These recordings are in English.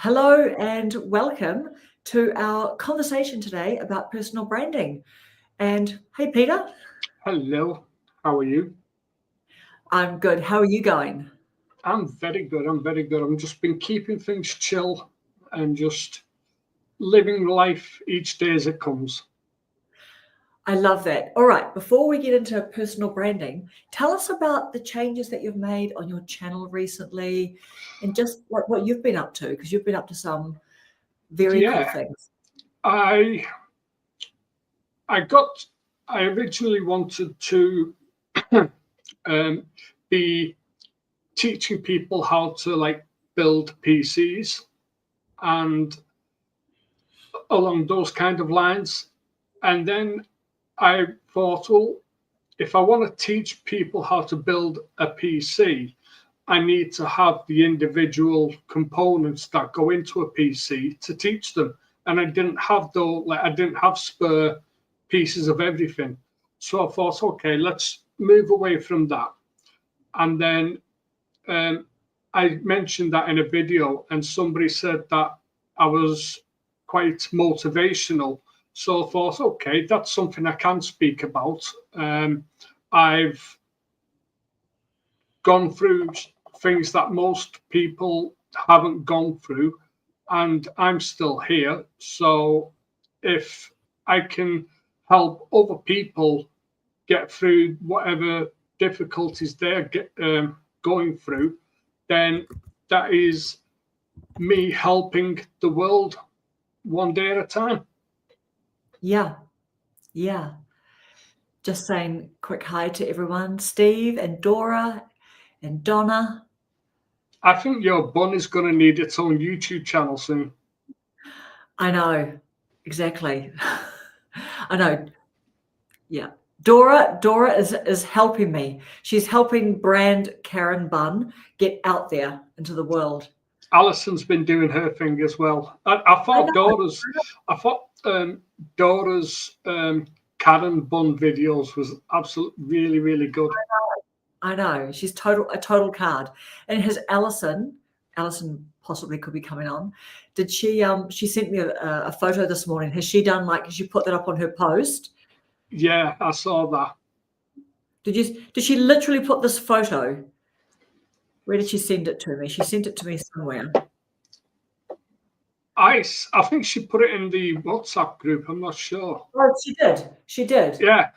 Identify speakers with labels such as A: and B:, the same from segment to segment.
A: Hello and welcome to our conversation today about personal branding. And hey, Peter.
B: Hello, how are you?
A: I'm good. How are you going?
B: I'm very good. I've just been keeping things chill and just living life each day as it comes.
A: I love that. All right, before we get into personal branding, tell us about the changes that you've made on your channel recently and just what you've been up to, because you've been up to some very cool
B: Yeah,
A: things.
B: I I got I originally wanted to um, be teaching people how to build PCs and along those kind of lines. And then I thought, well, if I want to teach people how to build a PC, I need to have the individual components that go into a PC to teach them. And I didn't have I didn't have spare pieces of everything. So I thought, okay, let's move away from that. And then um, I mentioned that in a video, and somebody said that I was quite motivational. So I thought, okay, that's something I can speak about. I've gone through things that most people haven't gone through, and I'm still here. So if I can help other people get through whatever difficulties they're going through, then that is me helping the world one day at a time.
A: Yeah, yeah. Just saying quick hi to everyone, Steve and Dora and Donna.
B: I think your bun is going to need its own YouTube channel soon.
A: I know, exactly. I know. Yeah. Dora is helping me. She's helping brand Karen Bunn get out there into the world.
B: Alison's been doing her thing as well. I thought Dora's Karen Bun videos was absolutely really good.
A: I know. She's a total card. And has Alison possibly could be coming on. Did she sent me a photo this morning. Has she put that up on her post?
B: Yeah, I saw that.
A: Did she literally put this photo? Where did she send it to me? She sent it to me somewhere.
B: I think she put it in the WhatsApp group. I'm not sure.
A: Oh, she did. She did.
B: Yeah.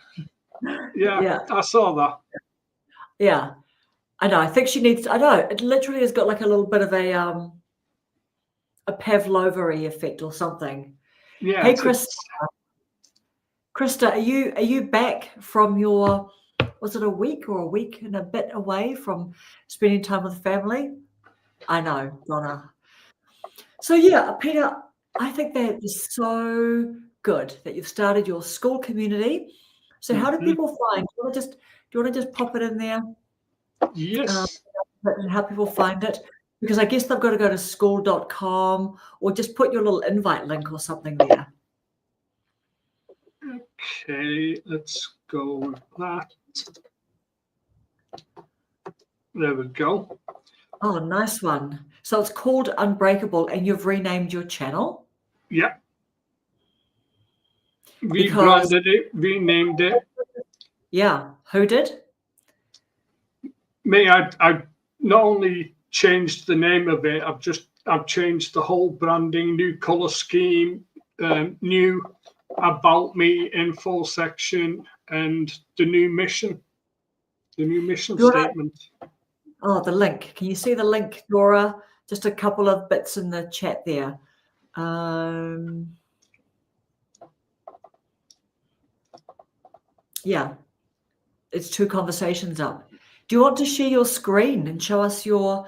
A: Yeah.
B: I saw that.
A: Yeah. I know. I think she needs. I know. It literally has got like a little bit of a Pavlova-y effect or something.
B: Yeah.
A: Hey, Krista, are you back from your? Was it a week or a week and a bit away from spending time with family? I know, Donna. So yeah, Peter, I think that is so good that you've started your school community. So how do people find? Do you want to just pop it in there?
B: Yes.
A: And how people find it? Because I guess they've got to go to skool.com or just put your little invite link or something there.
B: Okay, let's go with that. There we go.
A: Oh, nice one. So it's called Unbreakable and you've renamed your channel?
B: Yeah. Rebranded it, renamed it.
A: Yeah. Who did?
B: Me, I not only changed the name of it, I've changed the whole branding, new color scheme, new about me info section, and the new mission statement.
A: Oh, the link. Can you see the link, Dora? Just a couple of bits in the chat there. Yeah, it's 2 conversations up. Do you want to share your screen and show us your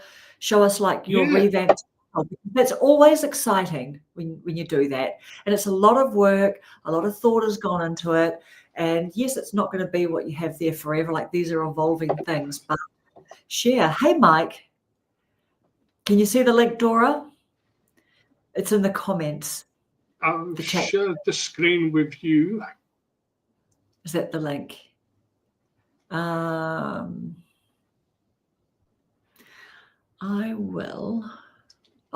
A: revamped? That's always exciting when you do that, and it's a lot of work. A lot of thought has gone into it, and yes, it's not going to be what you have there forever. Like these are evolving things, but share. Hey, Mike, can you see the link, Dora? It's in the comments.
B: I'll share the screen with you.
A: Is that the link? I will.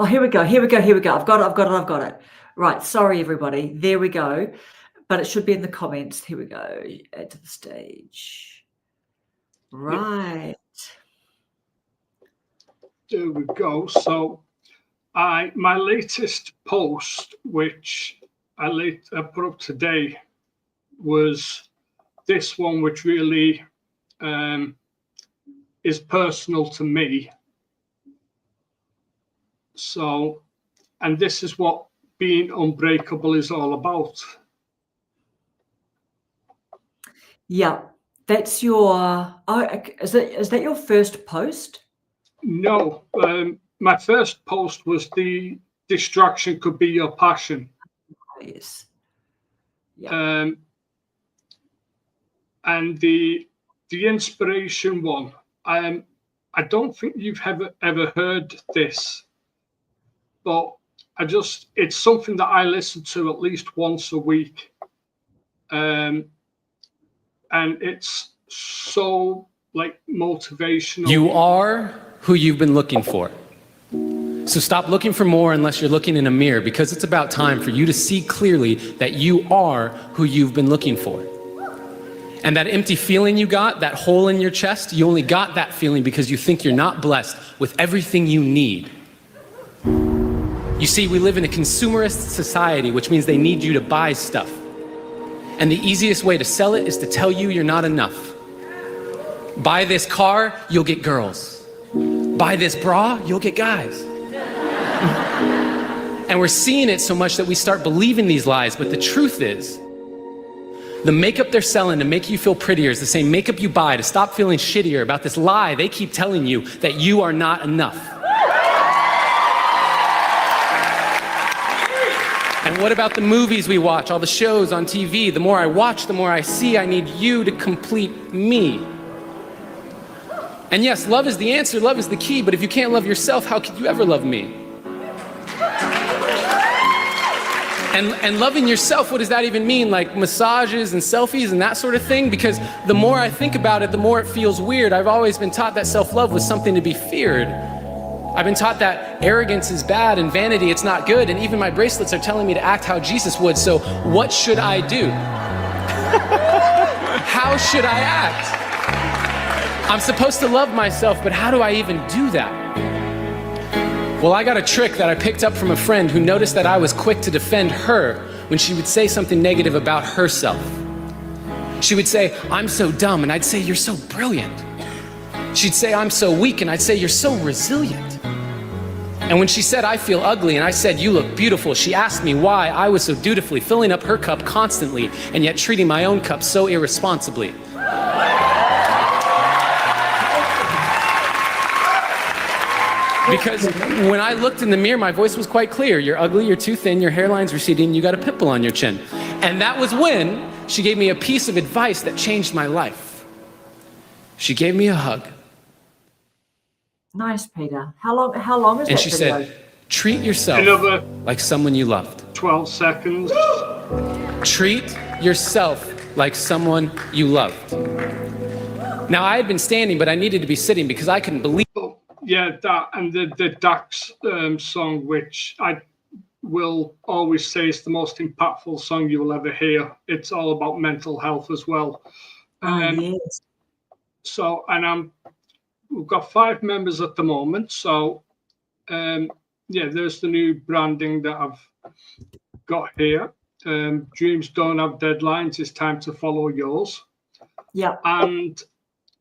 A: Oh, here we go. Here we go. Here we go. I've got it. I've got it. I've got it. Right. Sorry, everybody. There we go. But it should be in the comments. Here we go. Add to the stage. Right.
B: There we go. So my latest post, which I put up today, was this one, which really is personal to me. So, and this is what being unbreakable is all about.
A: Yeah, that's your. Oh, is that your first post?
B: No, my first post was the distraction could be your passion.
A: Yes. Yeah.
B: And the inspiration one, I don't think you've ever heard this, but it's something that I listen to at least once a week, and it's so like motivational.
C: You are who you've been looking for. So stop looking for more unless you're looking in a mirror, because it's about time for you to see clearly that you are who you've been looking for. And that empty feeling you got, that hole in your chest, you only got that feeling because you think you're not blessed with everything you need. You see, we live in a consumerist society, which means they need you to buy stuff. And the easiest way to sell it is to tell you you're not enough. Buy this car, you'll get girls. Buy this bra, you'll get guys. And we're seeing it so much that we start believing these lies, but the truth is, the makeup they're selling to make you feel prettier is the same makeup you buy to stop feeling shittier about this lie they keep telling you that you are not enough. And what about the movies we watch, all the shows on TV? The more I watch, the more I see I need you to complete me. And yes, love is the answer, love is the key, but if you can't love yourself, how could you ever love me? And loving yourself, what does that even mean? Like massages and selfies and that sort of thing? Because the more I think about it, the more it feels weird. I've always been taught that self-love was something to be feared. I've been taught that arrogance is bad and vanity, it's not good. And even my bracelets are telling me to act how Jesus would. So what should I do? How should I act? I'm supposed to love myself, but how do I even do that? Well, I got a trick that I picked up from a friend who noticed that I was quick to defend her when she would say something negative about herself. She would say, "I'm so dumb," and I'd say, "You're so brilliant." She'd say, "I'm so weak," and I'd say, "You're so resilient." And when she said, "I feel ugly," and I said, "You look beautiful," she asked me why I was so dutifully filling up her cup constantly and yet treating my own cup so irresponsibly. Because when I looked in the mirror, my voice was quite clear. You're ugly, you're too thin, your hairline's receding, you got a pimple on your chin. And that was when she gave me a piece of advice that changed my life. She gave me a hug.
A: Nice, Peter. How long is that?
C: And she said, "Treat yourself like someone you loved."
B: 12 seconds.
C: Treat yourself like someone you loved. Now, I had been standing, but I needed to be sitting because I couldn't believe.
B: Yeah, that and the Dax song, which I will always say is the most impactful song you will ever hear. It's all about mental health as well.
A: Yes.
B: So, and we've got 5 members at the moment. So, yeah, there's the new branding that I've got here. Dreams don't have deadlines. It's time to follow yours.
A: Yeah.
B: And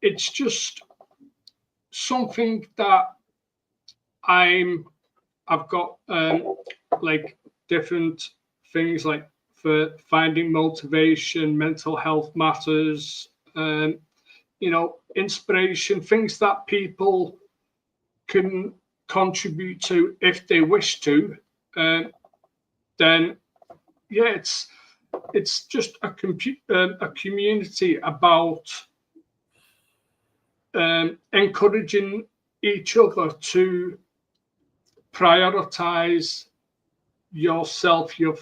B: it's just something that I've got like different things like for finding motivation, mental health matters, you know, inspiration, things that people can contribute to if they wish to. Then yeah, it's just a community about encouraging each other to prioritize yourself, your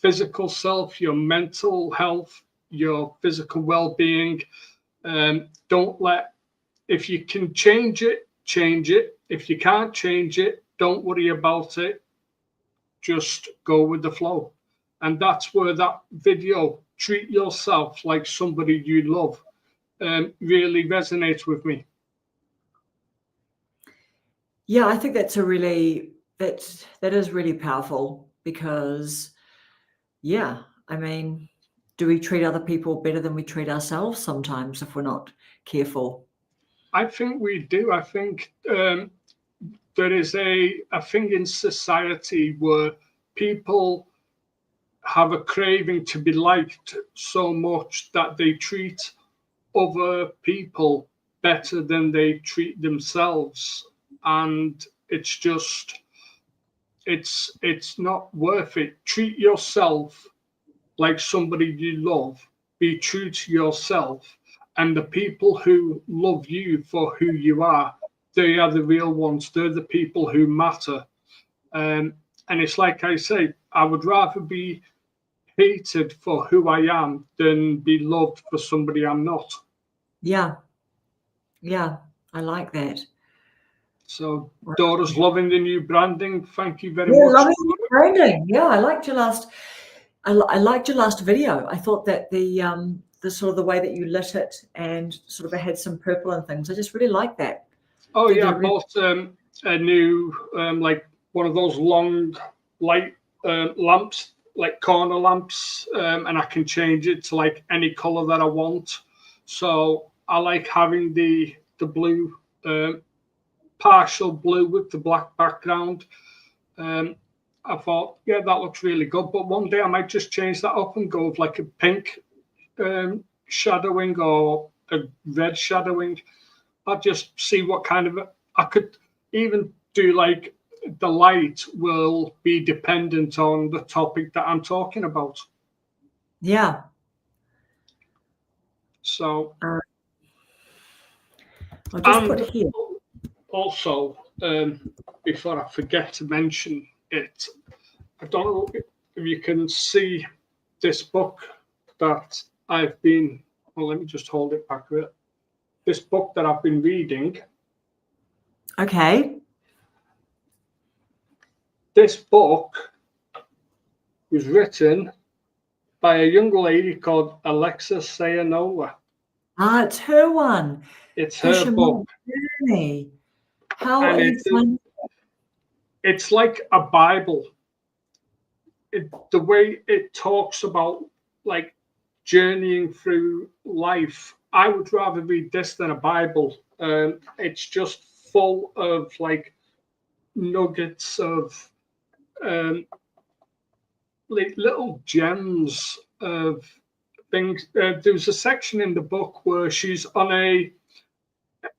B: physical self, your mental health, your physical well-being. Don't let, if you can change it, change it. If you can't change it, Don't worry about it. Just go with the flow. And that's where that video, treat yourself like somebody you love, really resonates with me.
A: Yeah, I think that's a really, that is really powerful, because, yeah, I mean, do we treat other people better than we treat ourselves sometimes if we're not careful?
B: I think we do. I think there is a thing in society where people have a craving to be liked so much that they treat other people better than they treat themselves. And it's just, it's not worth it. Treat yourself like somebody you love. Be true to yourself. And the people who love you for who you are, they are the real ones. They're the people who matter. And it's like I say, I would rather be hated for who I am than be loved for somebody I'm not.
A: Yeah. Yeah, I like that.
B: So, Dora's loving the new branding. Thank you very
A: Yeah,
B: much.
A: loving the branding. Yeah, I liked your last. I liked your last video. I thought that the sort of the way that you lit it and sort of it had some purple and things. I just really like that.
B: Oh
A: They did
B: yeah, I
A: a really-
B: bought a new like one of those long light lamps, like corner lamps, and I can change it to like any color that I want. So I like having the blue, partial blue with the black background. I thought, yeah, that looks really good. But one day I might just change that up and go with like a pink shadowing or a red shadowing. I'll just see what kind of, I could even do like the light will be dependent on the topic that I'm talking about.
A: Yeah.
B: So
A: I'll just
B: and
A: put here.
B: also, before I forget to mention it, I don't know if you can see this book that I've been, well, let me just hold it back a bit. This book that I've been reading.
A: Okay.
B: This book was written by a young lady called Alexis Sayanola.
A: Ah, it's her one.
B: It's her book.
A: Journey. How
B: And
A: are you finding?
B: it's like a Bible. The way it talks about like journeying through life, I would rather read this than a Bible. It's just full of like nuggets of like little gems of things. There's a section in the book where she's on a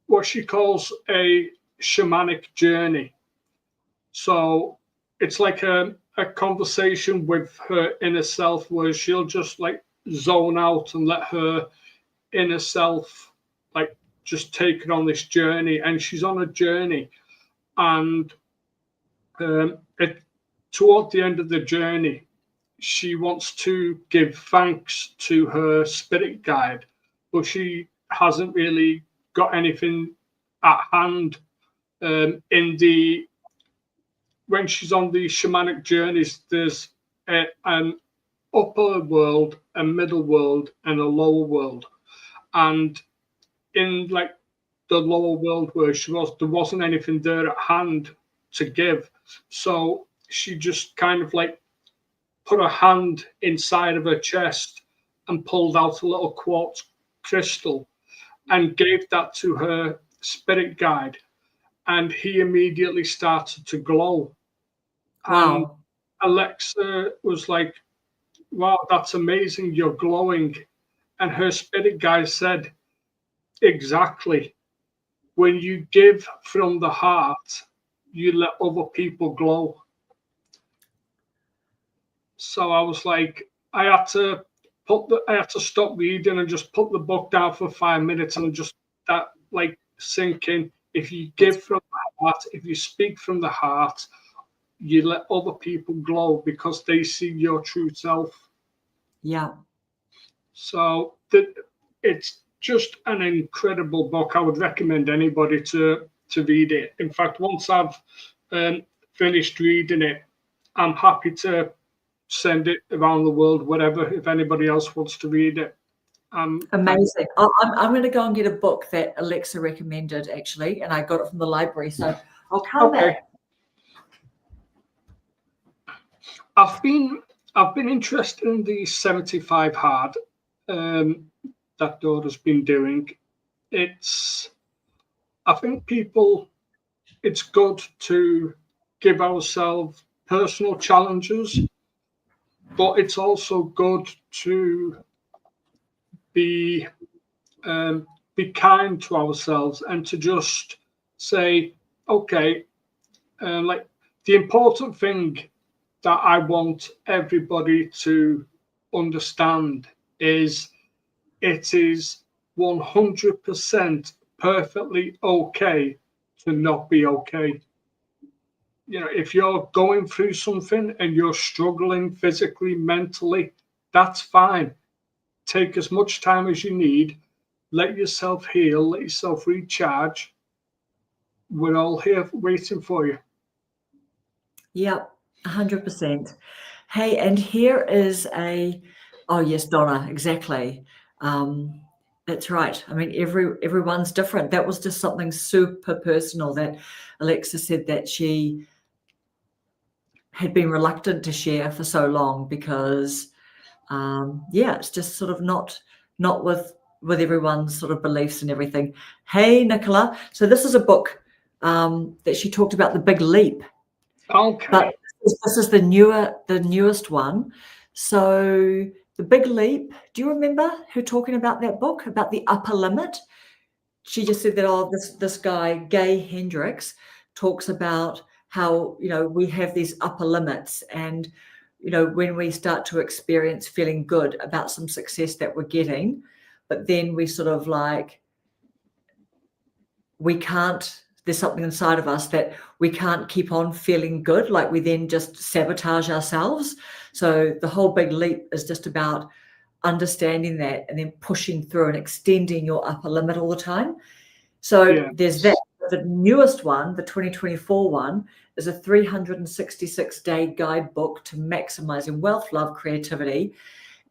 B: what she calls a shamanic journey. So it's like a conversation with her inner self where she'll just like zone out and let her inner self like just take her on this journey. And she's on a journey. And toward the end of the journey, she wants to give thanks to her spirit guide, but she hasn't really got anything at hand. In the when she's on the shamanic journeys, there's an upper world, a middle world, and a lower world. And in like the lower world where she was, there wasn't anything there at hand to give. So she just kind of like put her hand inside of her chest and pulled out a little quartz crystal and gave that to her spirit guide. And he immediately started to glow.
A: Wow.
B: And Alexa was like, wow, that's amazing. You're glowing. And her spirit guide said, exactly. When you give from the heart, you let other people glow. So I was like, I had to stop reading and just put the book down for 5 minutes and just that like sink in. If you give from the heart, if you speak from the heart, you let other people glow because they see your true self.
A: Yeah.
B: So it's just an incredible book. I would recommend anybody to read it. In fact, once I've finished reading it, I'm happy to send it around the world, whatever, if anybody else wants to read it.
A: Amazing. I'm going to go and get a book that Alexa recommended, actually, and I got it from the library. So I'll come back.
B: I've been interested in the 75 hard that Dora's been doing. I think it's good to give ourselves personal challenges, but it's also good to be kind to ourselves and to just say, okay, like the important thing that I want everybody to understand is it is 100% perfectly okay to not be okay. You know, if you're going through something and you're struggling physically, mentally, that's fine. Take as much time as you need. Let yourself heal, let yourself recharge. We're all here waiting for you.
A: Yep, 100%. Hey, and here is oh yes, Donna, exactly. That's right. I mean, everyone's different. That was just something super personal that Alexa said that she had been reluctant to share for so long because, yeah, it's just sort of not with everyone's sort of beliefs and everything. Hey, Nicola. So this is a book that she talked about, The Big Leap.
B: Okay.
A: But this is the newest one. So The Big Leap, do you remember her talking about that book, about the upper limit? She just said that, oh, this guy, Gay Hendricks, talks about how, you know, we have these upper limits, and, you know, when we start to experience feeling good about some success that we're getting, but then we sort of like, we can't, there's something inside of us that we can't keep on feeling good, like we then just sabotage ourselves. So the whole Big Leap is just about understanding that and then pushing through and extending your upper limit all the time. So there's that. The newest one, the 2024 one, is a 366-day guidebook to maximizing wealth, love, creativity.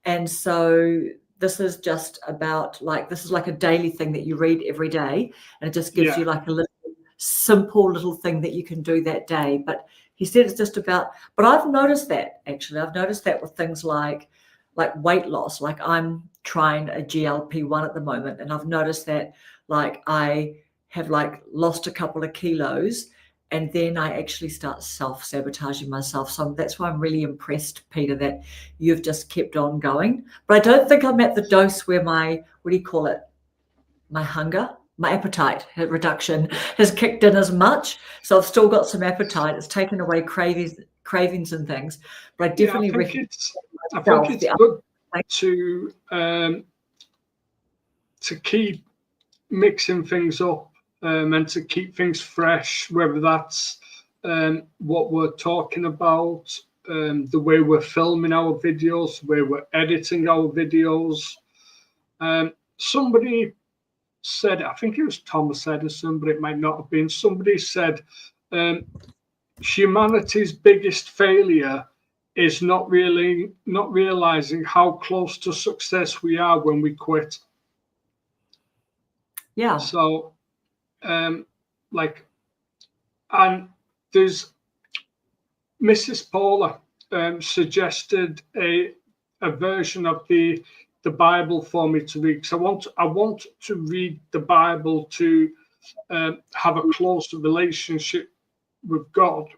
A: And so this is just about like, this is like a daily thing that you read every day, and it just gives you like a little simple little thing that you can do that day. But he said it's just about, but I've noticed that actually, I've noticed that with things like weight loss. Like I'm trying a GLP-1 at the moment, and I've noticed that like I have like lost a couple of kilos, and then I actually start self-sabotaging myself. So that's why I'm really impressed, Peter, that you've just kept on going. But I don't think I'm at the dose where my, what do you call it? My hunger, my appetite reduction has kicked in as much. So I've still got some appetite. It's taken away cravings and things. But I definitely
B: I think it's good to keep mixing things up and to keep things fresh, whether that's what we're talking about, the way we're filming our videos, the way we're editing our videos. Somebody said, I think it was Thomas Edison, but it might not have been, somebody said humanity's biggest failure is not realizing how close to success we are when we quit.
A: Yeah.
B: So like, and there's Mrs. Paula suggested a version of the Bible for me to read, because I want to read the Bible to have a closer relationship with God.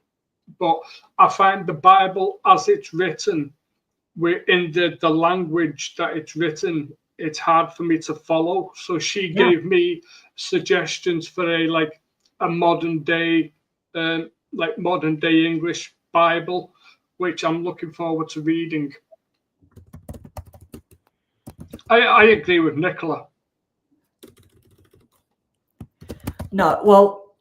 B: But I find the Bible as it's written, in the language that it's written, it's hard for me to follow. So she gave me suggestions for a modern day English Bible, which I'm looking forward to reading. I agree with Nicola.
A: No, well,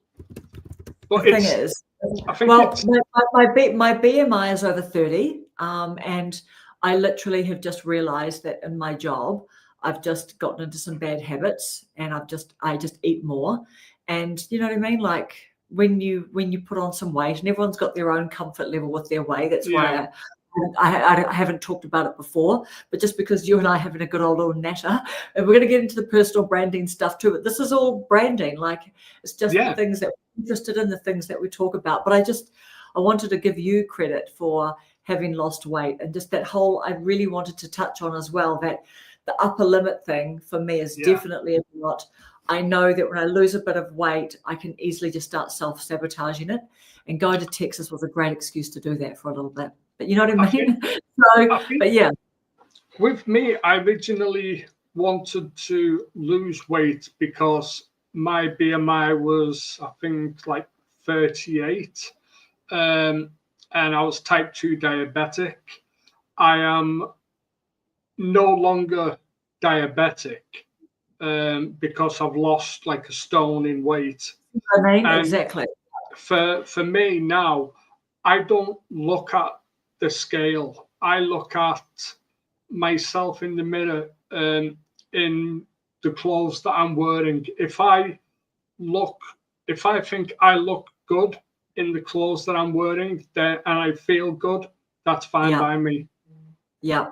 B: but
A: the thing is, my BMI is over 30, and I literally have just realized that in my job, I've just gotten into some bad habits, and I just eat more. And you know what I mean? Like when you put on some weight, and everyone's got their own comfort level with their weight. That's why I haven't talked about it before, but just because you and I are having a good old little natter, and we're going to get into the personal branding stuff too, but this is all branding. Like, it's just the things that we're interested in, the things that we talk about. But I wanted to give you credit for having lost weight, and just that whole, I really wanted to touch on as well, that the upper limit thing for me is definitely a lot. I know that when I lose a bit of weight, I can easily just start self-sabotaging it, and going to Texas was a great excuse to do that for a little bit. But you know what I mean? But yeah.
B: With me, I originally wanted to lose weight because my BMI was, I think, like 38. And I was type 2 diabetic. I am no longer diabetic because I've lost like a stone in weight.
A: I mean, exactly.
B: For me now, I don't look at the scale. I look at myself in the mirror in the clothes that I'm wearing. If I think I look good in the clothes that I'm wearing, and I feel good, that's fine by me.
A: Yeah.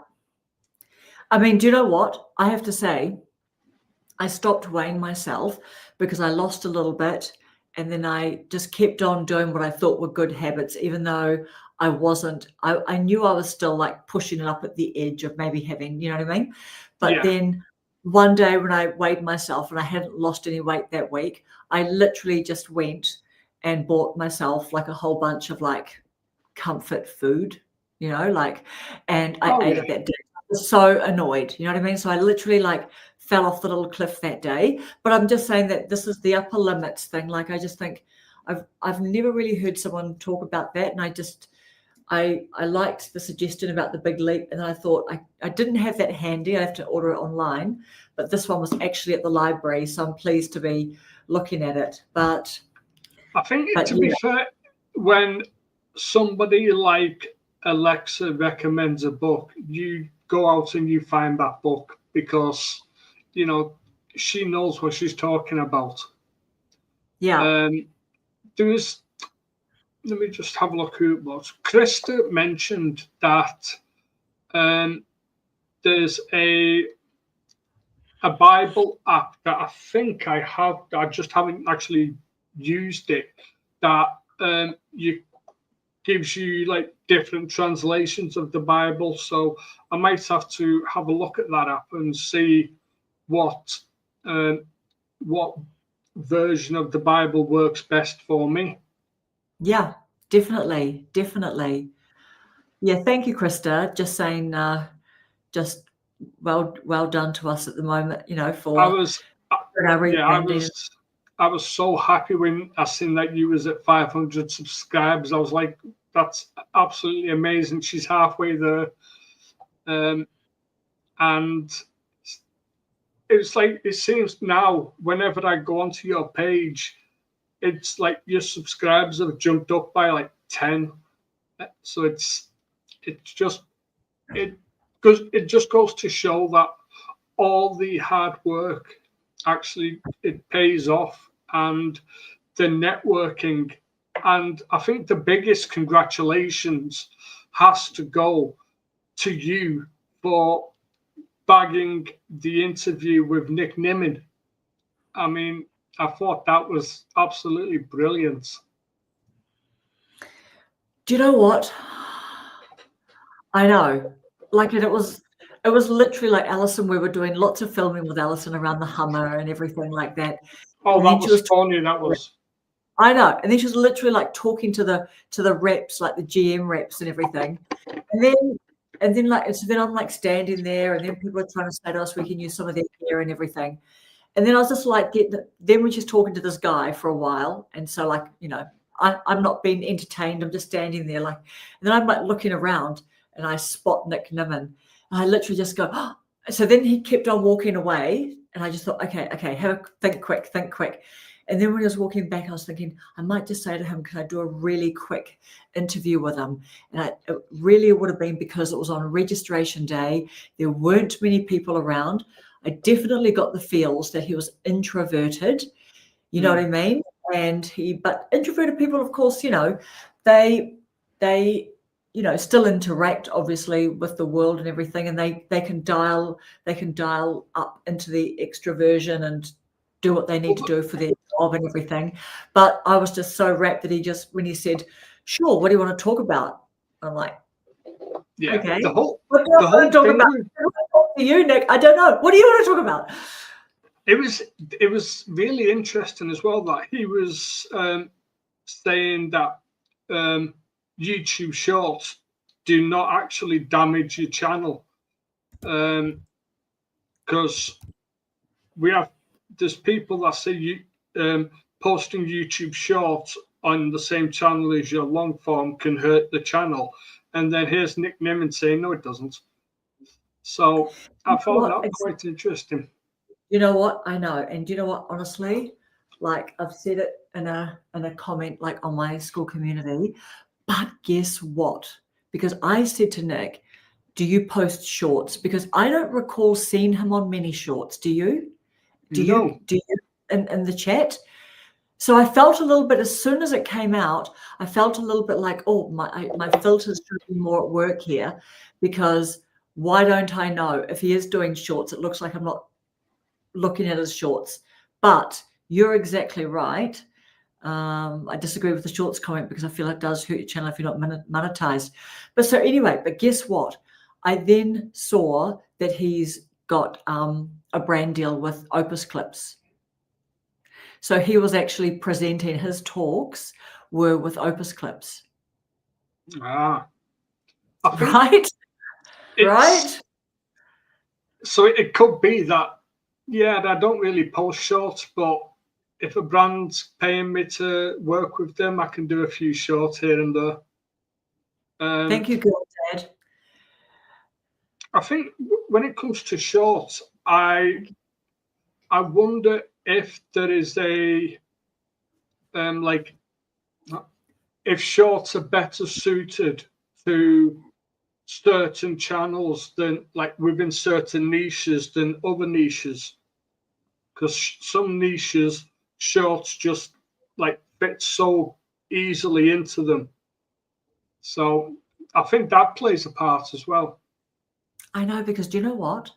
A: I mean, do you know what? I have to say, I stopped weighing myself because I lost a little bit, and then I just kept on doing what I thought were good habits, even though I wasn't. I knew I was still like pushing it up at the edge of maybe having, you know what I mean? But then one day when I weighed myself and I hadn't lost any weight that week, I literally just went and bought myself like a whole bunch of like comfort food, you know, like, and I ate it that day. I was so annoyed, you know what I mean? So I literally like fell off the little cliff that day. But I'm just saying that this is the upper limits thing. Like, I just think I've never really heard someone talk about that, and I liked the suggestion about the big leap, and then I thought I didn't have that handy. I have to order it online, but this one was actually at the library, so I'm pleased to be looking at it. But
B: I think, to be fair, when somebody like Alexa recommends a book, you go out and you find that book because, you know, she knows what she's talking about.
A: Yeah.
B: Let me just have a look who it was. Krista mentioned that there's a Bible app that I think I have. I just haven't actually used it. That gives you like different translations of the Bible. So I might have to have a look at that app and see what version of the Bible works best for me.
A: Yeah, definitely. Yeah, thank you, Krista. Just saying, just well done to us at the moment, you know, for
B: I was so happy when I seen that you was at 500 subscribers. I was like, that's absolutely amazing. She's halfway there. And it's like, it seems now, whenever I go onto your page, it's like your subscribers have jumped up by like 10. So it just goes to show that all the hard work actually it pays off, and the networking. And I think the biggest congratulations has to go to you for bagging the interview with Nick Nimmin. I mean, I thought that was absolutely brilliant.
A: Do you know what? I know. Like, it was literally like Alison. We were doing lots of filming with Alison around the Hummer and everything like that.
B: Oh, that was funny. That was.
A: I know. And then she was literally like talking to the reps, like the GM reps and everything. And then like, so then I'm like standing there, and then people are trying to say to us we can use some of their gear and everything. And then I was just like, then when she's talking to this guy for a while, and so like, you know, I'm not being entertained. I'm just standing there like, and then I'm like looking around, and I spot Nick Nimmin, and I literally just go, oh. So then he kept on walking away, and I just thought, okay, think quick. And then when he was walking back, I was thinking, I might just say to him, can I do a really quick interview with him? And it really would have been because it was on registration day. There weren't many people around. I definitely got the feels that he was introverted. You know what I mean? But introverted people, of course, they still interact obviously with the world and everything, and they can dial up into the extroversion and do what they need to do for their job and everything. But I was just so rapt that when he said, "Sure, what do you want to talk about?" I'm like,
B: yeah,
A: okay,
B: the whole
A: what do you want to talk
B: thing
A: about? To you, Nick, I don't know. What do you want to talk about?
B: it was really interesting as well that he was saying that YouTube Shorts do not actually damage your channel, because there's people that say posting YouTube Shorts on the same channel as your long form can hurt the channel, and then here's Nick Nimmin saying no, it doesn't. So I found that quite interesting.
A: You know what? I know. And you know what? Honestly, like I've said it in a comment like on my school community, but guess what? Because I said to Nick, do you post shorts? Because I don't recall seeing him on many shorts. Do you? Do you in the chat? So I felt a little bit, as soon as it came out, I felt a little bit like, oh, my filters should be more at work here, because why don't I know if he is doing shorts? It looks like I'm not looking at his shorts. But you're exactly right. I disagree with the shorts comment because I feel it does hurt your channel if you're not monetized. But so anyway, but guess what? I then saw that he's got a brand deal with Opus Clips. So he was actually presenting, his talks were with Opus Clips.
B: Right?
A: Right?
B: So it could be that, yeah, I don't really post shorts, but if a brand's paying me to work with them, I can do a few shorts here and there.
A: Thank you, girl dad.
B: I think when it comes to shorts, I wonder if there is a like, if shorts are better suited to certain channels than, like, within certain niches than other niches, because some niches shorts just like fit so easily into them. So I think that plays a part as well.
A: I know, because do you know what?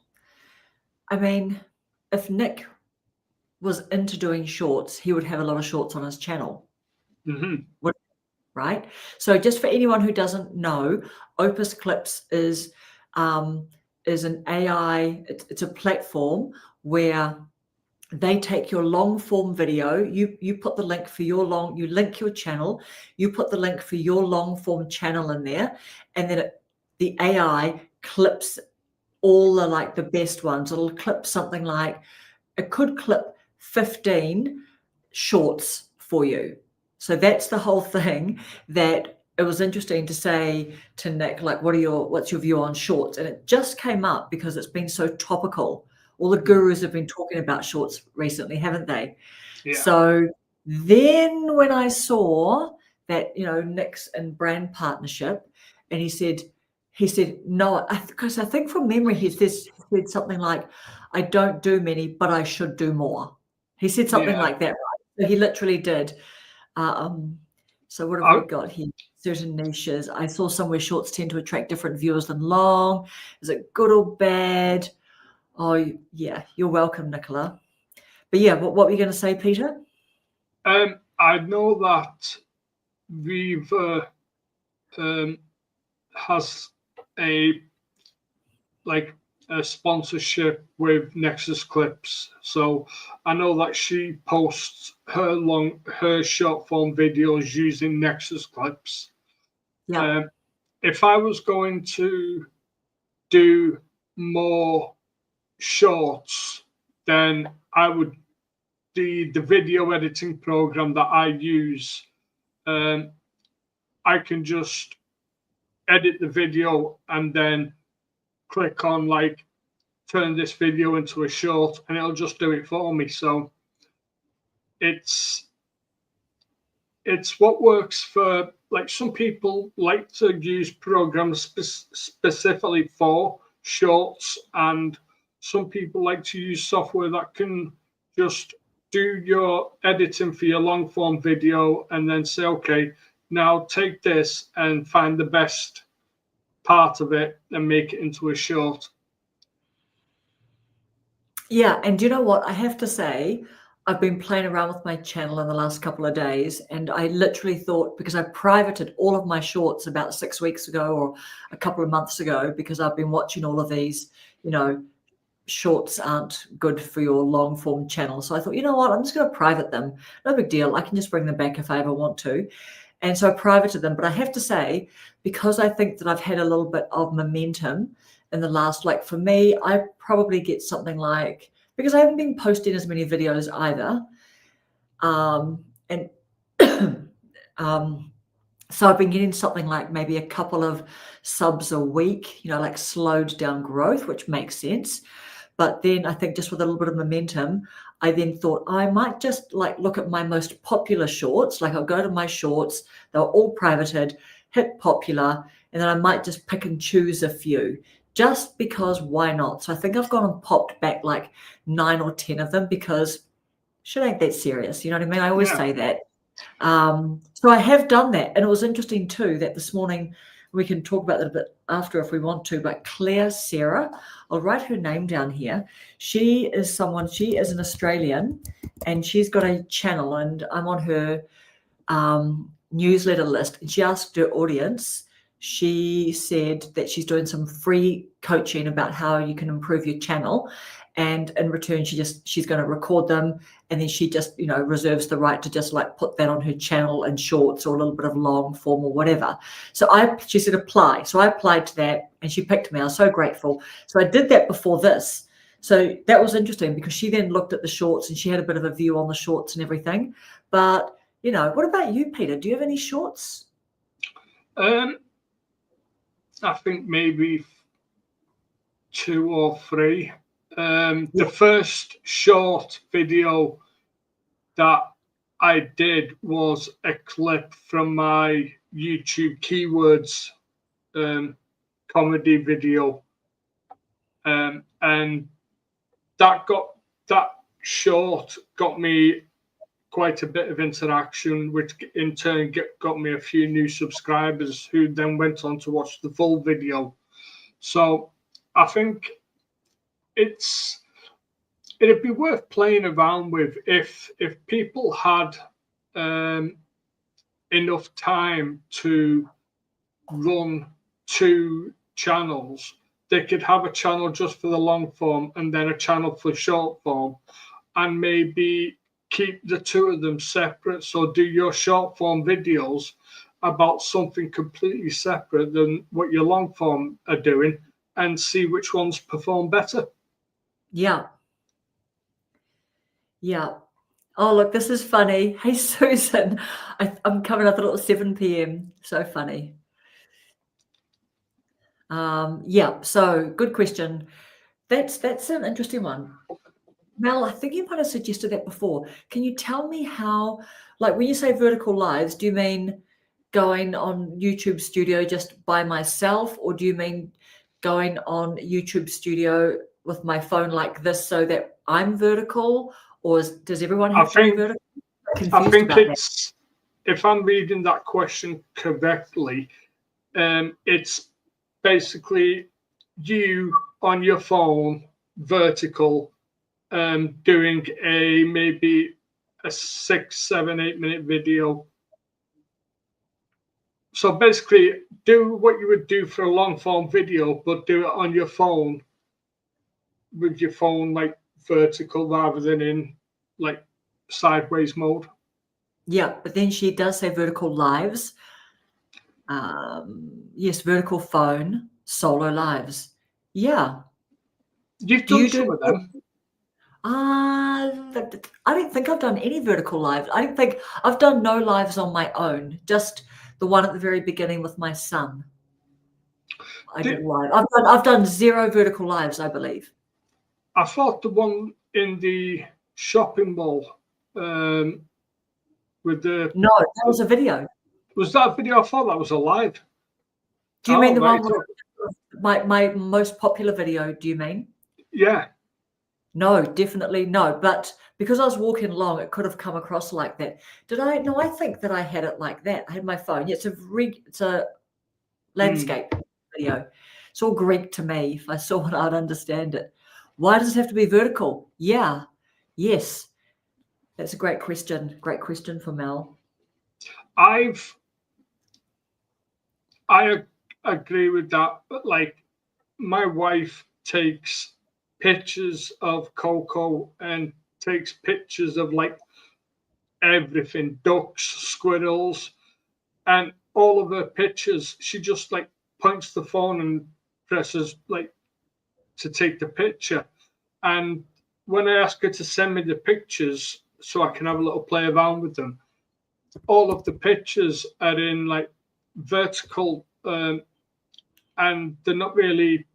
A: I mean, if Nick was into doing shorts, he would have a lot of shorts on his channel.
B: Mm-hmm.
A: Right? So just for anyone who doesn't know, Opus Clips is an AI, it's a platform where they take your long form video, you put the link for you link your channel, you put the link for your long form channel in there, and then the AI clips all the best ones. It'll clip something like, it could clip 15 shorts for you. So that's the whole thing, that it was interesting to say to Nick, like, what's your view on shorts? And it just came up because it's been so topical. All the gurus have been talking about shorts recently, haven't they? Yeah. So then when I saw that, Nick's in brand partnership, and he said, no, because I think from memory, he said something like, I don't do many, but I should do more. He said something like that, right? So he literally did. So what have we got here? Certain niches. I saw somewhere shorts tend to attract different viewers than long. Is it good or bad? Oh, yeah, you're welcome, Nicola. But yeah, what were you going to say, Peter?
B: I know that Viva has a sponsorship with Nexus Clips, so I know that she posts her short form videos using Nexus Clips. Yeah. If I was going to do more shorts, then I would the video editing program that I use. I can just edit the video and then click on turn this video into a short, and it'll just do it for me. So it's what works for, some people like to use programs specifically for shorts, and some people like to use software that can just do your editing for your long form video and then say, okay, now take this and find the best part of it and make it into a short.
A: Yeah, and do you know what? I have to say, I've been playing around with my channel in the last couple of days, and I literally thought, because I privated all of my shorts about 6 weeks ago or a couple of months ago, because I've been watching all of these, you know, shorts aren't good for your long form channel. So I thought, you know what, I'm just going to private them. No big deal. I can just bring them back if I ever want to. And so I privated them. But I have to say, because I think that I've had a little bit of momentum in the last, like for me, I probably get something like, because I haven't been posting as many videos either. And so I've been getting something like maybe a couple of subs a week, you know, like slowed down growth, which makes sense. But then I think just with a little bit of momentum, I then thought I might just like look at my most popular shorts. Like I'll go to my shorts, they're all privated, hit popular, and then I might just pick and choose a few just because why not? So I think I've gone and popped back like 9 or 10 of them because shit ain't that serious. You know what I mean? I always say that. So I have done that. And it was interesting too that this morning, we can talk about that a bit after if we want to, but Claire Sarah, I'll write her name down here. She is an Australian, and she's got a channel, and I'm on her newsletter list. And she asked her audience, she said that she's doing some free coaching about how you can improve your channel. And in return, she's going to record them, and then she just, you know, reserves the right to just like put that on her channel in shorts or a little bit of long form or whatever. So she said apply. So I applied to that, and she picked me. I was so grateful. So I did that before this. So that was interesting because she then looked at the shorts and she had a bit of a view on the shorts and everything. But, you know, what about you, Peter? Do you have any shorts?
B: I think maybe 2 or 3. The first short video that I did was a clip from my YouTube keywords comedy video, and that short got me quite a bit of interaction, which in turn got me a few new subscribers who then went on to watch the full video. So I think it'd be worth playing around with if people had enough time to run 2 channels. They could have a channel just for the long form and then a channel for short form, and maybe keep the 2 of them separate. So do your short form videos about something completely separate than what your long form are doing, and see which ones perform better.
A: Yeah. Yeah. Oh, look, this is funny. Hey, Susan, I'm coming. I thought it was 7 p.m. So funny. Yeah. So good question. That's an interesting one. Mel, I think you might have suggested that before. Can you tell me how, like when you say vertical lives, do you mean going on YouTube Studio just by myself, or do you mean going on YouTube Studio with my phone like this so that I'm vertical, or does everyone have to be vertical?
B: I think it's, if I'm reading that question correctly, it's basically you on your phone vertical, doing maybe a 6, 7, 8 minute video. So basically do what you would do for a long form video, but do it on your phone, with your phone like vertical rather than in like sideways mode.
A: Yeah, but then she does say vertical lives. Yes, vertical phone, solo lives. Yeah.
B: You've done some of them.
A: I don't think I've done any vertical lives. I don't think I've done no lives on my own. Just the one at the very beginning with my son. I did live. I've done 0 vertical lives, I believe.
B: I thought the one in the shopping mall with the...
A: No, that was a video.
B: Was that a video? I thought that was a live.
A: Do you mean the one with my most popular video, do you mean?
B: Yeah.
A: No, definitely no. But because I was walking along, it could have come across like that. Did I? No, I think that I had it like that. I had my phone. Yeah, it's a landscape video. It's all Greek to me. If I saw it, I'd understand it. Why does it have to be vertical? Yeah. Yes. That's a great question. Great question for Mel.
B: I agree with that, but like my wife takes pictures of Coco and takes pictures of like everything, ducks, squirrels, and all of her pictures, she just like points the phone and presses like to take the picture. And when I ask her to send me the pictures so I can have a little play around with them, all of the pictures are in like vertical, and they're not really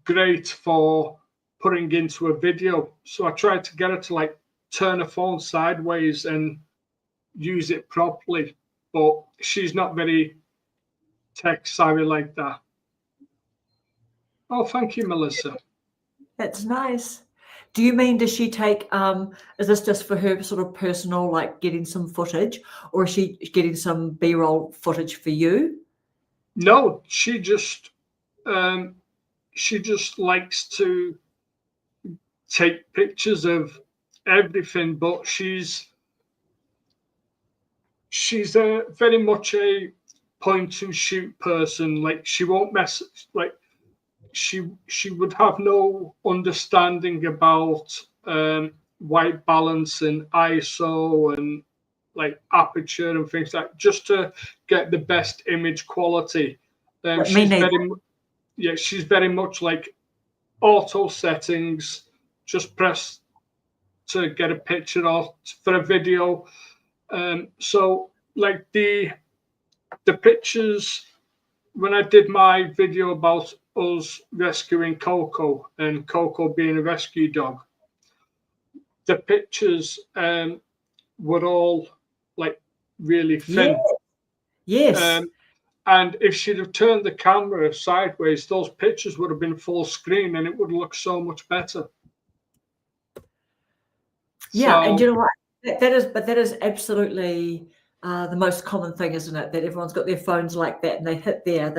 B: great for putting into a video. So I tried to get her to like turn a phone sideways and use it properly, but she's not very tech savvy like that. Oh, thank you, Melissa.
A: That's nice. Do you mean, does she take, is this just for her sort of personal, like getting some footage, or is she getting some B-roll footage for you?
B: No, she just likes to take pictures of everything, but she's very much a point and shoot person. Like she won't mess. Like she would have no understanding about white balance and ISO and like aperture and things like that, just to get the best image quality. She's very much like auto settings. Just press to get a picture or for a video. So like the pictures, when I did my video about us rescuing Coco and Coco being a rescue dog, the pictures were all like really thin.
A: Yes.
B: And if she'd have turned the camera sideways, those pictures would have been full screen and it would look so much better.
A: Yeah, and you know what? That is absolutely the most common thing, isn't it? That everyone's got their phones like that and they hit there.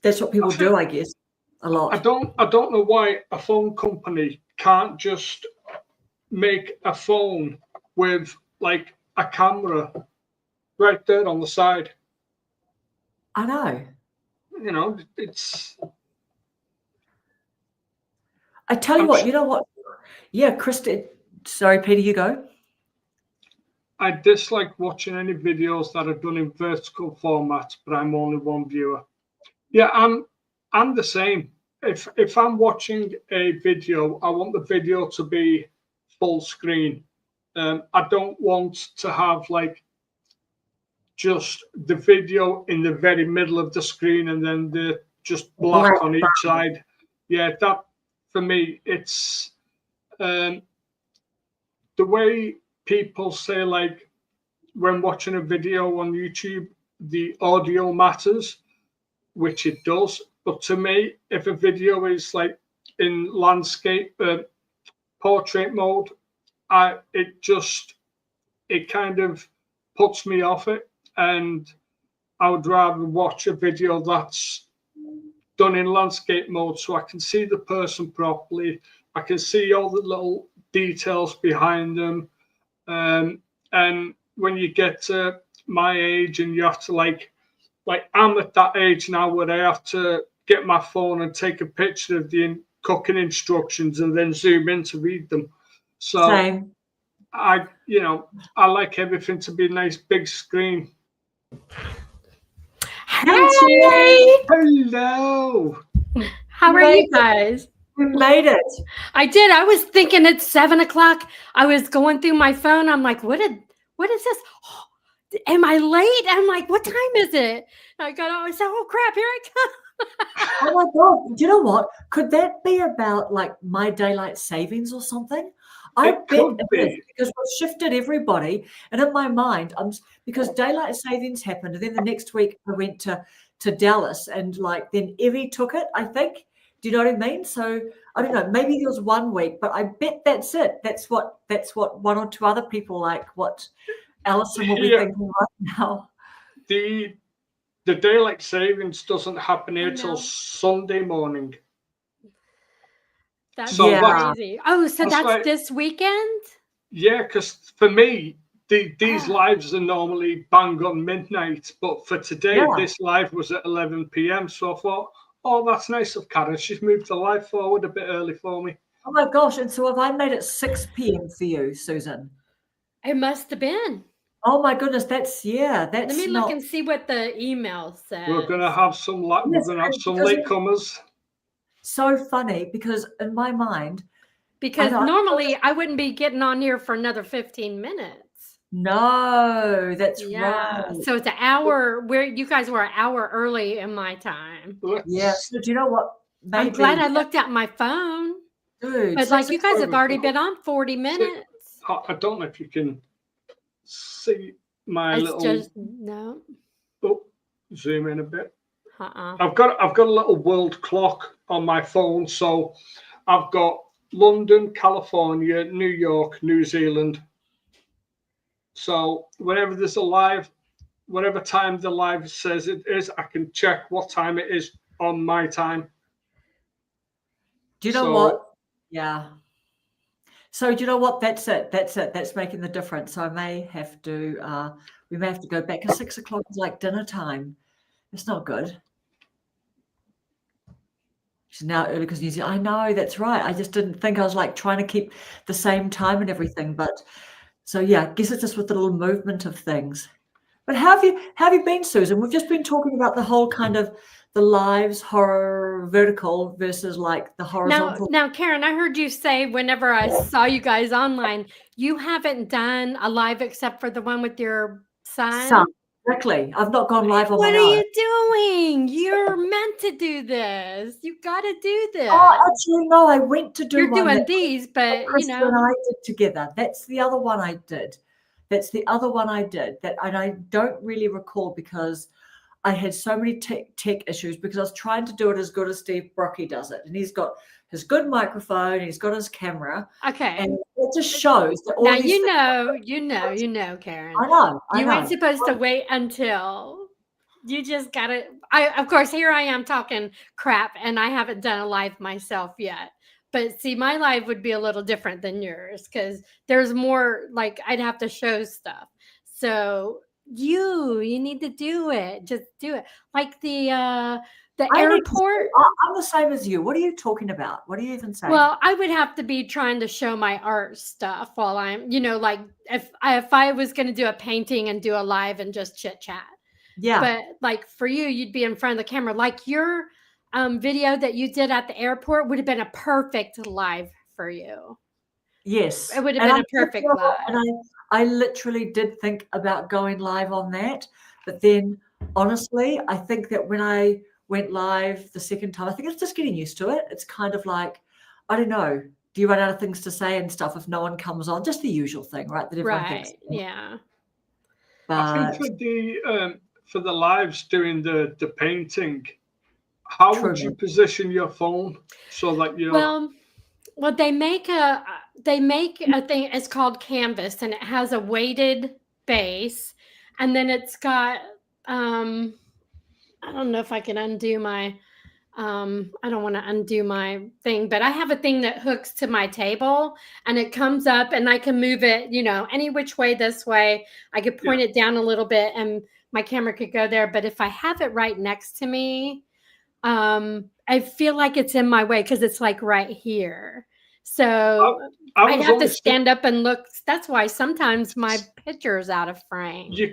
A: That's what people do, I guess, a lot.
B: I don't know why a phone company can't just make a phone with like a camera right there on the side.
A: I know.
B: You know, it's.
A: I tell you what, you know what? Yeah, Krista. Sorry, Peter, you go.
B: I dislike watching any videos that are done in vertical format, but I'm only one viewer. Yeah, I'm the same. If I'm watching a video, I want the video to be full screen. I don't want to have like just the video in the very middle of the screen and then the just black on each side. Yeah, that for me, it's the way people say like when watching a video on YouTube, the audio matters, which it does. But to me, if a video is like in landscape portrait mode, it kind of puts me off it, and I would rather watch a video that's done in landscape mode so I can see the person properly. I can see all the little details behind them. And when you get to my age and you have to like I'm at that age now where I have to get my phone and take a picture of the cooking instructions and then zoom in to read them. So
A: Same.
B: I like everything to be a nice big screen.
D: Hey!
B: Hello.
D: How are you guys?
A: We made it.
D: I did. I was thinking it's 7 o'clock. I was going through my phone. I'm like, what is this? Oh, am I late? I'm like, what time is it? I got I said, oh crap, here I come.
A: Oh my God. Do you know what? Could that be about like my daylight savings or something? I bet it is, because we've shifted everybody. And in my mind, because daylight savings happened, and then the next week I went to Dallas, and like then Evie took it, I think, Do you know what I mean? So I don't know, maybe there was 1 week, but I bet that's it. That's what 1 or 2 other people like what Alison will be
B: Yeah.
A: thinking right now.
B: The daylight savings doesn't happen here
D: I
B: till
D: know.
B: Sunday morning.
D: That's
B: So
A: Yeah.
D: crazy. Oh, so
B: that's
D: that's
B: why-
D: this weekend?
B: Yeah, because for me, these
D: Ah.
B: lives are normally bang on midnight, but for today,
A: Yeah.
B: this live was at 11 p.m. So I thought, oh, that's nice of Karen. She's moved the live forward a bit early for me.
A: Oh my gosh. And so have I made it 6 p.m. for you, Susan?
D: It must have been.
A: Oh my goodness, that's
D: Let me look
A: not
D: and see what the email says.
B: We're gonna have some
A: Yes,
B: we're gonna have
A: and
B: some
A: because
B: latecomers.
A: so funny because in my mind,
D: Because
A: know-
D: normally I wouldn't be getting on here for another 15 minutes.
A: no, that's
D: Yeah.
A: right.
D: So it's an hour where you guys were an hour early in my time.
A: Yeah. So do you know what?
D: I'm
A: Maybe,
D: glad I looked at my phone.
A: dude.
D: But
A: so
D: like you guys have already been on 40 minutes.
B: I don't know if you can see my
D: It's
B: little.
D: just no.
B: Oh, zoom in a bit.
D: Uh-uh.
B: I've got a little world clock on my phone, so I've got London, California, New York, New Zealand. So whenever there's a live, whatever time the live says it is, I can check what time it is on my time.
A: Do you know what? Yeah. So do you know what? That's it. That's it. That's making the difference. So I may have to. We may have to go back. Because 6 o'clock is like dinner time. It's not good. It's now early because New Zealand. I know that's right. I just didn't think. I was like trying to keep the same time and everything. But so yeah, I guess it's just with the little movement of things. But how have you been, Susan? We've just been talking about the whole kind of the lives horror vertical versus like the horizontal.
D: Now, Karen, I heard you say whenever I saw you guys online, you haven't done a live except for the one with your son.
A: Exactly. I've not gone live on
D: What
A: my
D: are
A: own.
D: you doing? You're meant to do this. You got to do this.
A: Oh, actually, no. I went to do
D: You're
A: one
D: doing
A: that
D: these, but
A: Krista and I did together. That's the other one I did. That's the other one I did. That, and I don't really recall because I had so many tech issues because I was trying to do it as good as Steve Brocky does it, and he's got his good microphone, he's got his camera,
D: okay.
A: and it just shows that all
D: Now
A: these
D: you know, Karen.
A: I know.
D: You ain't supposed to wait until you just gotta. Of course, here I am talking crap, and I haven't done a live myself yet. But see, my live would be a little different than yours because there's more. Like I'd have to show stuff. So you need to do it. Just do it. Like the airport.
A: I'm the same as you. What are you talking about? What are you even saying?
D: Well, I would have to be trying to show my art stuff while I'm, like if I was going to do a painting and do a live and just chit chat.
A: Yeah.
D: But like for you, you'd be in front of the camera. Like your video that you did at the airport would have been a perfect live for you.
A: Yes.
D: It would have been a perfect live.
A: And I literally did think about going live on that. But then honestly, I think that when I went live the second time, I think it's just getting used to it. It's kind of like, I don't know, do you run out of things to say and stuff if no one comes on? Just the usual thing, right? That everyone thinks.
D: Yeah.
A: But
B: I think for the lives doing the painting, how would you position your phone so that you're
D: well they make a thing, it's called canvas, and it has a weighted base, and then it's got I don't know if I can undo my I don't want to undo my thing, but I have a thing that hooks to my table and it comes up and I can move it, any which way this way. I could point it down a little bit and my camera could go there. But if I have it right next to me, I feel like it's in my way because it's like right here. So I'd have to stand up and look. That's why sometimes my picture is out of frame.
B: You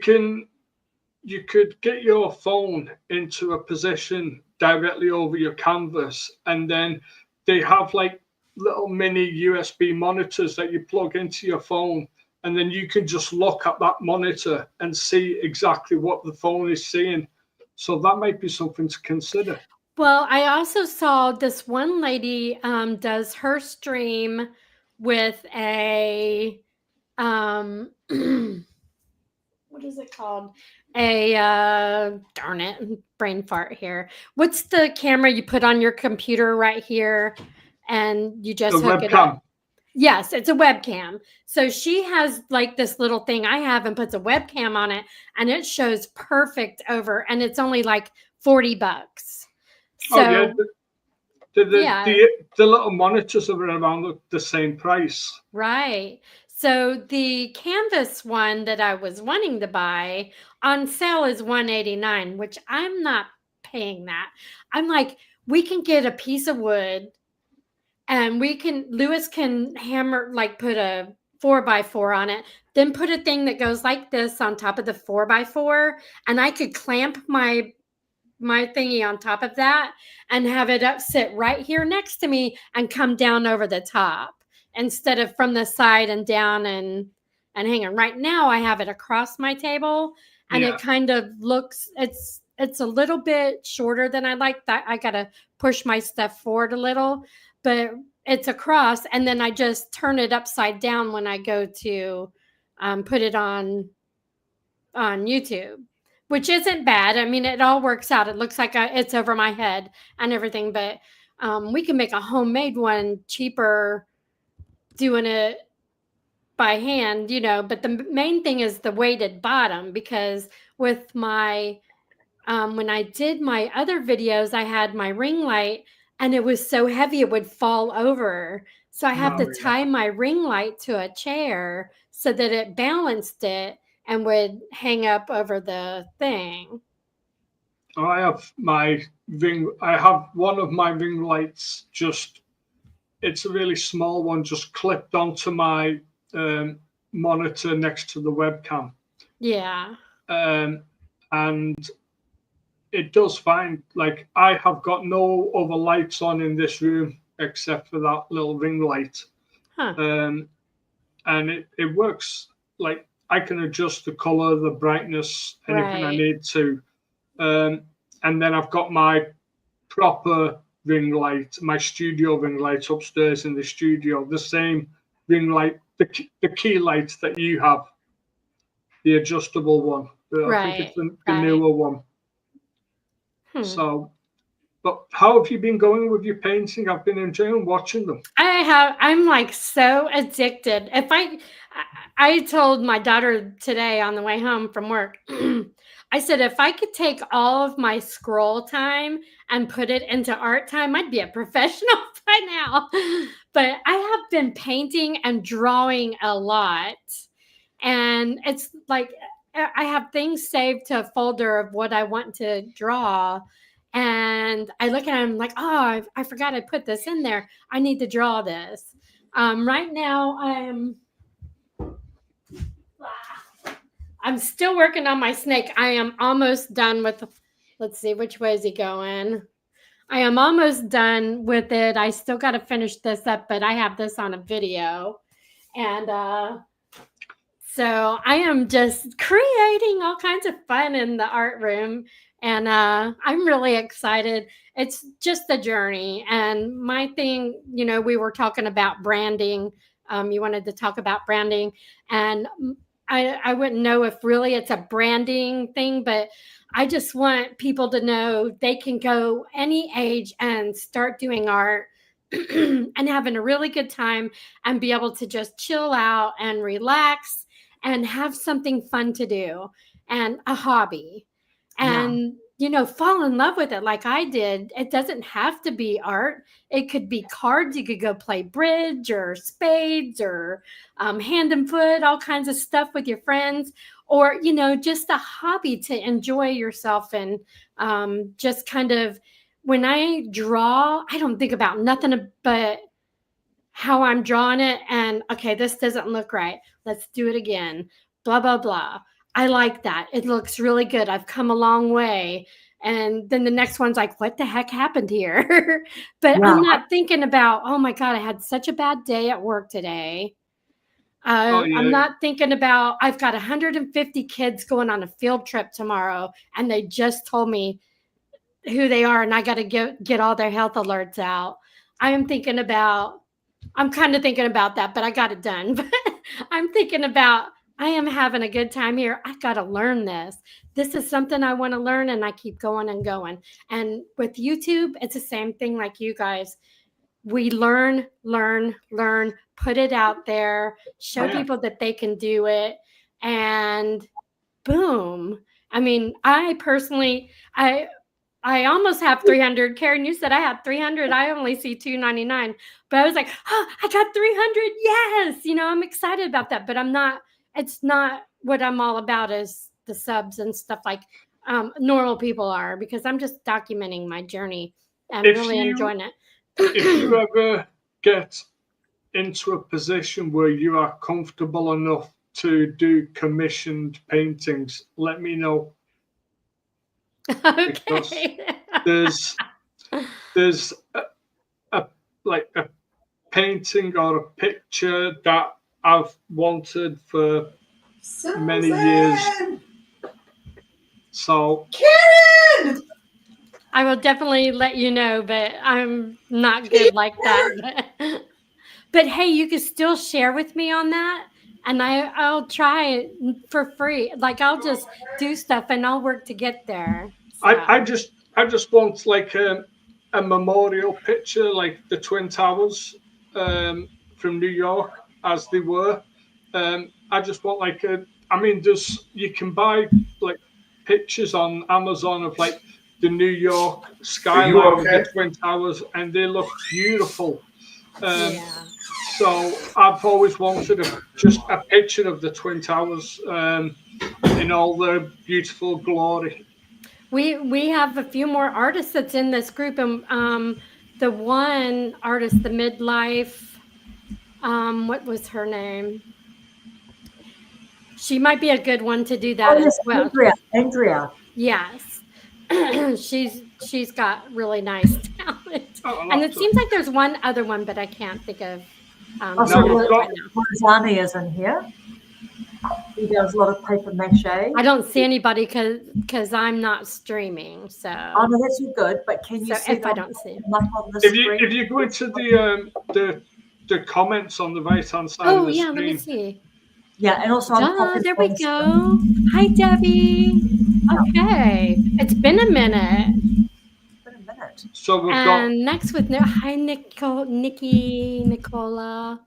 B: could get your phone into a position directly over your canvas, and then they have like little mini USB monitors that you plug into your phone, and then you can just look at that monitor and see exactly what the phone is seeing. So that might be something to consider.
D: Well, I also saw this one lady does her stream with a what is it called? A darn it, brain fart here. What's the camera you put on your computer right here, and you just
B: The
D: hook it up?
B: webcam.
D: Yes, it's a webcam. So she has like this little thing I have and puts a webcam on it, and it shows perfect over, and it's only like $40. So
B: Oh yeah.
D: yeah.
B: The little monitors are around the same price.
D: Right. So the canvas one that I was wanting to buy on sale is $189, which I'm not paying that. I'm like, we can get a piece of wood and Lewis can hammer, like put a 4x4 on it, then put a thing that goes like this on top of the 4x4, and I could clamp my thingy on top of that and have it up sit right here next to me and come down over the top instead of from the side and down and hanging. Right now I have it across my table, and
B: Yeah.
D: it kind of looks, it's a little bit shorter than I like. That I gotta push my stuff forward a little, but it's across, and then I just turn it upside down when I go to put it on YouTube, which isn't bad. I mean, it all works out. It looks like it's over my head and everything, but we can make a homemade one cheaper doing it by hand, but the main thing is the weighted bottom, because with my, when I did my other videos, I had my ring light and it was so heavy it would fall over. So I have to tie my ring light to a chair so that it balanced it and would hang up over the thing.
B: I have one of my ring lights, just, it's a really small one, just clipped onto my monitor next to the webcam.
D: Yeah.
B: And it does fine. Like, I have got no other lights on in this room except for that little ring light.
D: Huh.
B: And it works. Like, I can adjust the color, the brightness, anything I need to. And then I've got my proper ring light, my studio ring light upstairs in the studio, the same ring light, the key light that you have, the adjustable one. I think it's the newer one. So, but how have you been going with your painting? I've been enjoying watching them.
D: I'm like so addicted. I told my daughter today on the way home from work, I said, if I could take all of my scroll time and put it into art time, I'd be a professional by now. But I have been painting and drawing a lot. And it's like, I have things saved to a folder of what I want to draw. And I look at it and I'm like, oh, I forgot I put this in there. I need to draw this. Right now, I'm still working on my snake. I am almost done with, let's see, which way is he going? I am almost done with it. I still got to finish this up, but I have this on a video. And so I am just creating all kinds of fun in the art room. And I'm really excited. It's just a journey. And my thing, we were talking about branding. You wanted to talk about branding. And I wouldn't know if really it's a branding thing, but I just want people to know they can go any age and start doing art and having a really good time and be able to just chill out and relax and have something fun to do and a hobby. And, fall in love with it like I did. It doesn't have to be art. It could be cards. You could go play bridge or spades or hand and foot, all kinds of stuff with your friends, or, just a hobby to enjoy yourself. And just kind of, when I draw, I don't think about nothing but how I'm drawing it. And, okay, this doesn't look right. Let's do it again. Blah, blah, blah. I like that. It looks really good. I've come a long way. And then the next one's like, what the heck happened here? But I'm not thinking about, oh my God, I had such a bad day at work today. I'm not thinking about, I've got 150 kids going on a field trip tomorrow, and they just told me who they are, and I got to get all their health alerts out. I'm kind of thinking about that, but I got it done. I'm thinking about, I am having a good time here. I got to learn this. This is something I want to learn, and I keep going and going. And with YouTube, it's the same thing like you guys. We learn, put it out there, show people that they can do it, and boom. I mean, I personally, I almost have 300. Karen, you said I had 300. I only see 299. But I was like, oh, I got 300. Yes. I'm excited about that. But it's not what I'm all about is the subs and stuff like normal people are, because I'm just documenting my journey and really enjoying it.
B: If you ever get into a position where you are comfortable enough to do commissioned paintings, let me know.
D: Okay.
B: There's a painting or a picture that I've wanted for many years. So
E: Karen!
D: I will definitely let you know, but I'm not good like that. But hey, you can still share with me on that, and I'll try it for free. Like I'll just do stuff and I'll work to get there. So.
B: I just want like a memorial picture, like the Twin Towers from New York as they were. I just want like you can buy like pictures on Amazon of like the New York skyline with the Twin Towers, and they look beautiful. So I've always wanted just a picture of the Twin Towers in all their beautiful glory.
D: We have a few more artists that's in this group, and the one artist, the midlife, what was her name? She might be a good one to do that as well.
A: Andrea.
D: Yes. she's got really nice talent. And it seems like there's one other one, but I can't think of
A: Zani is in here. He does a lot of paper mache.
D: I don't see anybody because I'm not streaming. So
A: no, that's good. But can you see
D: if I don't see
B: if you go into the comments on the right hand side of the screen.
D: Let me see.
A: Yeah, and also
D: there we go. Hi, Debbie. Okay, it's been a minute.
B: So we've got
D: next with hi, Nikki, Nicola,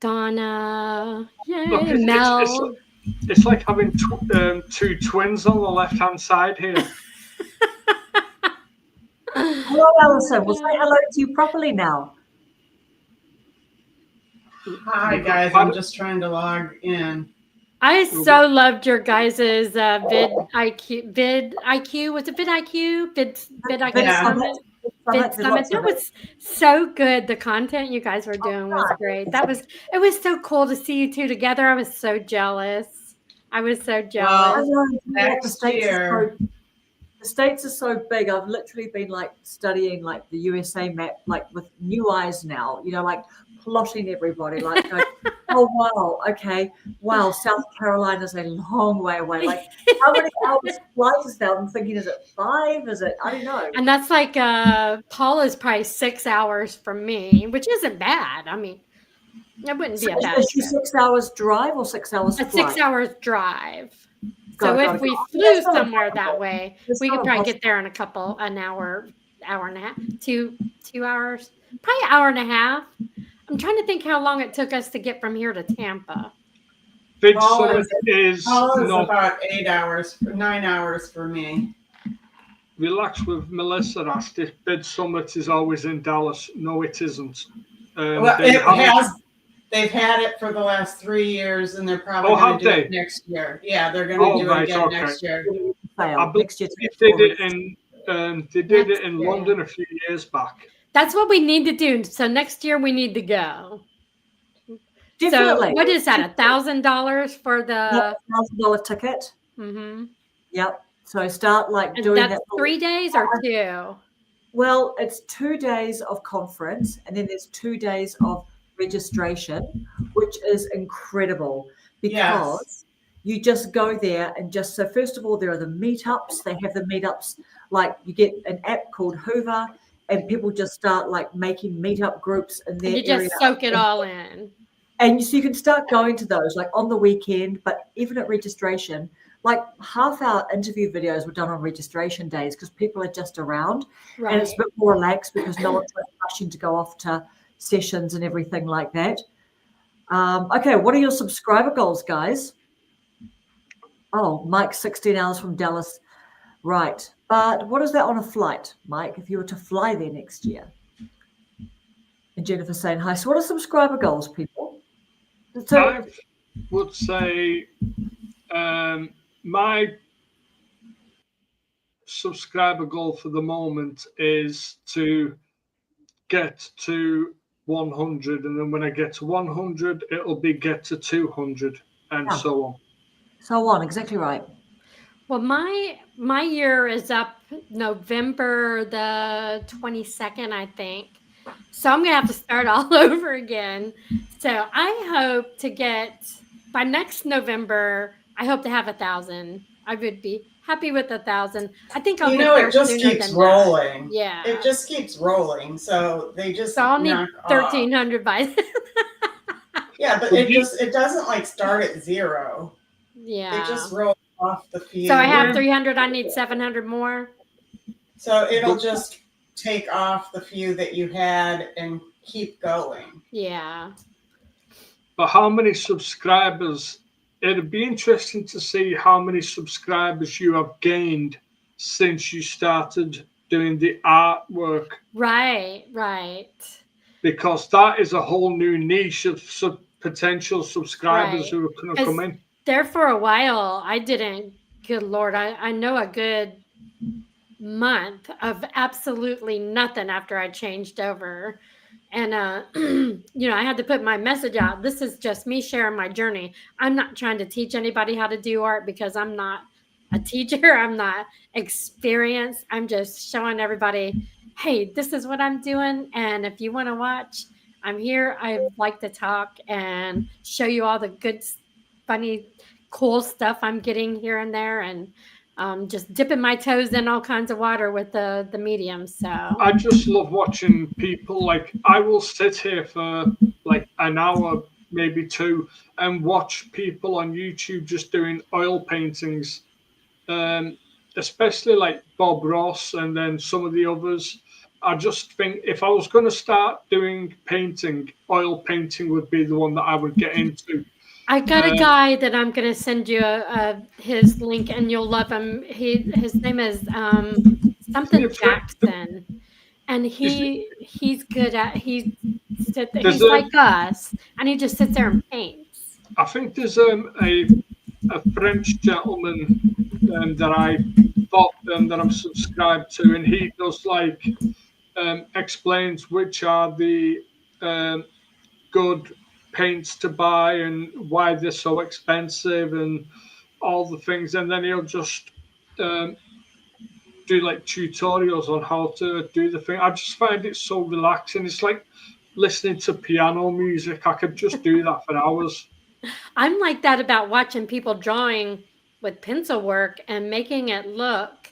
D: Donna, yay,
B: look,
D: Mel.
B: It's like having two twins on the left hand side here.
A: Hello, Alison. We'll say hello to you properly now.
E: Hi guys, I'm just trying to log in.
D: I so loved your guys' vid IQ. Was it vid IQ? Vid IQ Summit? Vid Summit. That was so good. The content you guys were doing was great. It was so cool to see you two together. I was so jealous.
A: The States are so big. I've literally been like studying like the USA map, like with new eyes now, like plotting everybody, like, oh, wow, okay, wow, South Carolina's a long way away. Like, how many hours flight is that? I'm thinking, is it 5? Is it? I don't know.
D: And that's like Paula's probably 6 hours from me, which isn't bad. I mean, it wouldn't be a bad.
A: Is she 6 hours drive or 6 hours flight?
D: 6 hours drive. So if we flew somewhere that way, we could probably get there in an hour and a half, 2 hours, probably an hour and a half. I'm trying to think how long it took us to get from here to Tampa.
B: Big Summit is
E: about 9 hours for me.
B: Relax with Melissa asked if Bid Summit is always in Dallas. No, it isn't.
E: They've had it for the last 3 years, and they're probably going to do it next year. Yeah, they're going to do it again next year.
B: I believe they did it in London a few years back.
D: That's what we need to do. So next year we need to go.
A: Definitely.
D: So what is that? $1,000 for the
A: $1,000 ticket?
D: Mm-hmm.
A: Yep. So start doing
D: that. 3 days or 2?
A: Well, it's 2 days of conference, and then there's 2 days of registration, which is incredible because you just go there and so first of all, there are the meetups. They have the meetups, like you get an app called Hoover, and people just start like making meetup groups in their area.
D: You just soak it all in.
A: And so you can start going to those like on the weekend, but even at registration, like half our interview videos were done on registration days because people are just around and it's a bit more relaxed because no one's rushing to go off to sessions and everything like that. Okay, what are your subscriber goals, guys? Oh, Mike, 16 hours from Dallas. Right. But what is that on a flight, Mike, if you were to fly there next year? And Jennifer saying hi. So what are subscriber goals, people? So,
B: I would say my subscriber goal for the moment is to get to 100. And then when I get to 100, it'll be get to 200 and so on.
A: So on, exactly right.
D: Well, my year is up November the 22nd, I think. So I'm going to have to start all over again. So I hope to get, by next November, I hope to have 1,000. I would be happy with 1,000. I think I'll get there
E: it just
D: sooner
E: keeps
D: than
E: rolling.
D: that. Yeah.
E: It just keeps rolling. So they just
D: So I'll need
E: knock
D: 1,300 by then.
E: Yeah, but it doesn't like start at 0.
D: Yeah.
E: It just rolls off the few.
D: So I have 300. I need 700 more.
E: So it'll just take off the few that you had and keep going.
D: Yeah.
B: But how many subscribers? It'd be interesting to see how many subscribers you have gained since you started doing the artwork.
D: Right, right.
B: Because that is a whole new niche of potential subscribers who are going to come in.
D: There for a while, I didn't. Good Lord, I know a good month of absolutely nothing after I changed over. And, I had to put my message out. This is just me sharing my journey. I'm not trying to teach anybody how to do art because I'm not a teacher. I'm not experienced. I'm just showing everybody, hey, this is what I'm doing. And if you want to watch, I'm here. I like to talk and show you all the good, funny, cool stuff I'm getting here and there. And just dipping my toes in all kinds of water with the medium. So
B: I just love watching people. Like I will sit here for like an hour, maybe 2, and watch people on YouTube just doing oil paintings, especially like Bob Ross and then some of the others. I just think if I was going to start doing painting, oil painting would be the one that I would get into.
D: I got a guy that I'm going to send you his link, and you'll love him. His name is something Jackson, and he's good at he's like us, and he just sits there and paints.
B: I think there's a French gentleman that I thought that I'm subscribed to, and he does like explains which are the good paints to buy and why they're so expensive and all the things, and then he'll just do like tutorials on how to do the thing. I just find it so relaxing. It's like listening to piano music. I could just do that for hours.
D: I'm like that about watching people drawing with pencil work and making it look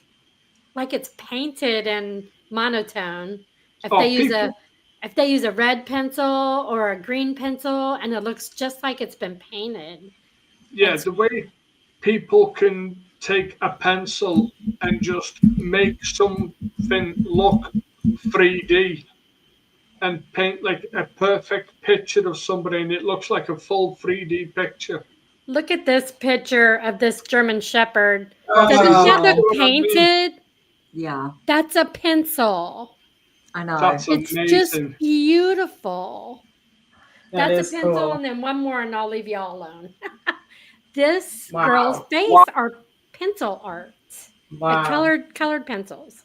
D: like it's painted and monotone. If they use a red pencil or a green pencil and it looks just like it's been painted.
B: Yeah, the way people can take a pencil and just make something look 3D and paint like a perfect picture of somebody, and it looks like a full 3D picture.
D: Look at this picture of this German Shepherd. Doesn't that look painted?
A: Yeah.
D: That's a pencil.
A: I know.
B: That's
D: it's
B: amazing.
D: Just beautiful. That's a pencil,
E: cool.
D: And then one more, and I'll leave y'all alone. This
E: Wow.
D: girl's face are pencil art.
E: Wow.
D: Colored pencils.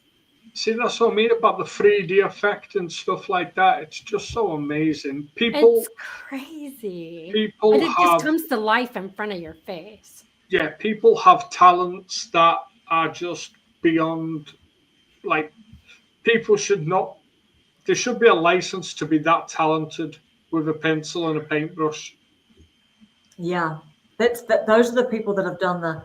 B: See, that's what I mean about the 3D effect and stuff like that. It's just so amazing. It's
D: crazy.
B: It
D: just comes to life in front of your face.
B: Yeah, people have talents that are just beyond, like, people should not, there should be a license to be that talented with a pencil and a paintbrush.
A: Yeah, those are the people that have done the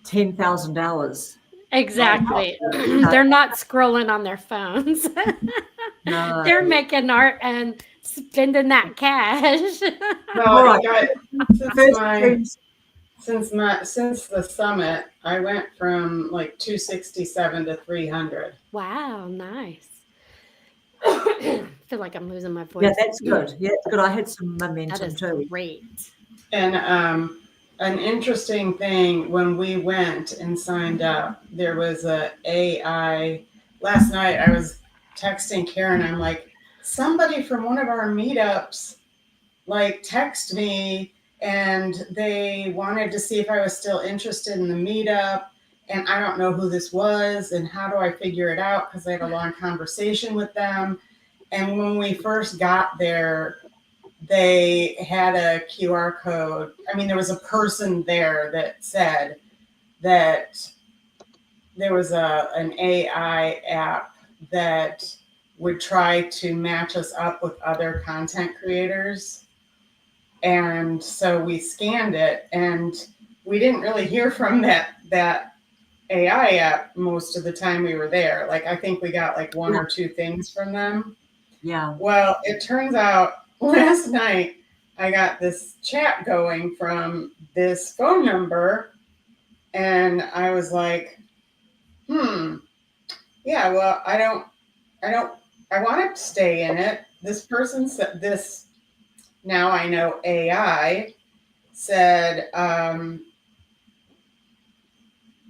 A: 10,000 hours.
D: Exactly. They're not scrolling on their phones.
A: No.
D: They're making art and spending that cash.
E: No,
A: All right.
E: since the summit, I went from like 267 to 300.
D: Wow, nice. I feel like I'm losing my voice.
A: Yeah, that's good. Yeah, that's good. I had some
D: That
A: momentum
D: is
A: too.
D: great.
E: And an interesting thing, when we went and signed up, there was a AI. Last night I was texting Karen. I'm like, somebody from one of our meetups like text me, and they wanted to see if I was still interested in the meetup. And I don't know who this was, and how do I figure it out? Because I had a long conversation with them. And when we first got there, they had a QR code. I mean, there was a person there that said that there was an AI app that would try to match us up with other content creators. And so we scanned it, and we didn't really hear from that AI app most of the time we were there. Like, I think we got like one or two things from them.
A: Yeah.
E: Well, it turns out last night I got this chat going from this phone number, and I was like, yeah, well, I want to stay in it. This person said this, now I know AI said,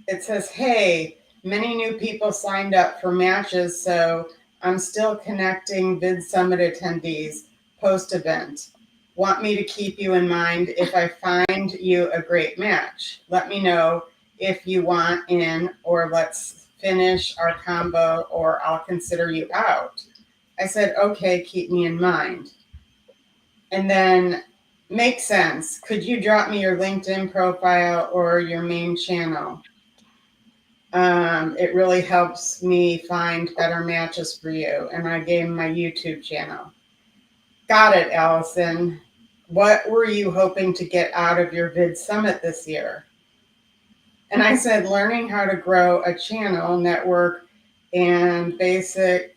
E: it says, hey, many new people signed up for matches, so I'm still connecting Vid Summit attendees post-event. Want me to keep you in mind if I find you a great match? Let me know if you want in, or let's finish our combo, or I'll consider you out. I said, okay, keep me in mind. And then, makes sense. Could you drop me your LinkedIn profile or your main channel? It really helps me find better matches for you. And I gave him my YouTube channel. Got it, Allison. What were you hoping to get out of your Vid Summit this year? And I said, learning how to grow a channel, network, and the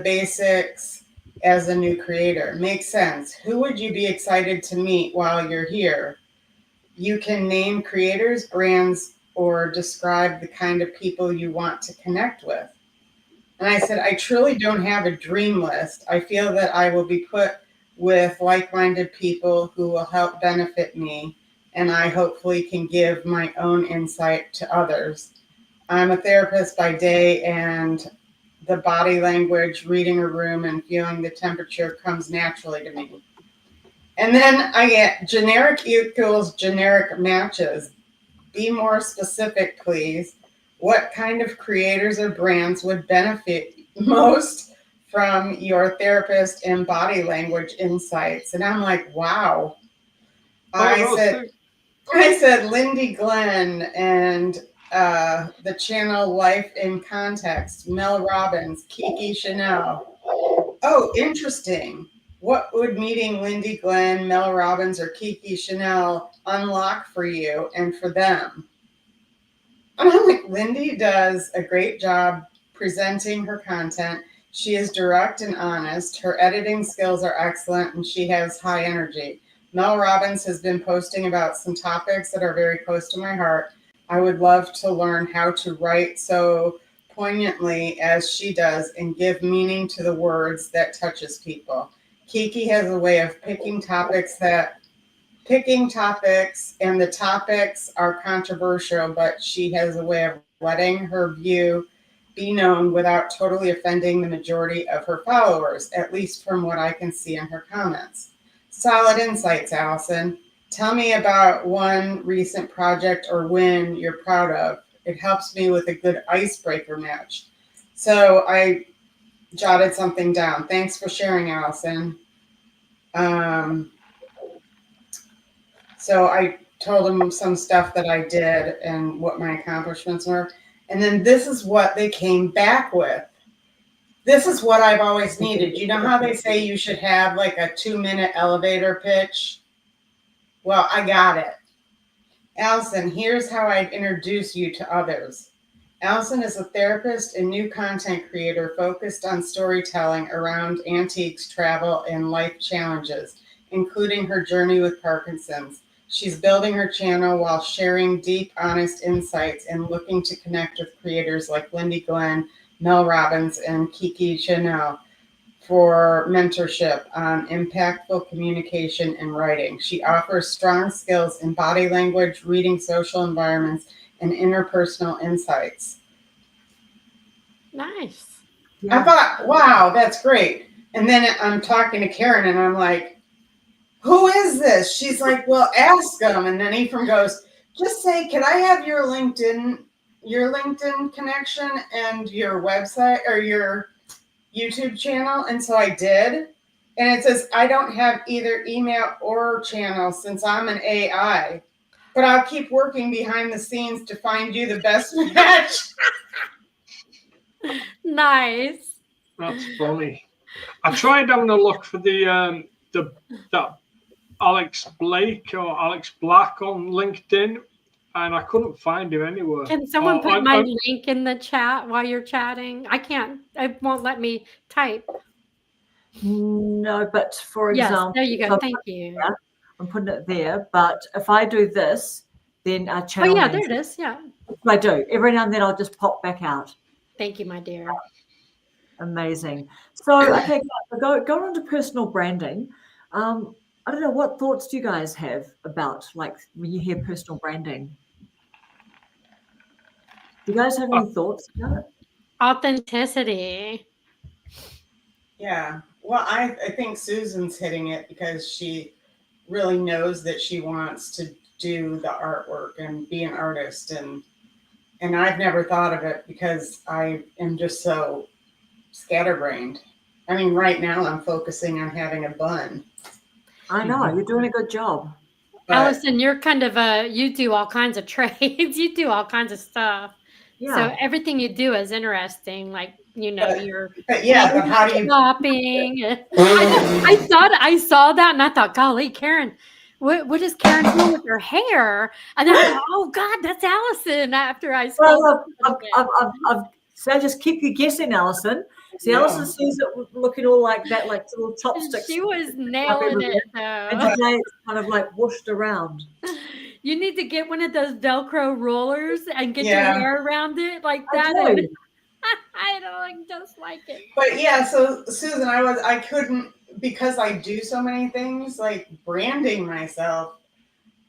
E: basics as a new creator. Makes sense. Who would you be excited to meet while you're here? You can name creators, brands, or describe the kind of people you want to connect with. And I said, I truly don't have a dream list. I feel that I will be put with like-minded people who will help benefit me, and I hopefully can give my own insight to others. I'm a therapist by day, and the body language, reading a room, and feeling the temperature comes naturally to me. And then I get generic equals generic matches. Be more specific, please. What kind of creators or brands would benefit most from your therapist and body language insights? And I'm like, wow. I said Lindy Glenn and the channel Life in Context, Mel Robbins, Kiki Chanel. Oh, interesting. What would meeting Lindy Glenn, Mel Robbins, or Kiki Chanel unlock for you and for them? And I'm like, Lindy does a great job presenting her content. She is direct and honest. Her editing skills are excellent, and she has high energy. Mel Robbins has been posting about some topics that are very close to my heart. I would love to learn how to write so poignantly as she does and give meaning to the words that touches people. Kiki has a way of picking topics, and the topics are controversial, but she has a way of letting her view be known without totally offending the majority of her followers, at least from what I can see in her comments. Solid insights, Allison. Tell me about one recent project or win you're proud of. It helps me with a good icebreaker match. So I jotted something down. Thanks for sharing, Allison. So I told them some stuff that I did and what my accomplishments were. And then this is what they came back with. This is what I've always needed. You know how they say you should have like a 2-minute elevator pitch? Well, I got it. Allison, here's how I'd introduce you to others. Allison is a therapist and new content creator focused on storytelling around antiques, travel, and life challenges, including her journey with Parkinson's. She's building her channel while sharing deep, honest insights and looking to connect with creators like Lindy Glenn, Mel Robbins, and Kiki Chanel for mentorship on impactful communication and writing. She offers strong skills in body language, reading social environments, and interpersonal insights.
D: Nice.
E: I thought, wow, that's great. And then I'm talking to Karen and I'm like, who is this? She's like, well, ask them. And then Ephraim goes, just say, can I have your LinkedIn connection and your website or your YouTube channel? And so I did. And it says, I don't have either email or channel since I'm an AI, but I'll keep working behind the scenes to find you the best match.
D: Nice.
B: That's funny. I tried having a look for that Alex Blake or Alex Black on LinkedIn, and I couldn't find him anywhere.
D: Can someone put my link in the chat while you're chatting? I can't. It won't let me type.
A: No, but for example,
D: there you go.
A: so
D: Thank you.
A: I'm putting it there. But if I do this, then our channel.
D: Oh yeah, there it is. Yeah.
A: I do. Every now and then I'll just pop back out.
D: Thank you, my dear.
A: Amazing. So okay, go on to personal branding. I don't know, what thoughts do you guys have about, like, when you hear personal branding? Do you guys have any thoughts about it?
D: Authenticity.
E: Yeah. Well, I think Susan's hitting it because she really knows that she wants to do the artwork and be an artist. And I've never thought of it because I am just so scatterbrained. I mean, right now I'm focusing on having a bun.
A: I know, you're doing a good job.
E: But,
D: Allison, you're kind of you do all kinds of trades. You do all kinds of stuff.
A: Yeah.
D: So everything you do is interesting. Like, you're
E: but how do you
D: shopping? I saw that and I thought, golly, Karen, what is Karen doing with her hair? And then I thought, oh God, that's Allison. After I saw
A: so just keep you guessing, Allison. See, Allison sees it looking all like that, like little chopsticks.
D: She was nailing it, though.
A: And today it's kind of like whooshed around.
D: You need to get one of those Velcro rollers and get your hair around it like that. I don't just like it.
E: But yeah, so Susan, I couldn't, because I do so many things, like branding myself,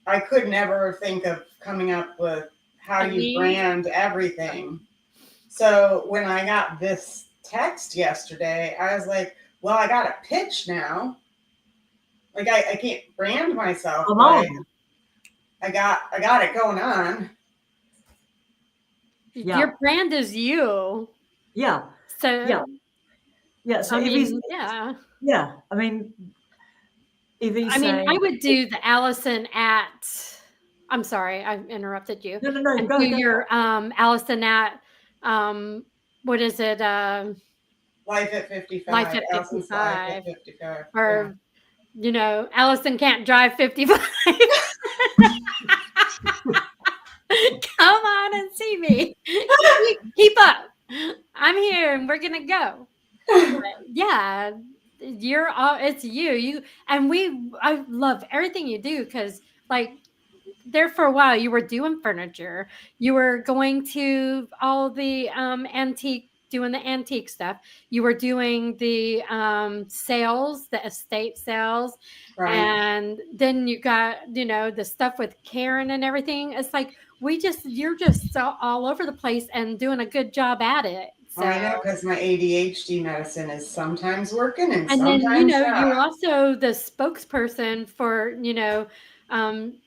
E: I could never think of coming up with how you brand everything. So when I got this text yesterday, I was like, well, I got a pitch now. Like I can't brand myself.
A: Come on.
E: I got it going on.
A: Yeah.
D: Your brand is you.
A: Yeah.
D: So
A: So
D: yeah.
A: I mean,
D: I would do the Allison at. I'm sorry, I interrupted you.
A: No.
D: Go your Allison at what is it?
E: Life at 55.
D: Life at 55.
E: Allison's Life at 55.
D: Or Allison can't drive 55. Come on and see me. Keep up. I'm here and we're gonna go. Yeah, it's you. I love everything you do because there for a while you were doing furniture. You were going to all the doing the antique stuff. You were doing the sales, the estate sales. Right. And then you got, the stuff with Karen and everything. It's like, you're just so all over the place and doing a good job at it. So.
E: I know, because my ADHD medicine is sometimes working and
D: sometimes
E: then,
D: you're also the spokesperson for,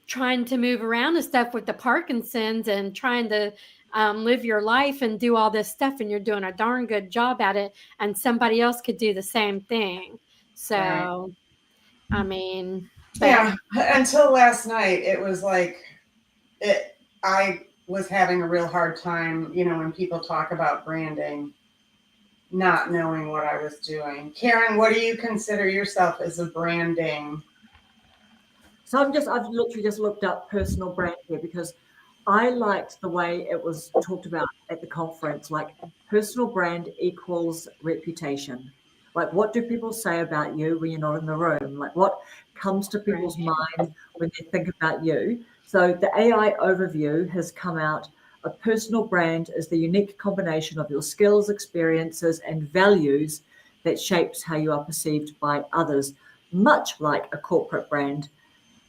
D: trying to move around and stuff with the Parkinson's and trying to live your life and do all this stuff, and you're doing a darn good job at it, and somebody else could do the same thing. So, right. I mean,
E: until last night, it was like I was having a real hard time, when people talk about branding, not knowing what I was doing. Karen, what do you consider yourself as a branding?
A: So I've literally just looked up personal brand here because I liked the way it was talked about at the conference, like personal brand equals reputation. Like, what do people say about you when you're not in the room? Like, what comes to people's mind when they think about you? So the AI overview has come out. A personal brand is the unique combination of your skills, experiences, and values that shapes how you are perceived by others, much like a corporate brand.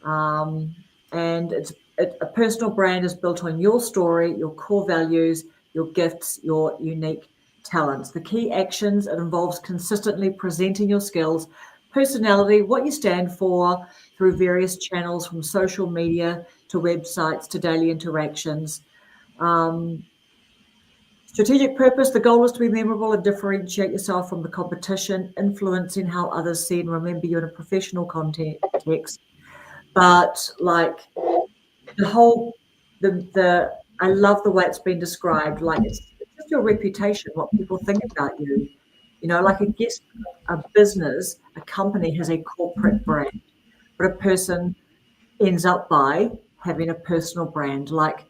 A: And a personal brand is built on your story, your core values, your gifts, your unique talents. The key actions, it involves consistently presenting your skills, personality, what you stand for through various channels from social media to websites to daily interactions. Strategic purpose, the goal is to be memorable and differentiate yourself from the competition, influencing how others see and remember you in a professional context. But like the I love the way it's been described. Like it's just your reputation, what people think about you. Like I guess a business, a company has a corporate brand, but a person ends up by having a personal brand. Like,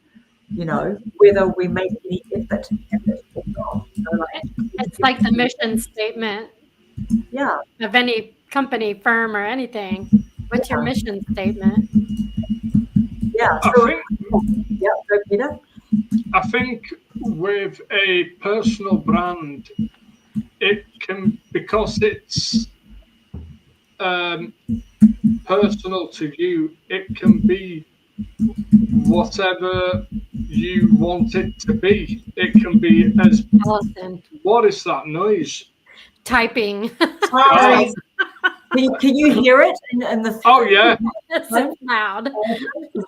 A: whether we make any effort at it or not.
D: It's like the mission statement
A: Yeah.
D: of any company, firm, or anything. What's your mission statement?
A: Yeah.
B: I
A: So
B: think
A: yeah, go Peter.
B: I think with a personal brand, it can, because it's personal to you, it can be whatever you want it to be. It can be as,
D: Allison,
B: what is that noise?
D: typing.
E: Sorry.
A: Can you hear it in the
B: Oh yeah.
D: It's so loud.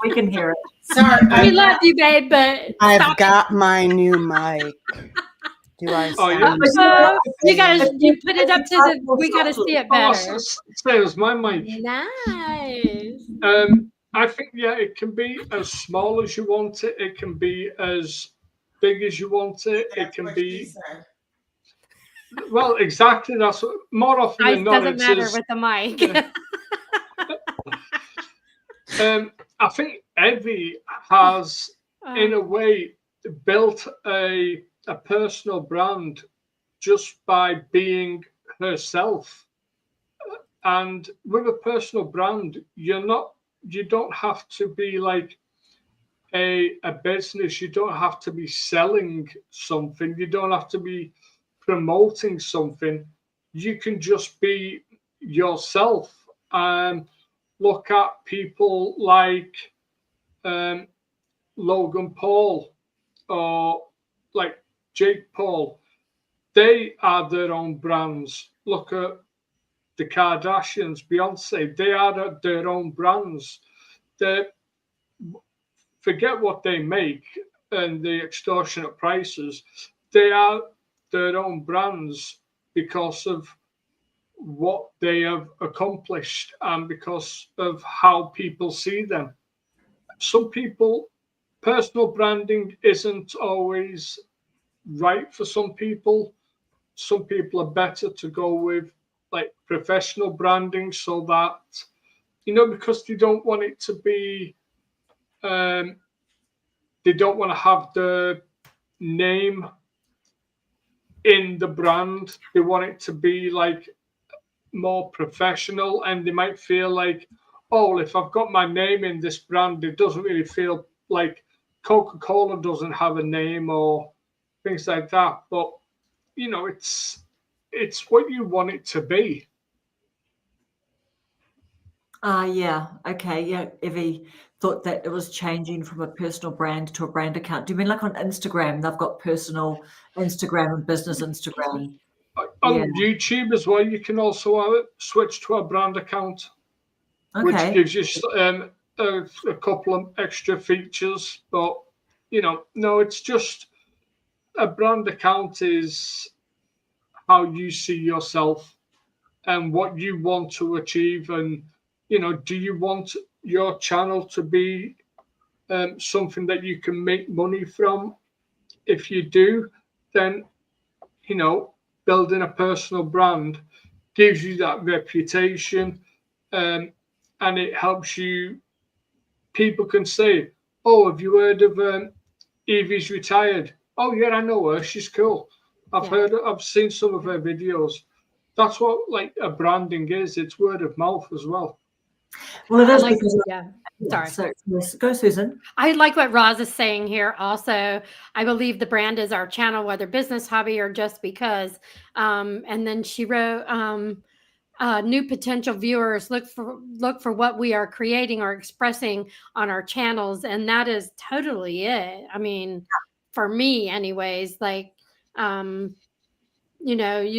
A: we can hear it.
E: Sorry.
D: We love you, babe, but
F: I've
D: stop.
F: got my new mic. Do I
B: Oh, yeah.
F: sound
D: You gotta
F: okay?
D: you put it up to the. We gotta see it
B: Oh,
D: better.
B: same as my mic.
D: Nice.
B: I think, yeah, it can be as small as you want it. It can be as big as you want it. It
E: That's
B: can
E: what she
B: be,
E: said.
B: well, exactly. That's what, more often
D: Size
B: than not,
D: doesn't
B: it's
D: matter
B: as,
D: with the mic.
B: yeah. I think Evie has, in a way, built a personal brand just by being herself. And with a personal brand, you don't have to be like a business. You don't have to be selling something. You don't have to be promoting something. You can just be yourself. And look at people like Logan Paul or like Jake Paul. They are their own brands. Look at the Kardashians, Beyonce. They are their own brands. They forget what they make and the extortionate prices. They are their own brands because of what they have accomplished and because of how people see them. Some people, personal branding isn't always right for some people. Some people are better to go with like professional branding so that, because they don't want it to be, they don't want to have the name in the brand. They want it to be like more professional, and they might feel like, oh, if I've got my name in this brand, it doesn't really feel like Coca-Cola doesn't have a name or things like that. But it's what you want it to be.
A: Yeah. Okay. Yeah. Evie thought that it was changing from a personal brand to a brand account. Do you mean like on Instagram? They've got personal Instagram and business Instagram. Yeah.
B: On YouTube as well, you can also switch to a brand account, which
A: Okay.
B: gives you a couple of extra features. But no, it's just a brand account is how you see yourself and what you want to achieve. And do you want your channel to be something that you can make money from? If you do, then building a personal brand gives you that reputation, and it helps you. People can say, oh, have you heard of Evie's retired? Oh yeah, I know her. She's cool. I've seen some of her videos. That's what like a branding is. It's word of mouth as well.
A: Well, it is
D: like,
A: because
D: yeah.
A: yeah,
D: Sorry.
A: so yes, go, Susan.
D: I like what Roz is saying here also. I believe the brand is our channel, whether business, hobby, or just because. And then she wrote, new potential viewers look for what we are creating or expressing on our channels, and that is totally it. I mean, for me anyways, like you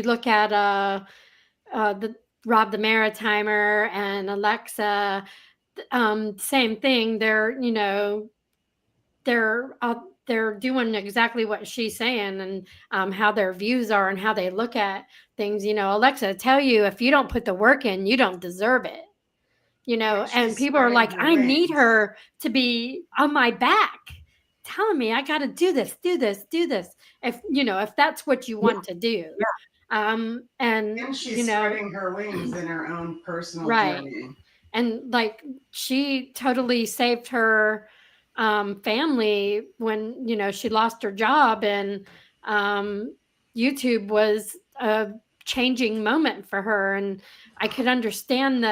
D: look at the Rob the Maritimer and Alexa, same thing. They're doing exactly what she's saying, and how their views are and how they look at things. Alexa tell you, if you don't put the work in, you don't deserve it. And people are like, I need her to be on my back telling me I got to do this, if that's what you want to do.
E: And she's spreading her wings in her own personal journey.
D: And like, she totally saved her family when she lost her job, and YouTube was a changing moment for her. And I could understand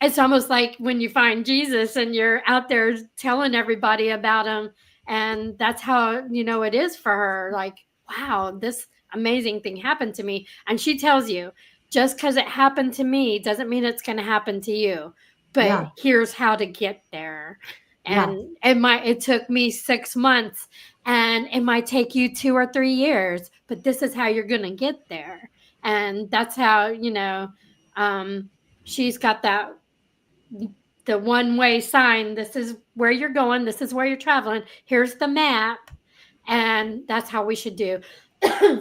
D: it's almost like when you find Jesus and you're out there telling everybody about him, and that's how it is for her. Like, wow, this amazing thing happened to me. And she tells you, just because it happened to me doesn't mean it's going to happen to you, but here's how to get there. And it took me 6 months, and it might take you 2 or 3 years, but this is how you're going to get there. And that's how, she's got the one-way sign. This is where you're going. This is where you're traveling. Here's the map. And that's how we should do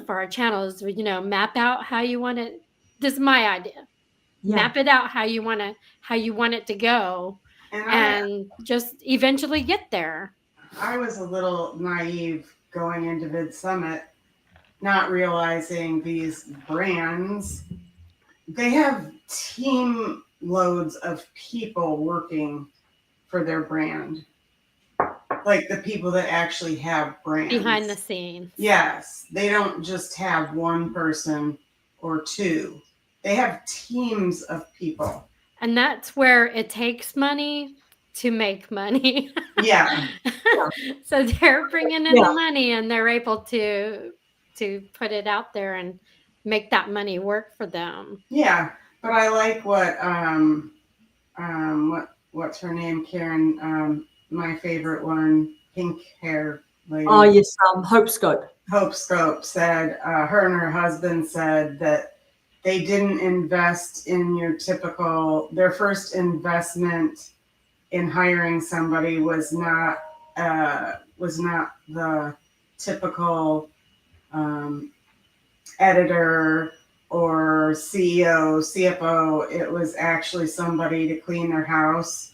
D: for our channels. Map out how you want it. This is my idea. Map it out how you want it to go, and just eventually get there.
E: I was a little naive going into Vid Summit, not realizing these brands, they have team loads of people working for their brand. Like the people that actually have brands.
D: Behind the scenes.
E: Yes. They don't just have one person or two. They have teams of people.
D: And that's where it takes money to make money.
E: Yeah.
D: So they're bringing in the money, and they're able to put it out there and make that money work for them.
E: Yeah. But I like what's her name, Karen, my favorite one, pink hair lady.
A: Oh yes, Hope Scope.
E: Hope Scope said, her and her husband said that they didn't invest in your typical, their first investment in hiring somebody was not the typical editor or CEO, CFO. It was actually somebody to clean their house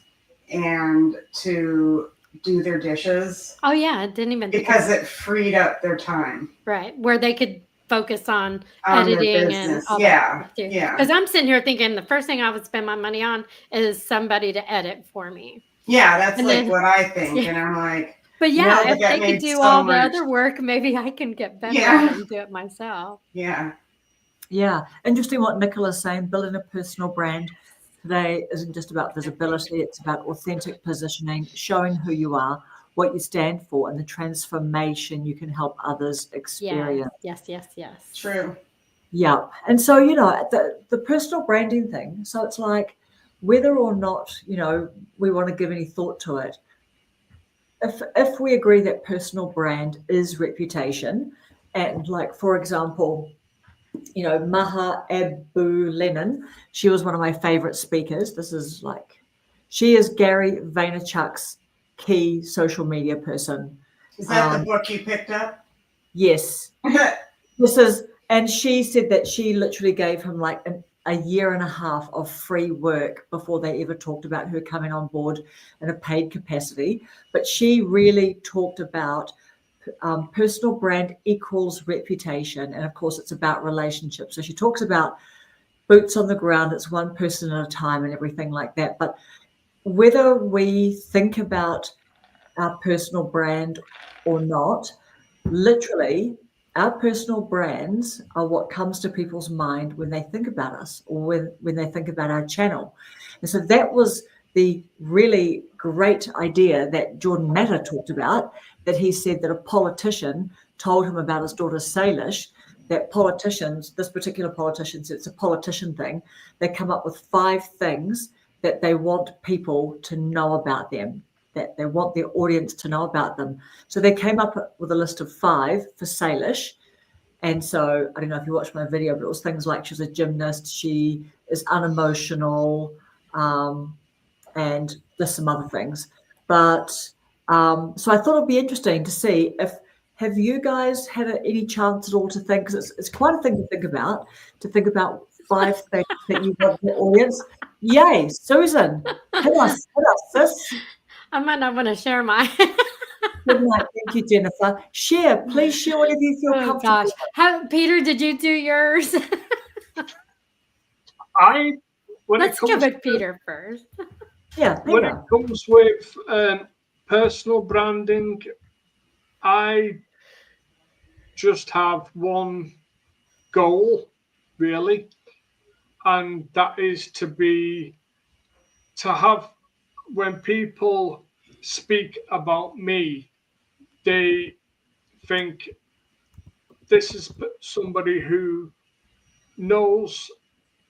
E: and to do their dishes.
D: Oh yeah, it didn't even
E: because it freed up their time.
D: Right, where they could focus on editing and all that stuff too.
E: Yeah.
D: Because I'm sitting here thinking the first thing I would spend my money on is somebody to edit for me.
E: Yeah, that's what I think, and I'm like.
D: But yeah, if they could do all the other work, maybe I can get better and do it myself.
E: Yeah.
A: Yeah. Interesting what Nicola's saying. Building a personal brand today isn't just about visibility. It's about authentic positioning, showing who you are, what you stand for, and the transformation you can help others experience.
D: Yes.
E: True.
A: Yeah. And so, the personal branding thing. So it's like whether or not, we want to give any thought to it. If we agree that personal brand is reputation, and like, for example, Maha Abu Lennon, she was one of my favorite speakers. She is Gary Vaynerchuk's key social media person.
E: Is that the book you picked up?
A: Yes. And she said that she literally gave him like a year and a half of free work before they ever talked about her coming on board in a paid capacity. But she really talked about personal brand equals reputation. And of course, it's about relationships. So she talks about boots on the ground. It's one person at a time and everything like that. But whether we think about our personal brand or not. Literally, our personal brands are what comes to people's mind when they think about us or when they think about our channel. And so that was the really great idea that Jordan Matter talked about, that he said that a politician told him about his daughter Salish, that politicians, this particular politician, it's a politician thing, they come up with 5 things that they want people to know about them, that they want their audience to know about them. So they came up with a list of 5 for Salish. And so I don't know if you watched my video, but it was things like she's a gymnast, she is unemotional, and there's some other things. But so I thought it'd be interesting to see if, have you guys had any chance at all to think, because it's quite a thing to think about 5 things that you want the audience. Yay, Susan, hit us, sis.
D: I might not want to share mine.
A: Good night. Thank you, Jennifer. Please share whatever you feel
D: Oh
A: comfortable.
D: gosh, Peter, did you do yours? Let's go with Peter first.
A: Yeah, Peter.
B: When it comes with personal branding, I just have one goal, really, and that is to have, when people speak about me, they think this is somebody who knows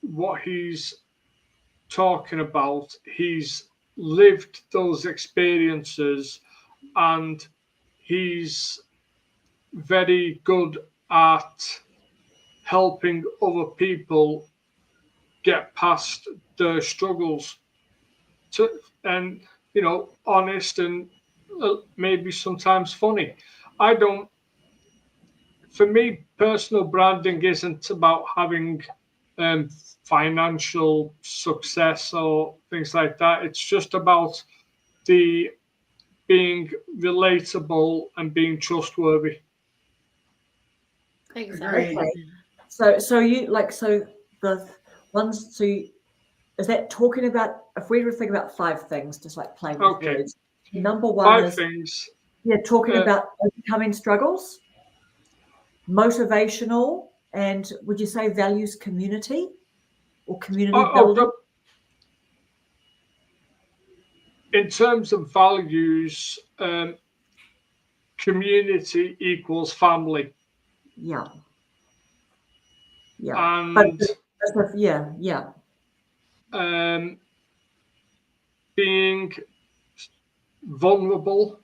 B: what he's talking about. He's lived those experiences and he's very good at helping other people get past their struggles, and honest and maybe sometimes funny. For me, personal branding isn't about having financial success or things like that. It's just about being relatable and being trustworthy.
D: Exactly.
A: Okay. So you the ones to, is that talking about, if we were thinking about 5 things, just like playing with words. Number 1
B: 5
A: is
B: things.
A: Talking about overcoming struggles, motivational, and would you say values community or community building?
B: In terms of values, community equals family.
A: Yeah.
B: And being vulnerable,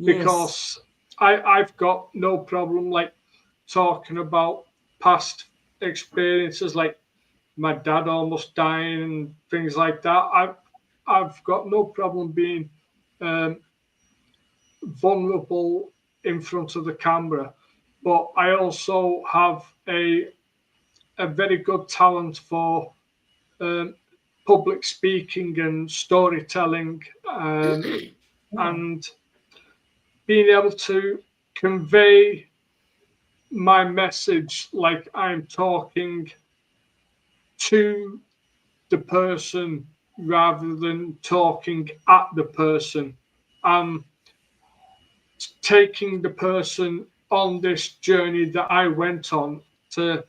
B: because I've got no problem like talking about past experiences, like my dad almost dying and things like that. I've got no problem being vulnerable in front of the camera, but I also have a very good talent for public speaking and storytelling, and being able to convey my message like I'm talking to the person rather than talking at the person. I'm taking the person on this journey that I went on to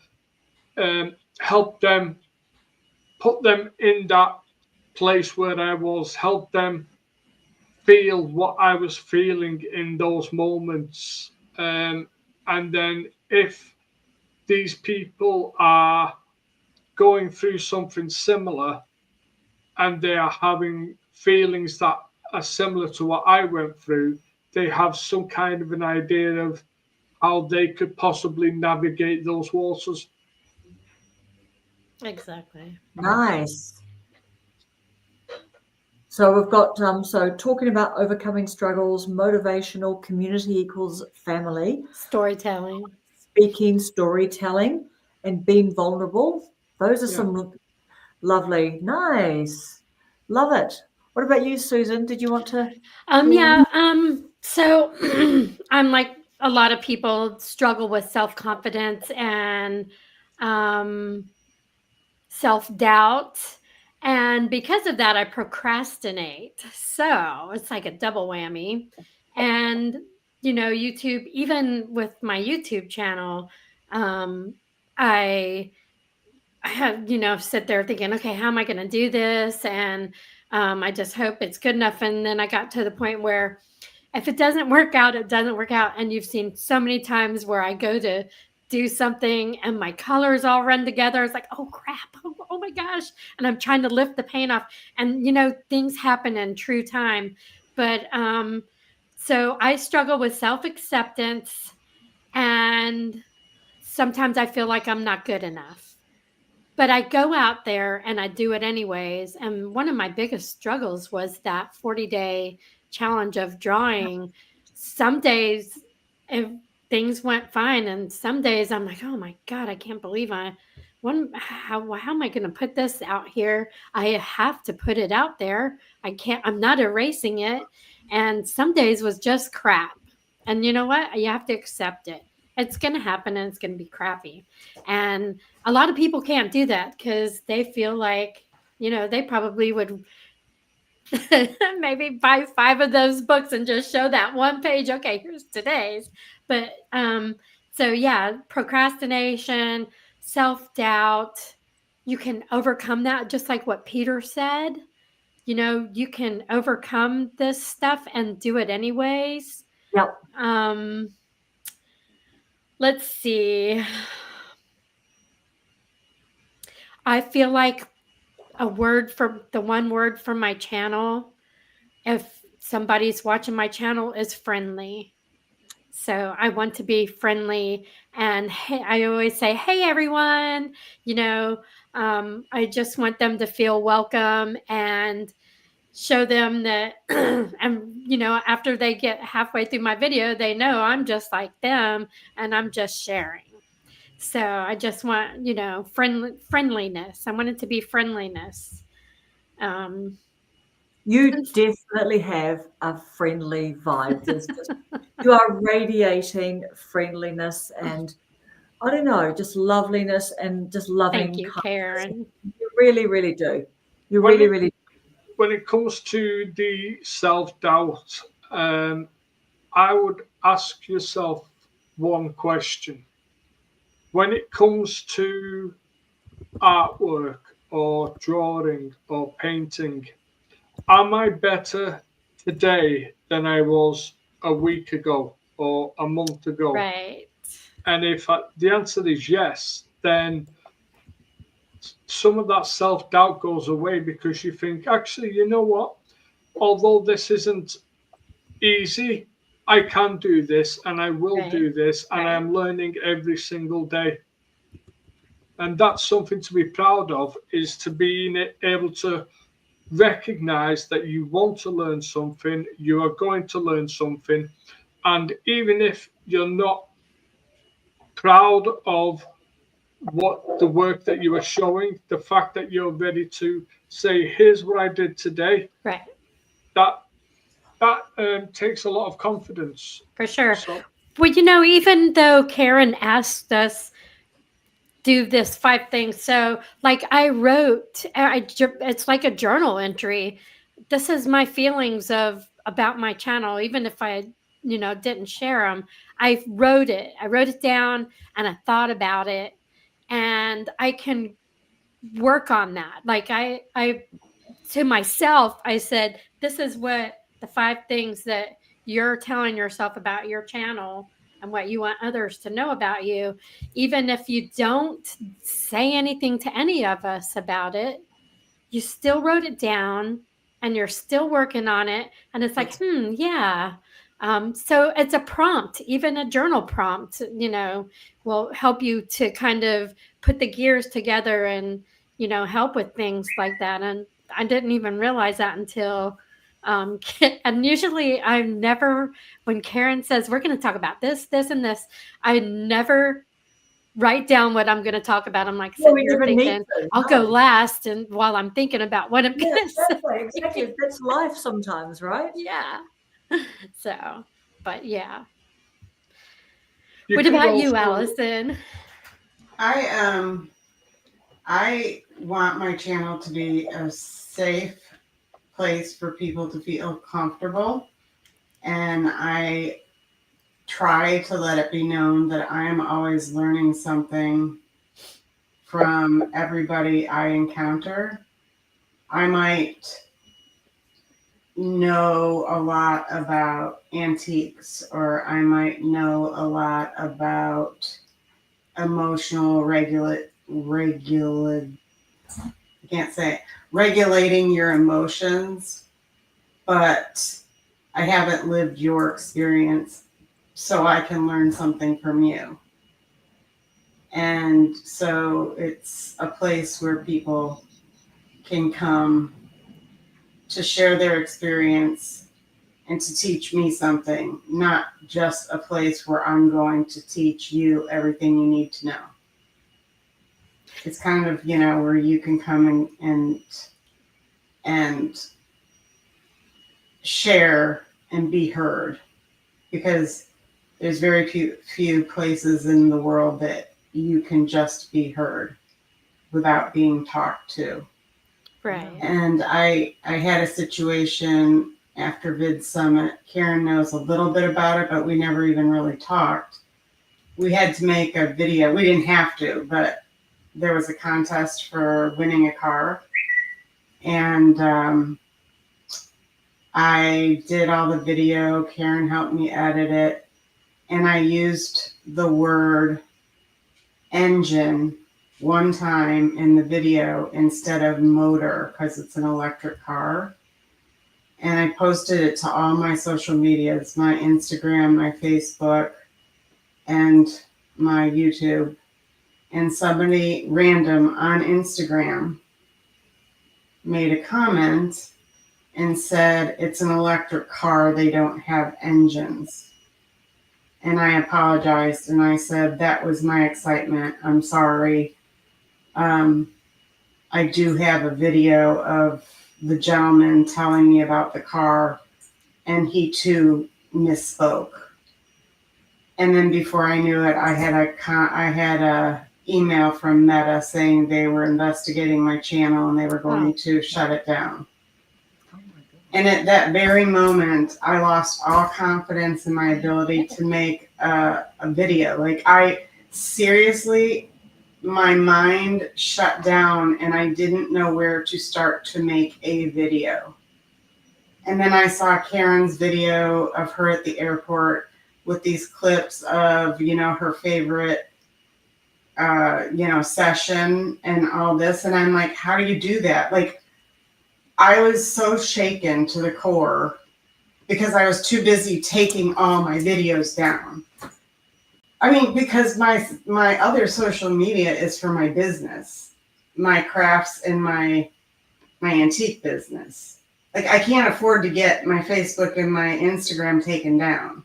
B: help them, put them in that place where I was, help them feel what I was feeling in those moments. And then if these people are going through something similar and they are having feelings that are similar to what I went through, they have some kind of an idea of how they could possibly navigate those waters.
D: Exactly.
A: Nice. So we've got so talking about overcoming struggles, motivational, community equals family,
D: storytelling,
A: speaking, storytelling, and being vulnerable. Those are some lovely, nice, love it. What about you, Susan? Did you want to?
D: So I'm like a lot of people struggle with self-confidence and self-doubt. And because of that, I procrastinate. So it's like a double whammy. And, YouTube, even with my YouTube channel, I had, sit there thinking, okay, how am I going to do this? And I just hope it's good enough. And then I got to the point where if it doesn't work out, it doesn't work out. And you've seen so many times where I go to do something and my colors all run together. It's like, oh crap, oh my gosh. And I'm trying to lift the paint off. And, things happen in true time. But so I struggle with self-acceptance, and sometimes I feel like I'm not good enough. But I go out there and I do it anyways. And one of my biggest struggles was that 40-day challenge of drawing. Some days if things went fine, and some days I'm like, oh my God, I can't believe how am I going to put this out here? I have to put it out there. I'm not erasing it. And some days was just crap. And you know what? You have to accept it. It's going to happen and it's going to be crappy. And a lot of people can't do that because they feel like, they probably would maybe buy 5 of those books and just show that one page. Okay, here's today's. But so yeah, procrastination, self-doubt, you can overcome that, just like what Peter said. You can overcome this stuff and do it anyways.
A: Yep.
D: Let's see. I feel like the one word from my channel, if somebody's watching my channel, is friendly. So I want to be friendly, and hey, I always say, hey, everyone, I just want them to feel welcome and show them that, and, after they get halfway through my video, they know I'm just like them and I'm just sharing. So I just want, friendliness. I want it to be friendliness.
A: You definitely have a friendly vibe. You are radiating friendliness and, I don't know, just loveliness and just loving.
D: Thank you, Karen.
A: You really, really do. You really, really do.
B: When it comes to the self-doubt, I would ask yourself one question. When it comes to artwork or drawing or painting, am I better today than I was a week ago or a month ago?
D: Right.
B: And if the answer is yes, then some of that self-doubt goes away, because you think, actually, you know what? Although this isn't easy, I can do this and I will do this, and I'm learning every single day. And that's something to be proud of, is to being able to recognize that you want to learn something, you are going to learn something, and even if you're not proud of what the work that you are showing, the fact that you're ready to say, here's what I did today,
D: right,
B: that takes a lot of confidence.
D: For sure.
B: So,
D: well, even though Karen asked us do this 5 things, so like I wrote, it's like a journal entry. This is my feelings about my channel, even if I didn't share them. I wrote it down, and I thought about it, and I can work on that. Like I to myself, I said, this is what the 5 things that you're telling yourself about your channel and what you want others to know about you. Even if you don't say anything to any of us about it, you still wrote it down and you're still working on it. And it's like, yeah. So it's a prompt, even a journal prompt, will help you to kind of put the gears together and, help with things like that. And I didn't even realize that until, and usually when Karen says, we're going to talk about this, this, and this, I never write down what I'm going to talk about. I'm like, thinking, I'll go last, and while I'm thinking about what I'm going to say.
A: Exactly. That's life sometimes, right?
D: Yeah. So, but yeah. What about you, Allison?
E: I want my channel to be a safe place for people to feel comfortable. And I try to let it be known that I am always learning something from everybody I encounter. I might know a lot about antiques, or I might know a lot about emotional I can't say it, regulating your emotions, but I haven't lived your experience, so I can learn something from you. And so it's a place where people can come to share their experience and to teach me something, not just a place where I'm going to teach you everything you need to know. It's kind of, where you can come and share and be heard, because there's very few places in the world that you can just be heard without being talked to.
D: Right.
E: And I had a situation after Vid Summit. Karen knows a little bit about it, but we never even really talked. We had to make a video. We didn't have to, but there was a contest for winning a car. And I did all the video. Karen helped me edit it. And I used the word engine one time in the video instead of motor, because it's an electric car. And I posted it to all my social medias, my Instagram, my Facebook, and my YouTube. And somebody random on Instagram made a comment and said, it's an electric car, they don't have engines. And I apologized, and I said, that was my excitement. I'm sorry. I do have a video of the gentleman telling me about the car, and he too misspoke. And then before I knew it, I had a email from Meta saying they were investigating my channel and they were going to shut it down. And at that very moment, I lost all confidence in my ability to make a video. Like, I seriously, my mind shut down and I didn't know where to start to make a video. And then I saw Karen's video of her at the airport with these clips of, her favorite, session and all this. And I'm like, how do you do that? Like, I was so shaken to the core because I was too busy taking all my videos down. I mean, because my other social media is for my business, my crafts and my antique business. Like, I can't afford to get my Facebook and my Instagram taken down.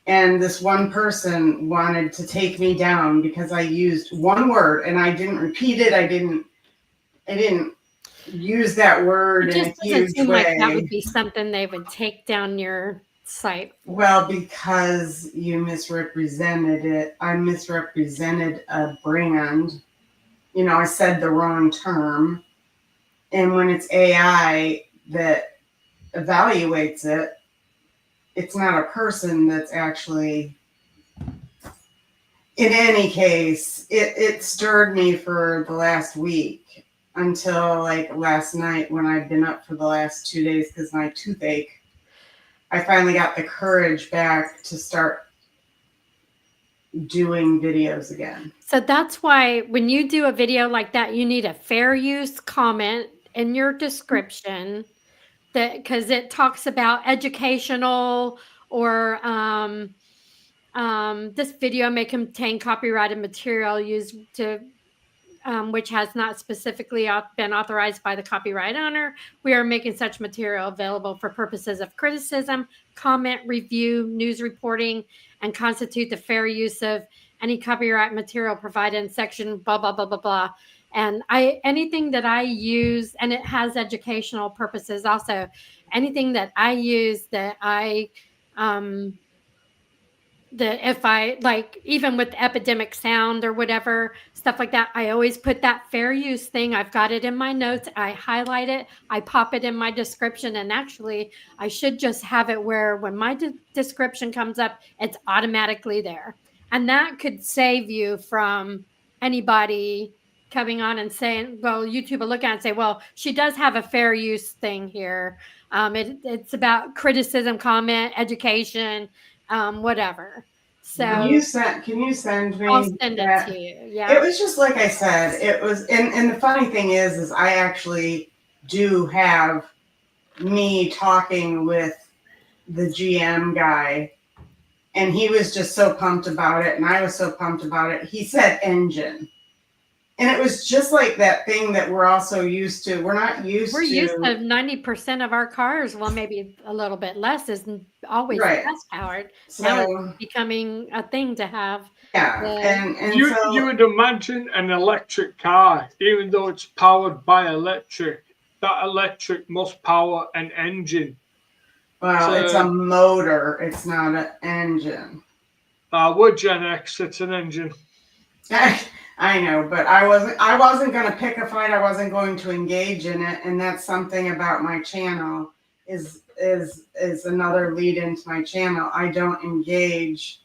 E: And this one person wanted to take me down because I used one word and I didn't repeat it. I didn't use that word in a huge way.
D: Like that would be something they would take down your site.
E: Well, because you misrepresented it. I misrepresented a brand. I said the wrong term. And when it's AI that evaluates it, it's not a person that's actually. In any case, it stirred me for the last week until like last night, when I'd been up for the last 2 days because of my toothache. I finally got the courage back to start doing videos again.
D: So that's why when you do a video like that, you need a fair use comment in your description, that because it talks about educational or this video may contain copyrighted material used to which has not specifically been authorized by the copyright owner. We are making such material available for purposes of criticism, comment, review, news reporting, and constitute the fair use of any copyright material provided in section blah, blah, blah, blah, blah. And anything that I use, and it has educational purposes also, anything that I use that I if I like, even with epidemic sound or whatever, stuff like that, I always put that fair use thing. I've got it in my notes. I highlight it. I pop it in my description. And actually, I should just have it where when my description comes up, it's automatically there. And that could save you from anybody coming on and saying, well, YouTube will look at it and say, well, she does have a fair use thing here. It's about criticism, comment, education, whatever. So
E: Can you send me
D: I'll send
E: that?
D: it to you.
E: It
D: Yeah.
E: was just like I said, it was, and the funny thing is I actually do have me talking with the GM guy, and he was just so pumped about it, and I was so pumped about it. He said engine. And it was just like that thing that we're also used to. We're used to
D: 90% of our cars, well, maybe a little bit less, is always
E: Right.
D: gas powered.
E: So,
D: now it's becoming a thing to have.
E: yeah, and
B: You
E: so
B: you would imagine an electric car, even though it's powered by electric, that electric must power an engine.
E: well, it's a motor. It's not an engine.
B: We're Gen X. It's an engine.
E: I know, but I wasn't going to pick a fight. I wasn't going to engage in it, and that's something about my channel is another lead into my channel. I don't engage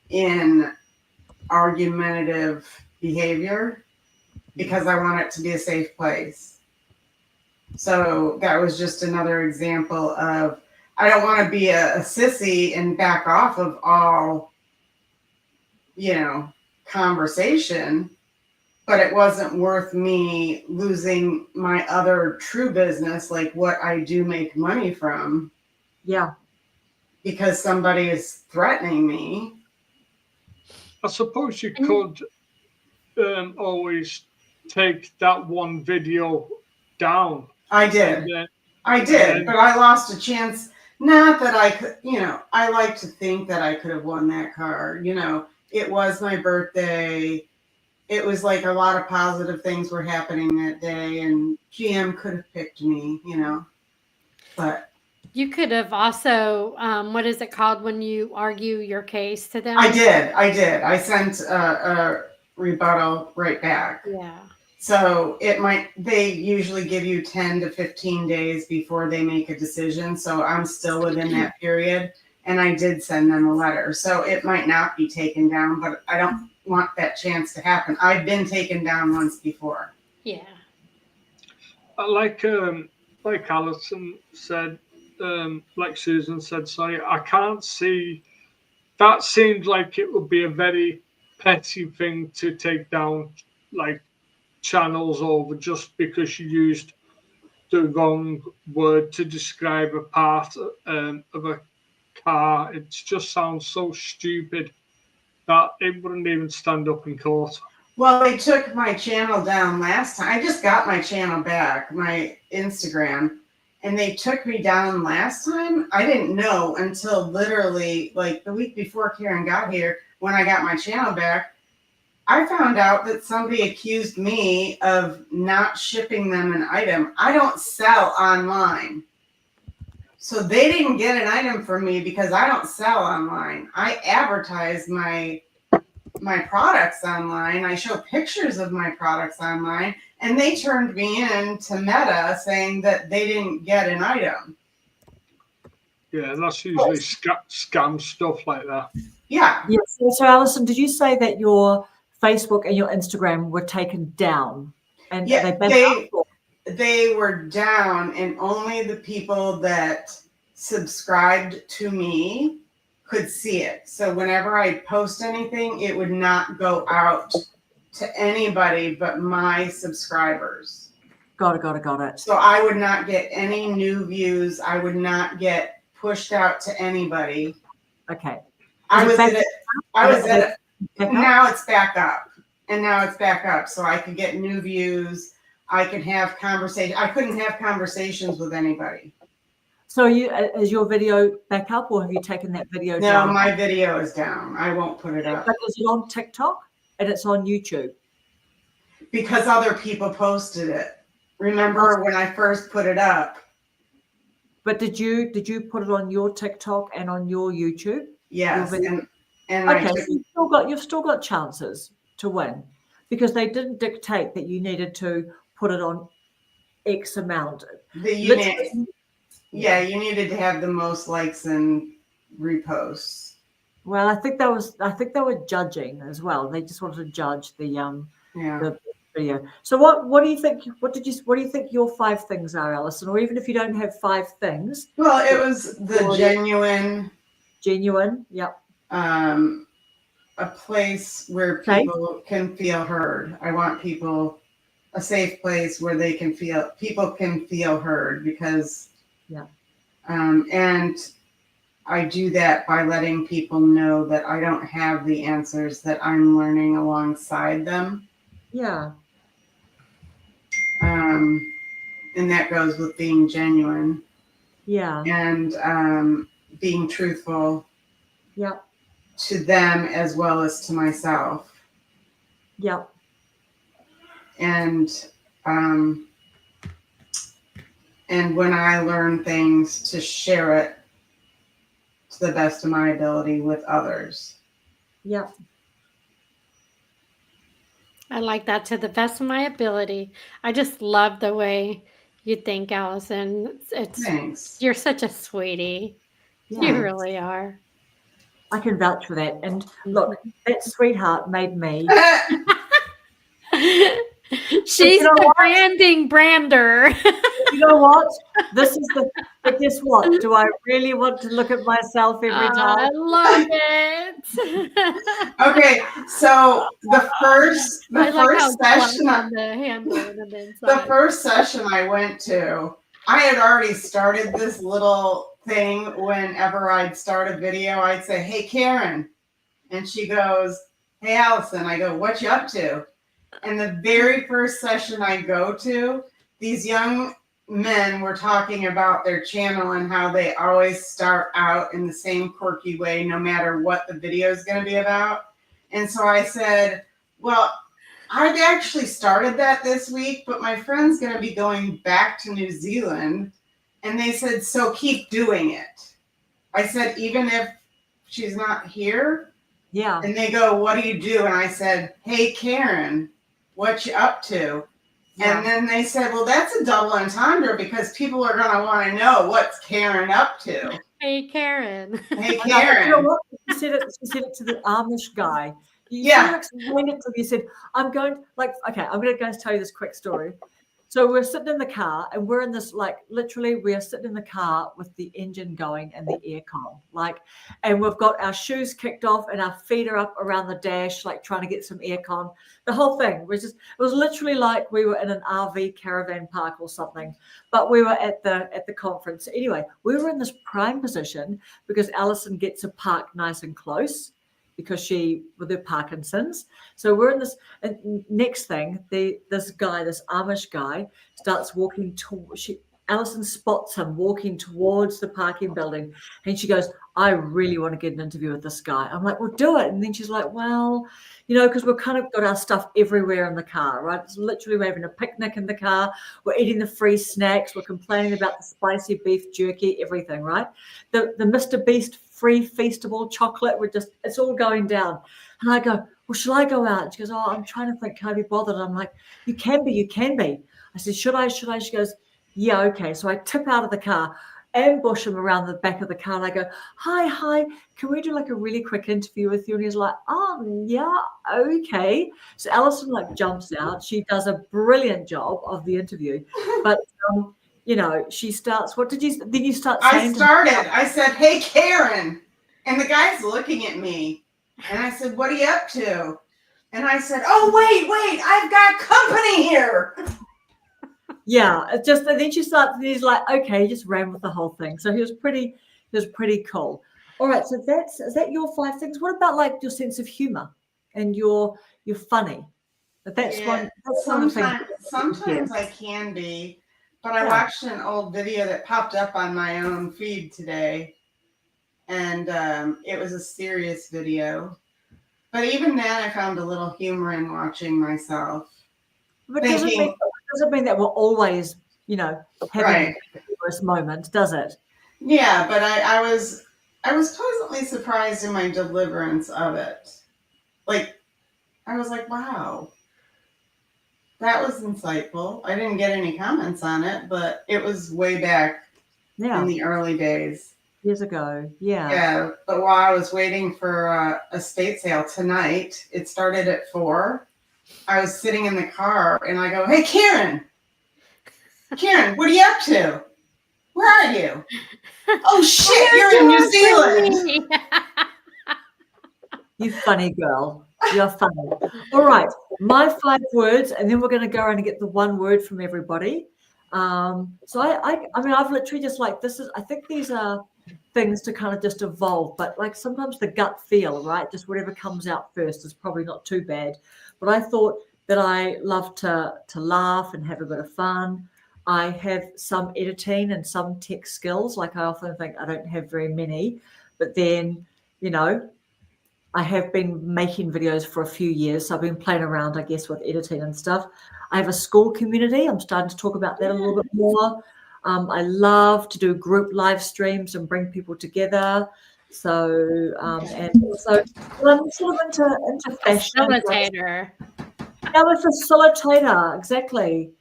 E: in argumentative behavior because I want it to be a safe place. So that was just another example of, I don't want to be a sissy and back off of all, conversation, but it wasn't worth me losing my other true business, like what I do make money from.
A: Yeah.
E: Because somebody is threatening me.
B: I suppose you could always take that one video down.
E: I did. But I lost a chance. Not that I could, I like to think that I could have won that car. It was my birthday. It was like a lot of positive things were happening that day, and GM could have picked me, but
D: you could have also, what is it called when you argue your case to them?
E: I did. I sent a rebuttal right back.
D: Yeah.
E: So they usually give you 10 to 15 days before they make a decision. So I'm still within that period. And I did send them a letter. So it might not be taken down, but I don't want that chance to happen. I've been taken down once before.
D: Yeah.
B: Like Alison said, like Susan said, sorry, I can't see. That seemed like it would be a very petty thing to take down, like channels over just because you used the wrong word to describe a part of a car. It just sounds so stupid that it wouldn't even stand up in court.
E: Well, they took my channel down last time. I just got my channel back, my Instagram, and they took me down last time. I didn't know until literally like the week before Karen got here, when I got my channel back. I found out that somebody accused me of not shipping them an item. I don't sell online. So they didn't get an item from me because I don't sell online. I advertise my products online. I show pictures of my products online, and they turned me in to Meta saying that they didn't get an item.
B: Yeah, that's usually scam stuff like that.
E: Yeah.
A: Yes. So Alison, did you say that your Facebook and your Instagram were taken down? And
E: Yeah,
A: they
E: were down, and only the people that subscribed to me could see it. So whenever I post anything, it would not go out to anybody but my subscribers.
A: Got it.
E: So I would not get any new views. I would not get pushed out to anybody.
A: Okay.
E: I was at it. Now it's back up. And now it's back up. So I could get new views. I could have conversation. I couldn't have conversations with anybody.
A: So is your video back up, or have you taken that video down?
E: No, my video is down. I won't put it up.
A: But is it on TikTok and it's on YouTube?
E: Because other people posted it. Remember when I first put it up?
A: But did you put it on your TikTok and on your YouTube?
E: Yes. And I
A: Okay,
E: took,
A: so you've still got chances to win because they didn't dictate that you needed to put it on X amount.
E: the unit.
A: Literally,
E: Yeah, you needed to have the most likes and reposts.
A: well, I think they were judging as well. They just wanted to judge
E: Yeah.
A: the video. So what do you think? What do you think your 5 things are, Alison? Or even if you don't have 5 things,
E: Well, it was the genuine,
A: genuine. Yep.
E: a place where
A: Okay.
E: people can feel heard. I want people a safe place where people can feel heard because
A: Yeah.
E: And I do that by letting people know that I don't have the answers, that I'm learning alongside them.
A: Yeah.
E: And that goes with being genuine
A: Yeah.
E: and being truthful
A: Yeah.
E: to them as well as to myself.
A: Yeah.
E: And when I learn things, to share it to the best of my ability with others.
A: Yeah.
D: I like that, to the best of my ability. I just love the way you think, Allison.
E: Thanks.
D: You're such a sweetie.
A: Yeah.
D: You really are.
A: I can vouch for that. And look, that sweetheart made me.
D: She's
A: know
D: the
A: what?
D: branding brander.
A: You know what? This is but guess what? Do I really want to look at myself every
D: I
A: time?
D: love it.
E: Okay, so the first
D: I like how
E: first
D: it's
E: session
D: on the handle and the
E: the
D: inside.
E: first session I went to, I had already started this little thing. Whenever I'd start a video, I'd say, "Hey Karen," and she goes, "Hey Allison." I go, "What you up to?" And the very first session I go to, these young men were talking about their channel and how they always start out in the same quirky way, no matter what the video is going to be about. And so I said, well, I've actually started that this week, but my friend's going to be going back to New Zealand. And they said, so keep doing it. I said, even if she's not here?
A: Yeah.
E: And they go, what do you do? And I said, hey, Karen, what you up to?
A: Yeah.
E: And then they said, well, that's a double entendre because people are going to want to know what's Karen up to.
D: Hey, Karen.
E: Hey,
A: I know, you know
E: Karen.
A: what? She said it to the Amish guy. You
E: Yeah.
A: explained it to me. You said, I'm going to go tell you this quick story. So we're sitting in the car and we're in this, like, literally we're sitting in the car with the engine going and the aircon, like, and we've got our shoes kicked off and our feet are up around the dash, like trying to get some aircon. The whole thing was just, it was literally like we were in an RV caravan park or something, but we were at the conference. Anyway, we were in this prime position because Alison gets to park nice and close because with her Parkinson's. So we're in this, and next thing, this Amish guy starts walking Alison spots him walking towards the parking building, and she goes, I really want to get an interview with this guy. I'm like, well, do it. And then she's like, well, because we've kind of got our stuff everywhere in the car, right? It's literally, we're having a picnic in the car. We're eating the free snacks. We're complaining about the spicy beef jerky, everything, right? The Mr. Beast free feastable chocolate, it's all going down. And I go, well, shall I go out? And she goes, oh, I'm trying to think, can I be bothered? And I'm like, you can be. I said, should I? She goes, yeah, okay. So I tip out of the car, ambush him around the back of the car, and I go, hi, can we do like a really quick interview with you? And he's like, oh, yeah, okay. So Alison jumps out. She does a brilliant job of the interview, but she starts, what did you start saying?
E: I said, hey, Karen. And the guy's looking at me. And I said, what are you up to? And I said, oh, wait, I've got company here.
A: Yeah, and then he's like, okay, he just ran with the whole thing. So he was pretty cool. All right, so is that your 5 things? What about your sense of humor and you're funny? That's one of the things.
E: Sometimes I can be, but I watched an old video that popped up on my own feed today, and it was a serious video. But even then, I found a little humor in watching myself.
A: But it doesn't mean that we're always, having a humorous moment, does it?
E: Yeah, but I I was pleasantly surprised in my deliverance of it. Like, I was like, wow, that was insightful. I didn't get any comments on it, but it was way back in
A: Yeah,
E: the early days.
A: years ago. Yeah.
E: Yeah, but while I was waiting for a estate sale tonight, it started at 4. I was sitting in the car and I go, hey, Karen, what are you up to? Where are you? Oh, shit, you're in New Zealand.
A: You funny girl. You're funny. All right. My 5 words, and then we're going to go around and get the 1 word from everybody. So I mean, I've literally just like, I think these are things to kind of just evolve, but like sometimes the gut feel, right? Just whatever comes out first is probably not too bad. But I thought that I love to laugh and have a bit of fun. I have some editing and some tech skills. Like I often think I don't have very many, but then, you know, I have been making videos for a few years. So I've been playing around, I guess, with editing and stuff. I have a school community. I'm starting to talk about that a little bit more. I love to do group live streams and bring people together. So, and also, well, I'm sort of into fashion.
D: Facilitator.
A: I'm a facilitator, exactly.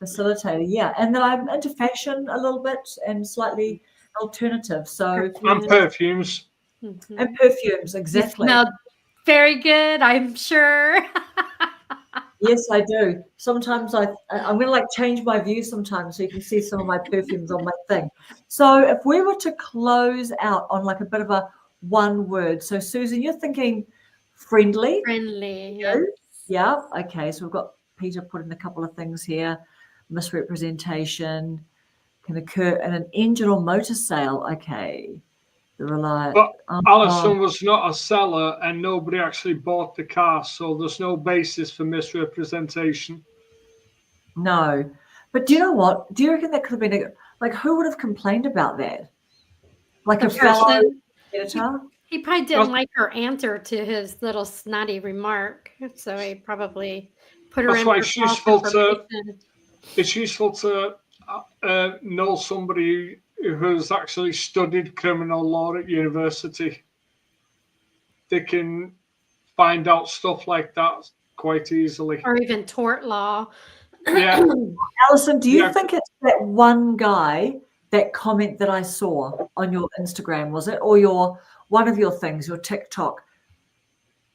A: Facilitator, yeah. And then I'm into fashion a little bit and slightly alternative. So,
B: And perfumes.
D: Mhm.
A: and perfumes,
D: You
A: exactly.
D: smell very good, I'm sure.
A: Yes, I do. Sometimes I'm going to like change my view sometimes so you can see some of my perfumes on my thing. So if we were to close out on like a bit of a 1 word. So Susan, you're thinking friendly.
D: Friendly.
A: Yeah.
D: Yes.
A: Yeah. Okay. So we've got Peter put in a couple of things here. Misrepresentation can occur in an engine or motor sale. Okay.
B: But Alison was not a seller and nobody actually bought the car, so there's no basis for misrepresentation.
A: No. But do you know what? Do you reckon that could have been like who would have complained about that? Like
D: The
A: a fellow
D: person.
A: editor?
D: He probably didn't like her answer to his little snotty remark, so he probably put her
B: That's
D: in
B: why
D: for
B: it's
D: false
B: useful to
D: information.
B: it's useful to know somebody who has actually studied criminal law at university. They can find out stuff like that quite easily.
D: Or even tort law.
B: Yeah.
A: Alison, do you
B: Yeah.
A: think it's that one guy, that comment that I saw on your Instagram, was it? Or your one of your things, your TikTok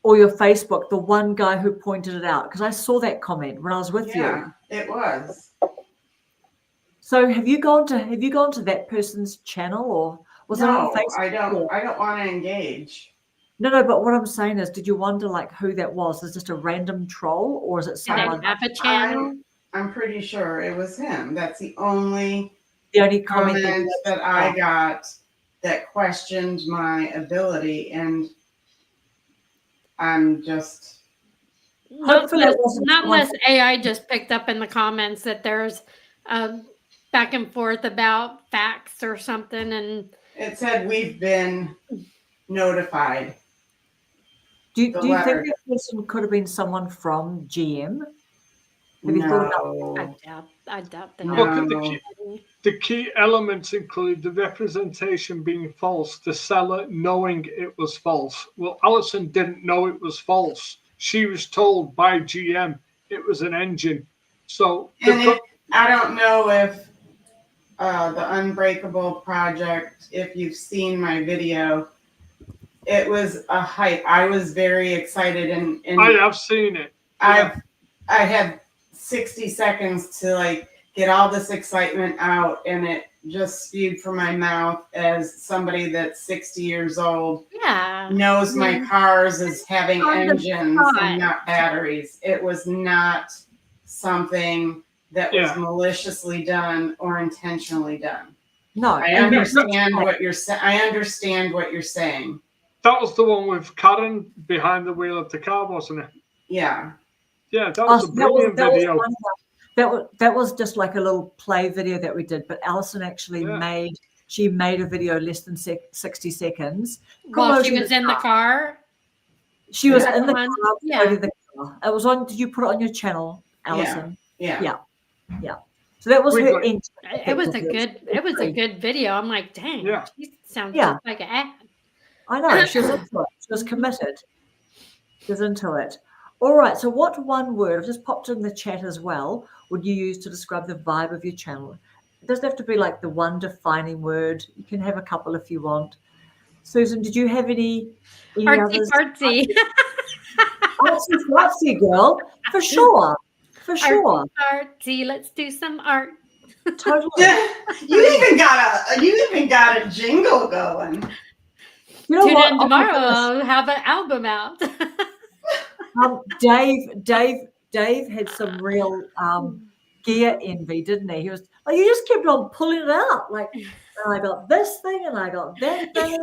A: or your Facebook, the one guy who pointed it out? Because I saw that comment when I was with you.
E: Yeah, it was.
A: So have you gone to that person's channel or was it on
E: No,
A: Facebook?
E: I don't want to engage.
A: No, but what I'm saying is, did you wonder like who that was? Is it just a random troll or is it
D: Do they
A: someone?
D: have a channel?
E: I'm pretty sure it was him. That's the only
A: The only comment
E: comment that I got that questioned my ability, and I'm just
A: Hopefully it wasn't
D: Not
A: someone-
D: unless AI just picked up in the comments that there's back and forth about facts or something, and
E: it said we've been notified.
A: Do you think
E: letter.
A: that person could have been someone from GM? Have you thought about
D: I doubt that.
E: No.
B: The key elements include the representation being false, the seller knowing it was false. Well, Alison didn't know it was false. She was told by GM it was an engine. So
E: I don't know if the Unbreakable project, if you've seen my video, it was a hype. I was very excited, and
B: I have seen it.
E: I had 60 seconds to like get all this excitement out, and it just spewed from my mouth as somebody that's 60 years old.
D: Yeah.
E: Knows my cars as having
D: On the
E: engines
D: spot.
E: and not batteries. It was not something that was maliciously done or intentionally done.
A: No,
E: I understand what you're saying. I understand what you're saying.
B: That was the one with Karen behind the wheel of the car, wasn't it?
E: Yeah.
B: Yeah, that was a brilliant video.
A: That was just like a little play video that we did, but Alison actually made a video less than 60 seconds.
D: While she was in the car?
A: She was in the car.
D: Yeah.
A: The car. It was on, did you put it on your channel, Alison?
E: Yeah.
A: So that was her
D: It was a good video. I'm like, dang, she sounds just like an ad.
A: I know. She was into it. She was committed. She was into it. All right. So what one word, I've just popped in the chat as well, would you use to describe the vibe of your channel? It doesn't have to be like the one defining word. You can have a couple if you want. Susan, did you have any
D: Artsy
A: others?
D: fartsy.
A: Artsy fartsy, girl. For sure. For sure.
D: Artsy. Let's do some art.
A: Totally.
E: You even got a jingle going.
A: You know
D: Tune
A: what?
D: in
A: Oh my
D: tomorrow.
A: goodness.
D: I'll have an album out.
A: Dave had some real gear envy, didn't he? He was like, you just kept on pulling it out. Like, and I got this thing and I got that thing.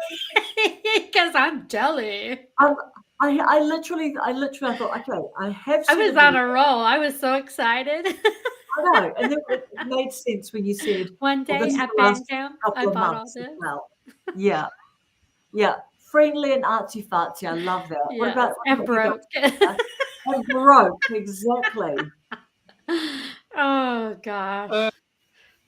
D: Because I'm jelly.
A: I literally thought, okay, I have.
D: I was on a roll. I was so excited.
A: I know, and then it made sense when you said
D: One day
A: this is
D: at
A: the last
D: Bandcamp,
A: couple
D: I
A: of
D: bought all
A: months as
D: this.
A: well. Yeah, yeah, friendly and artsy fartsy. I love that. What
D: Yes,
A: about
D: and broke.
A: And broke, exactly.
D: Oh gosh,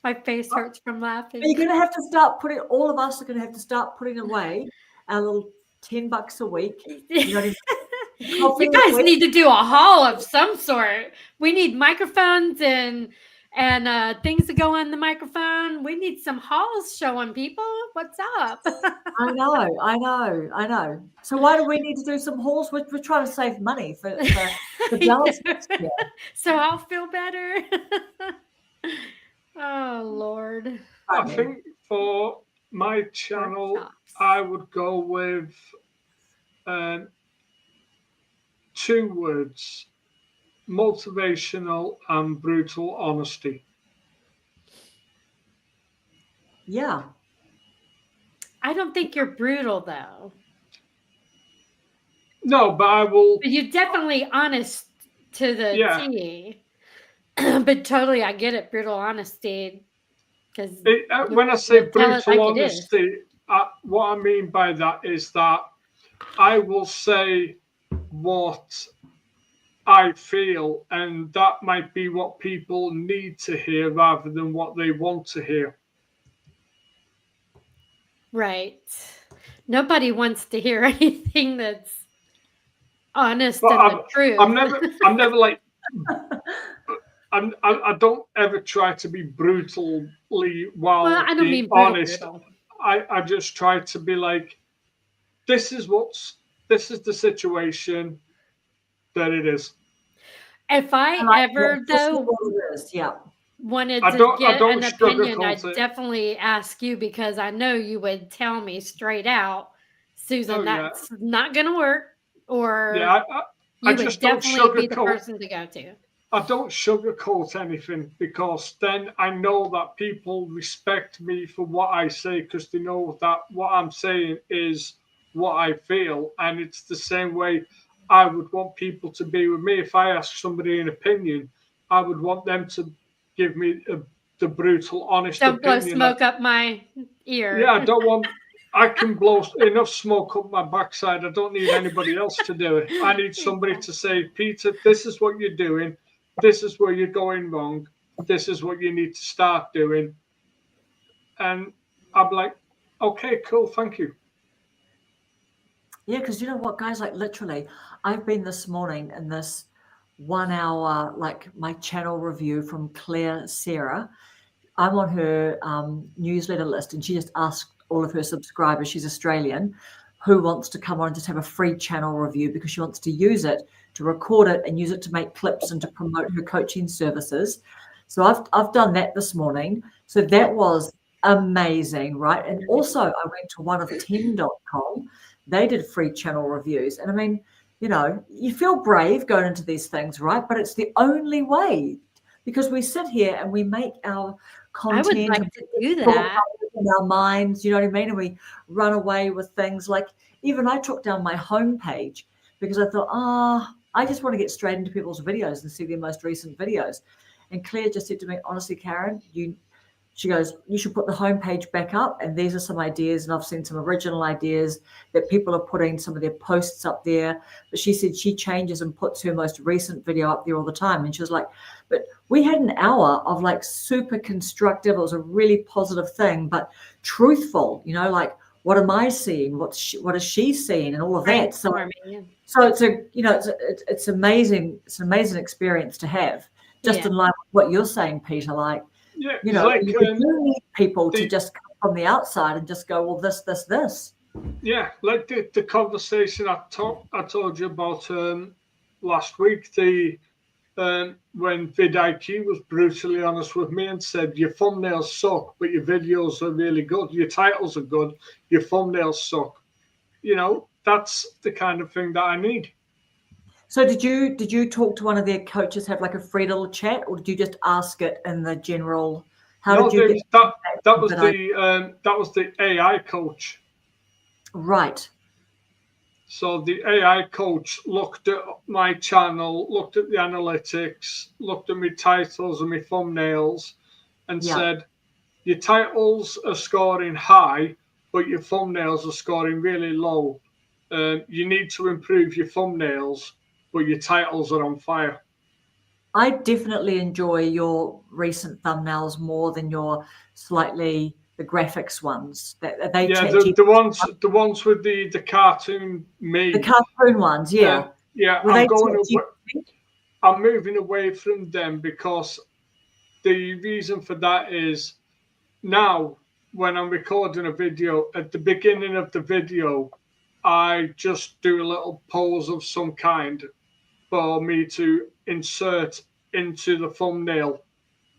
D: my face hurts from laughing.
A: You're going to have to start putting. All of us are going to have to start putting away our little $10 a week. You know what I mean?
D: You guys need to do a haul of some sort. We need microphones and things to go on the microphone. We need some hauls showing people what's up.
A: I know. So why do we need to do some hauls? We're trying to save money for the balance next year.
D: So I'll feel better. Oh Lord.
B: I think for my channel, I would go with 2 words: motivational and brutal honesty.
A: Yeah.
D: I don't think you're brutal though.
B: No, but I will.
D: But you're definitely honest to the T. But totally, I get it. Brutal honesty. Because
B: when I say brutal honesty, what I mean by that is that I will say what I feel, and that might be what people need to hear rather than what they want to hear.
D: Right. Nobody wants to hear anything that's honest
B: But
D: and the truth.
B: I'm never like, I don't ever try to be brutally while
D: I don't
B: being
D: mean brutal,
B: honest.
D: brutal.
B: I just try to be like, this is the situation that it is.
D: If I ever though wanted to get an opinion, I'd definitely ask you, because I know you would tell me straight out, Susan, that's not going to work, or you would definitely be the person to go to.
B: I don't sugarcoat anything, because then I know that people respect me for what I say, because they know that what I'm saying is what I feel. And it's the same way I would want people to be with me. If I ask somebody an opinion, I would want them to give me the brutal, honest opinion.
D: Don't blow smoke up my ear.
B: Yeah, I can blow enough smoke up my backside. I don't need anybody else to do it. I need somebody to say, Peter, this is what you're doing. This is where you're going wrong. This is what you need to start doing. And I'm like, okay, cool, thank you.
A: Yeah, because you know what, guys, like literally, I've been this morning in this 1 hour, like my channel review from Claire Sarah. I'm on her newsletter list, and she just asked all of her subscribers, she's Australian, who wants to come on and just have a free channel review, because she wants to use it to record it and use it to make clips and to promote her coaching services. So I've done that this morning. So that was amazing, right? And also I went to one of 10.com. They did free channel reviews. And I mean, you know, you feel brave going into these things, right? But it's the only way, because we sit here and we make our content.
D: I would like to do that
A: in our minds, you know what I mean? And we run away with things like, even I took down my homepage because I thought, I just want to get straight into people's videos and see their most recent videos. And Claire just said to me, honestly, Karen, she goes, you should put the homepage back up, and these are some ideas. And I've seen some original ideas that people are putting some of their posts up there. But she said she changes and puts her most recent video up there all the time. And she was like, but we had an hour of like super constructive. It was a really positive thing, but truthful, you know, like what am I seeing? What is she seeing, and all of that. So it's a it's amazing. It's an amazing experience to have. Just in line with what you're saying, Peter. Like,
B: like,
A: you do need people to just come from the outside and just go, well, this.
B: Yeah, like the conversation I told you about last week. When vidIQ was brutally honest with me and said, your thumbnails suck, but your videos are really good. Your titles are good. Your thumbnails suck. That's the kind of thing that I need.
A: So did you talk to one of their coaches, have like a free little chat, or did you just ask it in the general? That
B: was the AI coach.
A: Right.
B: So the AI coach looked at my channel, looked at the analytics, looked at my titles and my thumbnails, and said, your titles are scoring high, but your thumbnails are scoring really low. You need to improve your thumbnails, but your titles are on fire.
A: I definitely enjoy your recent thumbnails more than your the graphics ones.
B: The ones with the cartoon me.
A: The cartoon ones, yeah.
B: I'm moving away from them because the reason for that is now when I'm recording a video, at the beginning of the video, I just do a little pose of some kind for me to insert into the thumbnail.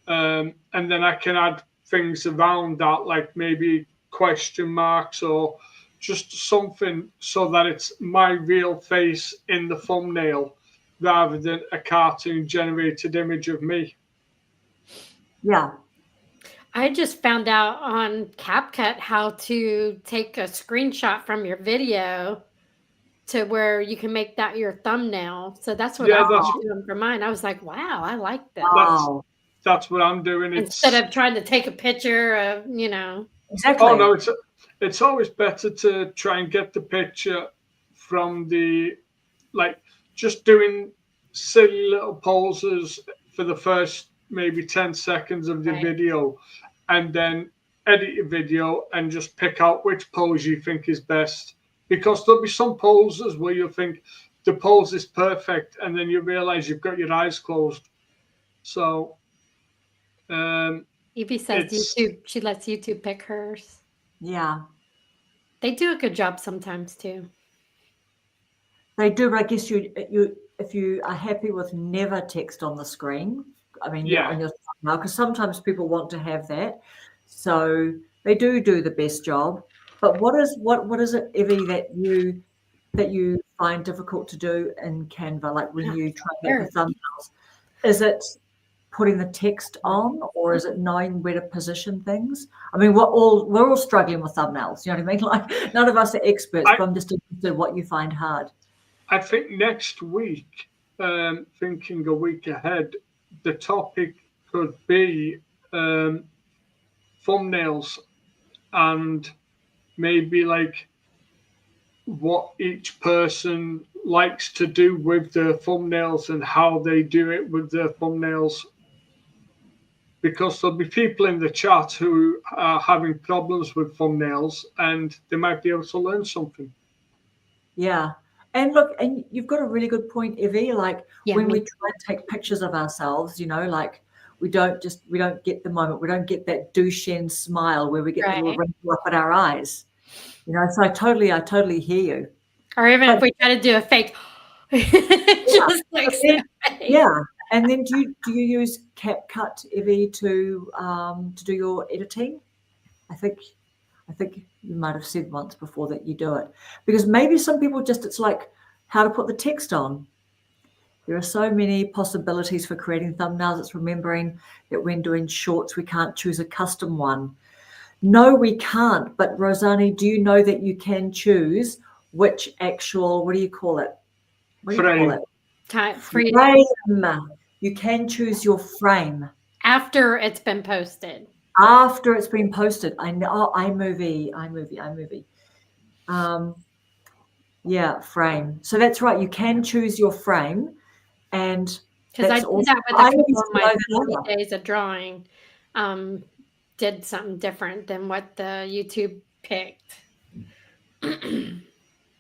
B: And then I can add things around that, like maybe question marks or just something so that it's my real face in the thumbnail rather than a cartoon generated image of me.
A: Yeah.
D: I just found out on CapCut how to take a screenshot from your video to where you can make that your thumbnail. So that's what I was doing for mine. I was like, wow, I like that.
A: Wow.
B: That's what I'm doing.
D: Instead of trying to take a picture of,
A: Exactly.
B: Oh no, it's always better to try and get the picture from just doing silly little poses for the first maybe 10 seconds of the video, and then edit your video and just pick out which pose you think is best. Because there'll be some poses where you'll think the pose is perfect, and then you realize you've got your eyes closed. So
D: Evie says YouTube, she lets YouTube pick hers.
A: Yeah.
D: They do a good job sometimes too.
A: They do, but I guess if you are happy with never text on the screen, I mean, on your now, because sometimes people want to have that, so they do the best job. But what is it, Evie, that you find difficult to do in Canva? Like when you try to make the thumbnails, is it putting the text on, or is it knowing where to position things? I mean, we're all struggling with thumbnails. You know what I mean? Like none of us are experts, but I'm just interested in what you find hard.
B: I think next week, thinking a week ahead, the topic could be thumbnails and maybe like what each person likes to do with their thumbnails and how they do it with their thumbnails. Because there'll be people in the chat who are having problems with thumbnails and they might be able to learn something.
A: Yeah. And look, and you've got a really good point, Evie. Like when we try and take pictures of ourselves, like we don't get the moment. We don't get that Duchenne smile where we get the little wrinkle up at our eyes. So I totally hear you.
D: Or even if we try to do a fake,
A: And then do you use CapCut, Evie, to do your editing? I think you might have said once before that you do it, because maybe some people it's like how to put the text on. There are so many possibilities for creating thumbnails. It's remembering that when doing shorts, we can't choose a custom one. No, we can't. But Rosani, do you know that you can choose which actual, what do you call it?
B: Frame.
A: Frame. You can choose your frame.
D: After it's been posted.
A: After it's been posted. I know. iMovie. Frame. So that's right. You can choose your frame, and
D: because I did that with a couple of my 40 days of drawing. Did something different than what the YouTube picked.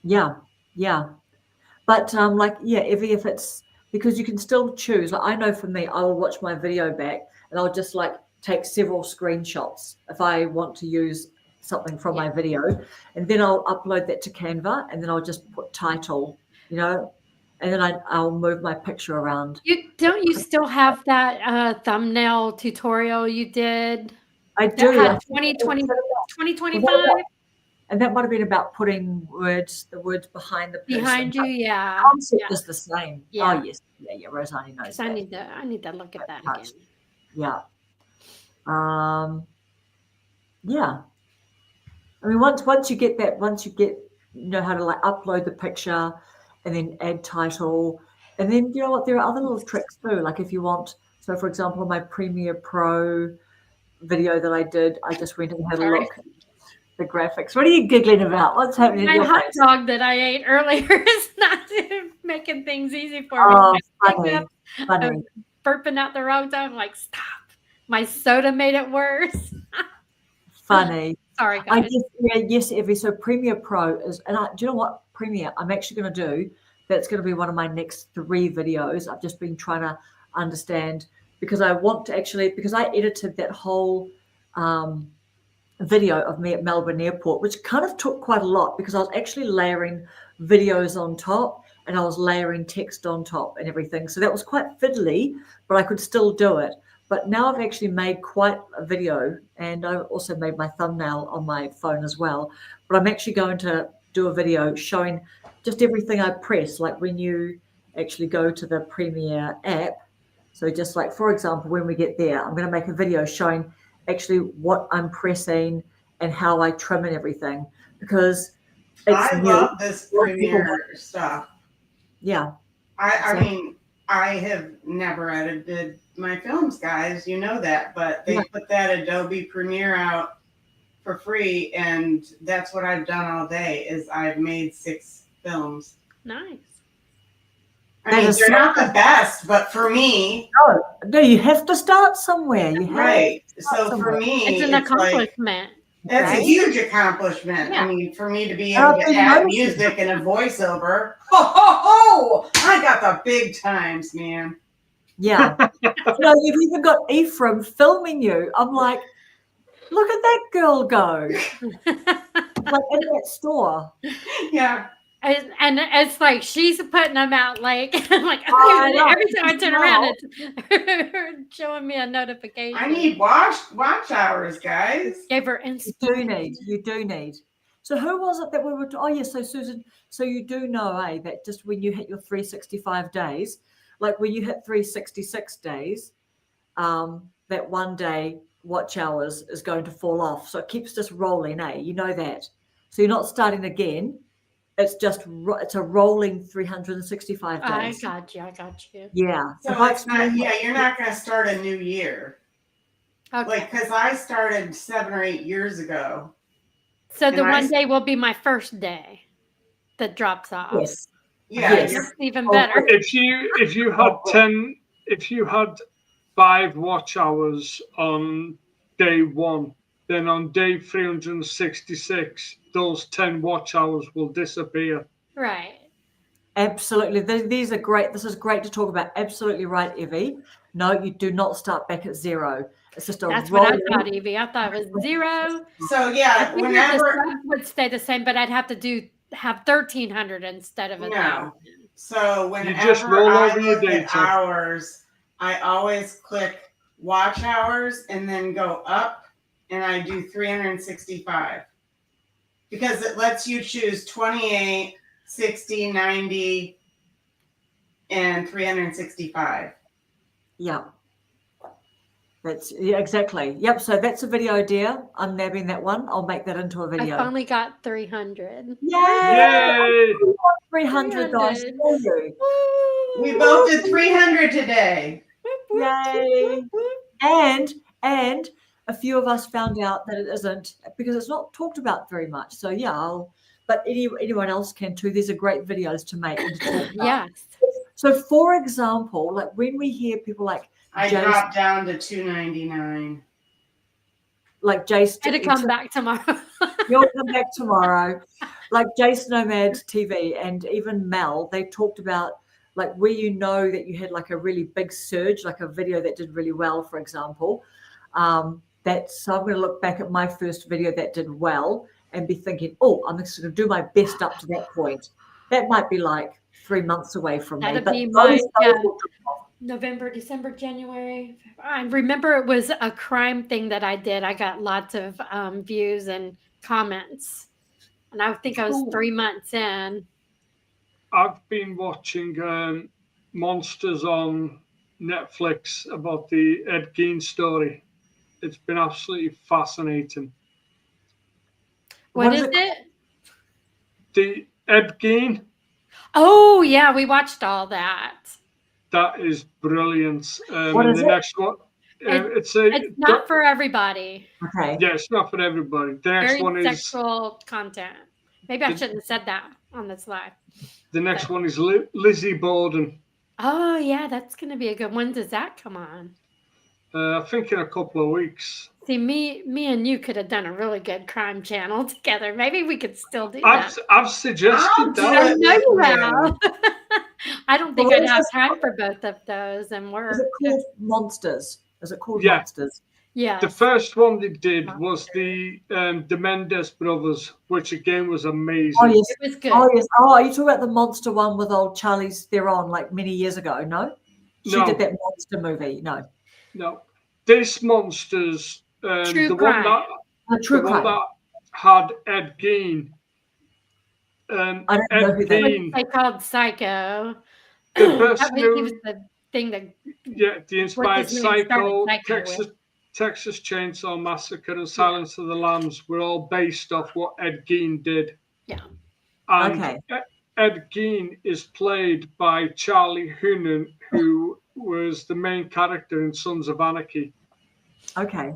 A: Yeah, yeah. But like, yeah, if it's because you can still choose. Like I know for me, I will watch my video back and I'll just like take several screenshots if I want to use something from my video, and then I'll upload that to Canva, and then I'll just put title, and then I'll move my picture around.
D: You still have that thumbnail tutorial you did
A: I
D: that
A: do.
D: had
A: I think
D: 2020,
A: was
D: 2025
A: and that might have been about putting the words behind the person.
D: behind you?
A: But
D: Yeah.
A: the concept is the same.
D: Yeah.
A: Oh yes, yeah. Rosanna knows
D: 'Cause
A: that.
D: I need to look at that
A: part.
D: again.
A: Yeah. Yeah. I mean, once you get that, once you know how to like upload the picture and then add title, and then you know what, there are other little tricks too. Like if you want, so for example, my Premiere Pro video that I did, I just went and had a
D: Sorry.
A: look at the graphics. What are you giggling about? What's happening in
D: My
A: your
D: hot
A: face?
D: dog that I ate earlier is not making things easy for me.
A: Oh,
D: I
A: funny.
D: was burping out the wrong time. I'm like, stop. My soda made it worse.
A: Funny.
D: Sorry,
A: I
D: guys.
A: guess, yes, Evie. So Premiere Pro is, and do you know what Premiere I'm actually going to do? That's going to be one of my next 3 videos. I've just been trying to understand because I want to actually, because I edited that whole video of me at Melbourne Airport, which kind of took quite a lot because I was actually layering videos on top and I was layering text on top and everything. So that was quite fiddly, but I could still do it. But now I've actually made quite a video, and I also made my thumbnail on my phone as well. But I'm actually going to do a video showing just everything I press, like when you actually go to the Premiere app. So just like, for example, when we get there, I'm going to make a video showing actually what I'm pressing and how I trim and everything, because it's
E: I
A: new.
E: love this Premiere stuff.
A: Yeah.
E: I mean, I have never edited my films, guys. You know that, but they put that Adobe Premiere out for free, and that's what I've done all day. Is I've made 6 films.
D: Nice.
E: I mean, they're not the best, but for me,
A: no, you have to start somewhere. You have
E: right. So for me,
D: it's an accomplishment.
E: That's
D: right?
E: a huge accomplishment.
D: Yeah.
E: I mean, for me to be able to add music and a voiceover. Oh, I got the big times, man.
A: Yeah. You've even got Ephraim filming you. I'm like, look at that girl go. Like in that store.
E: Yeah.
D: And it's like she's putting them out like I'm like every time I turn around it's showing me a notification.
E: I need watch hours, guys.
D: Gave her
A: inspiration. You do need. So who was it that we were? Oh yes, so Susan. So you do know, that just when you hit your 365 days, like when you hit 366 days, that one day watch hours is going to fall off. So it keeps just rolling, You know that. So you're not starting again. It's a rolling 365 days.
D: I got you.
A: Yeah.
E: So it's not. Yeah, you're not going to start a new year. Okay. Like, because I started 7 or 8 years ago.
D: So the one day will be my first day that drops off.
A: Yes.
E: Yeah.
A: Yes.
D: That's even better.
B: If you had 5 watch hours on day 1, then on day 366, those 10 watch hours will disappear.
D: Right.
A: Absolutely. These are great. This is great to talk about. Absolutely right, Evie. No, you do not start back at 0. It's just
D: That's what I thought, Evie. I thought it was 0.
E: So yeah, whenever
D: the would stay the same, but I'd have to have 1,300 instead of 1,000.
E: So whenever
B: you just roll
E: I
B: over your
E: look at
B: data.
E: hours, I always click watch hours and then go up, and I do 365 because it lets you choose 28, 60, 90, and 365.
A: Yeah. Exactly. Yep. So that's a video idea. I'm nabbing that one. I'll make that into a video.
D: I finally got 300.
A: Yay! 300 guys.
E: We both did 300 today.
A: Yay! And a few of us found out that it isn't because it's not talked about very much. So yeah, but anyone else can too. These are great videos to make and to talk about.
D: Yes.
A: So for example, like when we hear people like
E: I dropped down to $2.99.
A: Like Jace,
D: to come back tomorrow.
A: You'll come back tomorrow. like Jason Nomad TV and even Mel, they talked about like where you know that you had like a really big surge, like a video that did really well, for example. So I'm going to look back at my first video that did well and be thinking, oh, I'm just going to do my best up to that point. That might be like 3 months away from me.
D: That'd
A: But
D: be my
A: will-
D: November, December, January. I remember it was a crime thing that I did. I got lots of views and comments, and I think I was 3 months in.
B: I've been watching Monsters on Netflix about the Ed Gein story. It's been absolutely fascinating.
D: What is it?
B: The Ed Gein.
D: Oh yeah, we watched all that.
B: That is brilliant.
A: What
B: and
A: is
B: the
A: it?
B: next one,
D: It's not for everybody.
A: Okay.
B: Yeah, it's not for everybody. The next
D: Very
B: one is
D: sexual content. Maybe I shouldn't have said that on this live.
B: the next one is Lizzie Borden.
D: Oh yeah, that's gonna be a good one. Does that come on?
B: I think in a couple of weeks.
D: See, me and you could have done a really good crime channel together. Maybe we could still do that.
B: I've suggested
E: I'll do
B: that.
D: I know you
E: Yeah.
D: have. I don't think
A: Well,
D: I'd have
A: it's-
D: time for both of those and work.
A: Is it called Monsters? Is it called
B: Yeah.
A: Monsters?
D: Yeah.
B: The first one they did was the Mendes brothers, which again was amazing.
A: Oh yes.
D: It was good.
A: Oh yes. Oh, are you talking about the monster one with old Charlize Theron like many years ago? No, she
B: No.
A: did that monster movie. No,
B: No, this Monsters,
D: True
B: the
D: crime.
B: one that
A: True
B: the one
A: Crime.
B: that had Ed Gein.
A: I don't know
B: Ed
A: who that is.
B: Gein,
D: They called Psycho.
B: the
D: That
B: person
D: was, he
B: who,
D: was the thing that
B: the inspired
D: his name
B: Psycho,
D: started Psycho
B: Texas Chainsaw Massacre, and Silence of the Lambs were all based off what Ed Gein did.
D: Yeah.
B: And
A: Okay.
B: Ed Gein is played by Charlie Hunnam, who was the main character in Sons of Anarchy.
A: Okay.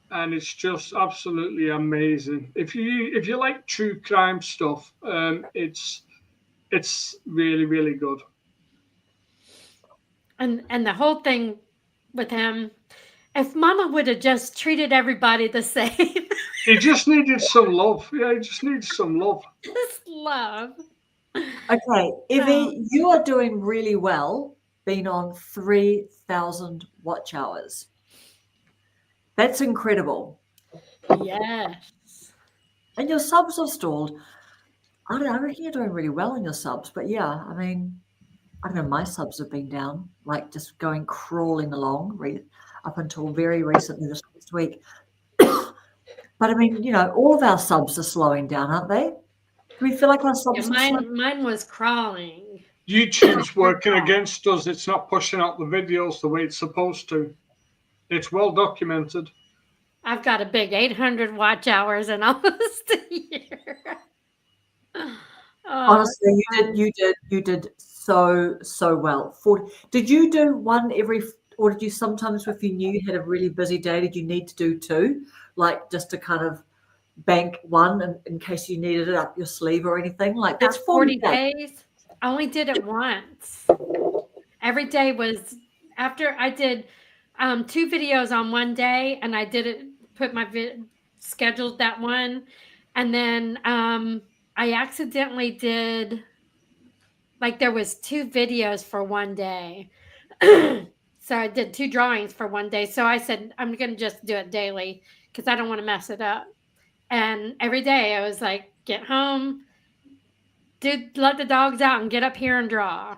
B: And it's just absolutely amazing. If you like true crime stuff, it's really, really good.
D: and the whole thing with him, if Mama would have just treated everybody the same,
B: He just needed some love. Yeah, he just needs some love.
D: just love.
A: Okay, Evie, you are doing really well. Been on 3,000 watch hours. That's incredible.
D: Yes.
A: And your subs are stalled. I don't know. I reckon you're doing really well on your subs. But yeah, I mean, I don't know. My subs have been down, like just going crawling along up until very recently this last week. But I mean, you know, all of our subs are slowing down, aren't they? Do we feel like our subs
D: Yeah,
A: are slowing?
D: mine was crawling.
B: YouTube's working against us. It's not pushing out the videos the way it's supposed to. It's well documented.
D: I've got a big 800 watch hours in almost a year.
A: Honestly, you did so well. 40. Did you do one every, or did you sometimes, if you knew you had a really busy day, did you need to do two, like just to kind of bank one in case you needed it up your sleeve or anything? Like that's 40
D: days. I only did it once. Every day was after I did 2 videos on one day, and I did it, put my scheduled that one, and then I accidentally did, like, there was 2 videos for one day. So I did 2 drawings for one day. So I said, I'm going to just do it daily because I don't want to mess it up. And every day I was like, get home, let the dogs out and get up here and draw,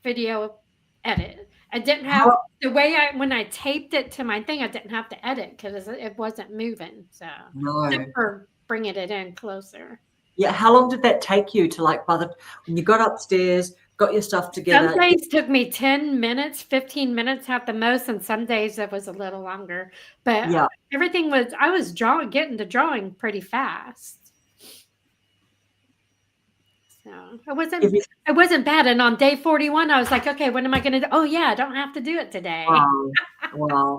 D: video, edit. I didn't have the way when I taped it to my thing, I didn't have to edit because it wasn't moving. So
A: No.
D: except for bringing it in closer.
A: Yeah. How long did that take you to, like, when you got upstairs, got your stuff together?
D: Some days took me 10 minutes, 15 minutes at the most, and some days it was a little longer. But
A: Yeah.
D: everything I was getting to drawing pretty fast. So it wasn't bad. And on day 41, I was like, okay, what am I going to do? Oh yeah, I don't have to do it today.
A: Wow.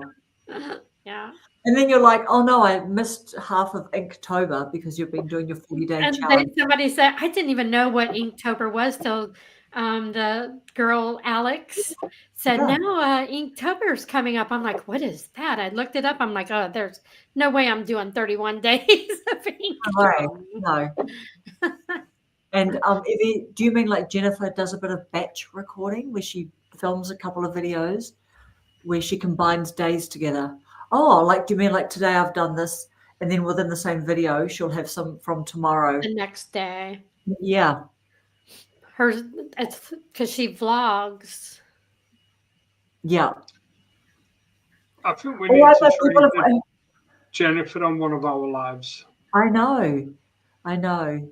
D: Yeah.
A: And then you're like, oh no, I missed half of Inktober because you've been doing your 40-day
D: And
A: challenge.
D: then somebody said, I didn't even know what Inktober was till the girl Alex said,
A: Yeah.
D: now Inktober's coming up. I'm like, what is that? I looked it up. I'm like, oh, there's no way I'm doing 31 days of
A: Right.
D: Inktober.
A: No. And Evie, do you mean like Jennifer does a bit of batch recording where she films a couple of videos where she combines days together? Oh, like do you mean like today I've done this, and then within the same video she'll have some from tomorrow?
D: The next day.
A: Yeah.
D: Hers, it's because she vlogs.
A: Yeah.
B: I think we
A: Oh,
B: need
A: I
B: to
A: bet
B: try
A: people
B: and
A: have-
B: get Jennifer on one of our lives.
A: I know.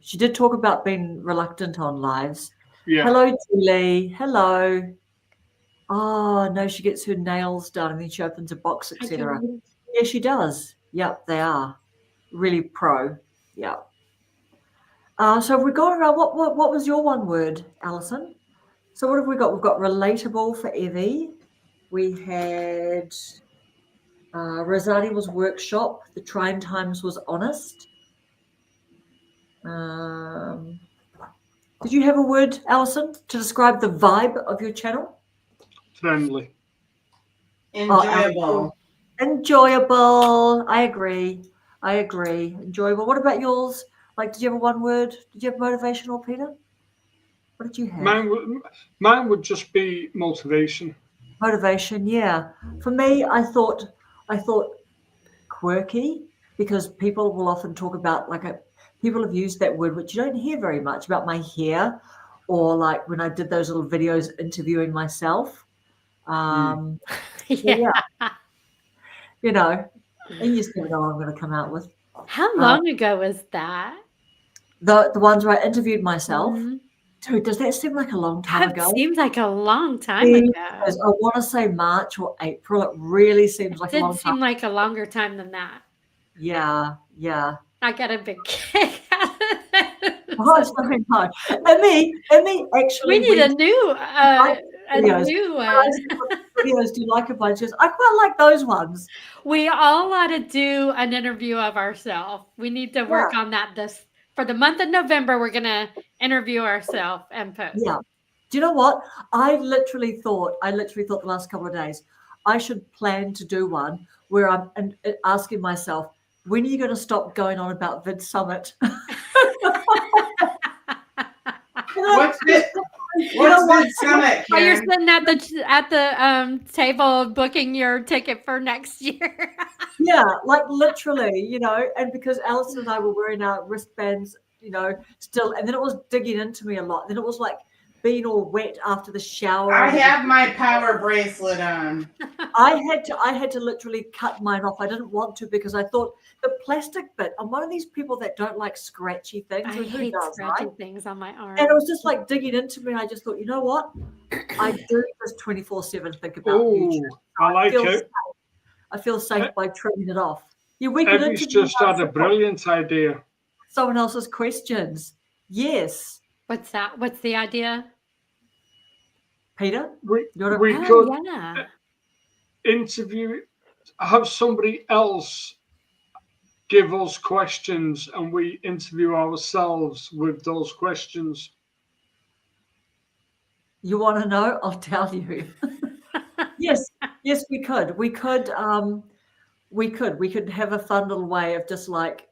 A: She did talk about being reluctant on lives.
B: Yeah.
A: Hello, Julie. Hello. Oh, no, she gets her nails done and then she opens a box,
D: I
A: etc.
D: do.
A: Yeah, she does. Yep, they are. Really pro. Yeah. So if we go around, what was your one word, Alison? So what have we got? We've got relatable for Evie. We had Rosati was workshop. The trying times was honest. Did you have a word, Alison, to describe the vibe of your channel?
B: Friendly.
E: Enjoyable.
A: Enjoyable. I agree. Enjoyable. What about yours? Like, did you have a one word? Did you have motivational, Peter? What did you have?
B: Mine would just be motivation.
A: Motivation, yeah. For me, I thought quirky, because people will often talk about people have used that word, which you don't hear very much, about my hair, or like when I did those little videos interviewing myself.
D: Yeah.
A: You know, and you just never know what I'm going to come out with.
D: How long ago was that?
A: The ones where I interviewed myself.
D: Mhm.
A: Dude, does that seem like a long time
D: That
A: ago?
D: seems like a long time
A: Because
D: ago.
A: I want to say March or April. It really seems like a
D: Did
A: long time.
D: seem like a longer time than that.
A: Yeah.
D: I got a big kick out of that.
A: Oh, it's very hard. And me actually.
D: We need a
A: went-
D: new
A: videos. Videos do you like a bunch of? I quite like those ones.
D: We all ought to do an interview of ourselves. We need to work on that this for the month of November. We're gonna interview ourselves and post.
A: Yeah. Do you know what? I literally thought the last couple of days I should plan to do one where I'm asking myself, when are you going to stop going on about Vid Summit?
E: What's Vid Summit,
D: Oh, you're
E: Karen?
D: sitting at the table booking your ticket for next year.
A: Yeah, like literally, and because Alison and I were wearing our wristbands, still, and then it was digging into me a lot. Then it was like being all wet after the shower.
E: I have my power bracelet on.
A: I had to literally cut mine off. I didn't want to because I thought the plastic bit. I'm one of these people that don't like scratchy things.
D: I
A: Who
D: hate
A: does,
D: scratching
A: right?
D: things on my arm.
A: And it was just like digging into me. And I just thought, you know what? I do just 24/7 think about YouTube.
B: I like
A: feel
B: it.
A: safe. I feel safe by trimming it off. We could
B: Evie's
A: interview
B: just had a brilliant idea.
A: someone else's questions. Yes,
D: What's that? What's the idea?
A: Peter.
B: We
A: Oh,
B: could
D: yeah.
B: have somebody else give us questions and we interview ourselves with those questions.
A: You want to know? I'll tell you. Yes, we could. We could have a fun little way of just like,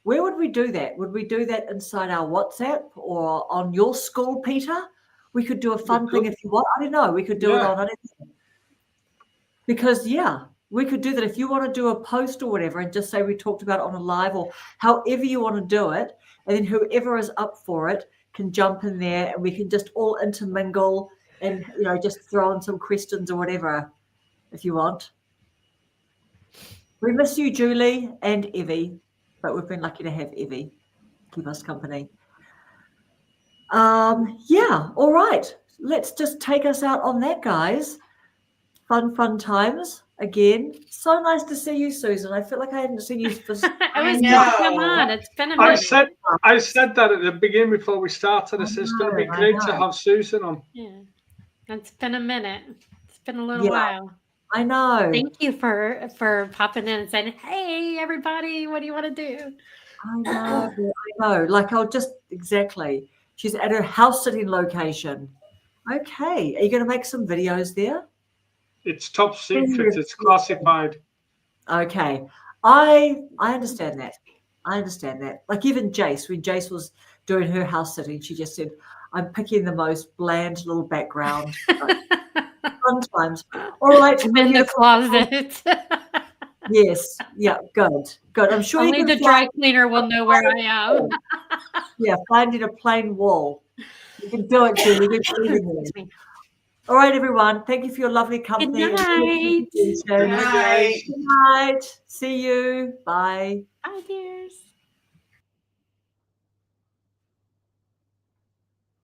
A: where would we do that? Would we do that inside our WhatsApp or on your school, Peter? We could do a fun thing if you want. I don't know. We could do it on anything. Because we could do that if you want to do a post or whatever and just say we talked about it on a live or however you want to do it. And then whoever is up for it can jump in there and we can just all intermingle and, just throw in some questions or whatever if you want. We miss you, Julie and Evie, but we've been lucky to have Evie keep us company. All right. Let's just take us out on that, guys. Fun times again. So nice to see you, Susan. I feel like I hadn't seen you for.
D: I was going to come on. It's been a minute.
B: I said that at the beginning before we started. I said it's going to be great to have Susan on.
D: Yeah, it's been a minute. It's been a little while.
A: I know.
D: Thank you for popping in and saying, "Hey, everybody, what do you want to do?"
A: I know. Like exactly. She's at her house sitting location. Okay. Are you going to make some videos there?
B: It's top secret. It's classified.
A: Okay. I understand that. I understand that. Like even Jace, when Jace was doing her house sitting, she just said, I'm picking the most bland little background. Sometimes. All right.
D: I'm in the closet.
A: Yes. Yeah. Good. Good. I'm sure
D: Only
A: you
D: the
A: can
D: dry cleaner will know where I am.
A: Yeah, finding a plain wall. You can do it, Julie. We believe in you. All right, everyone. Thank you for your lovely
D: Good
A: company.
D: night.
B: Good night, guys.
A: Good night. See you. Bye.
D: Bye, dears.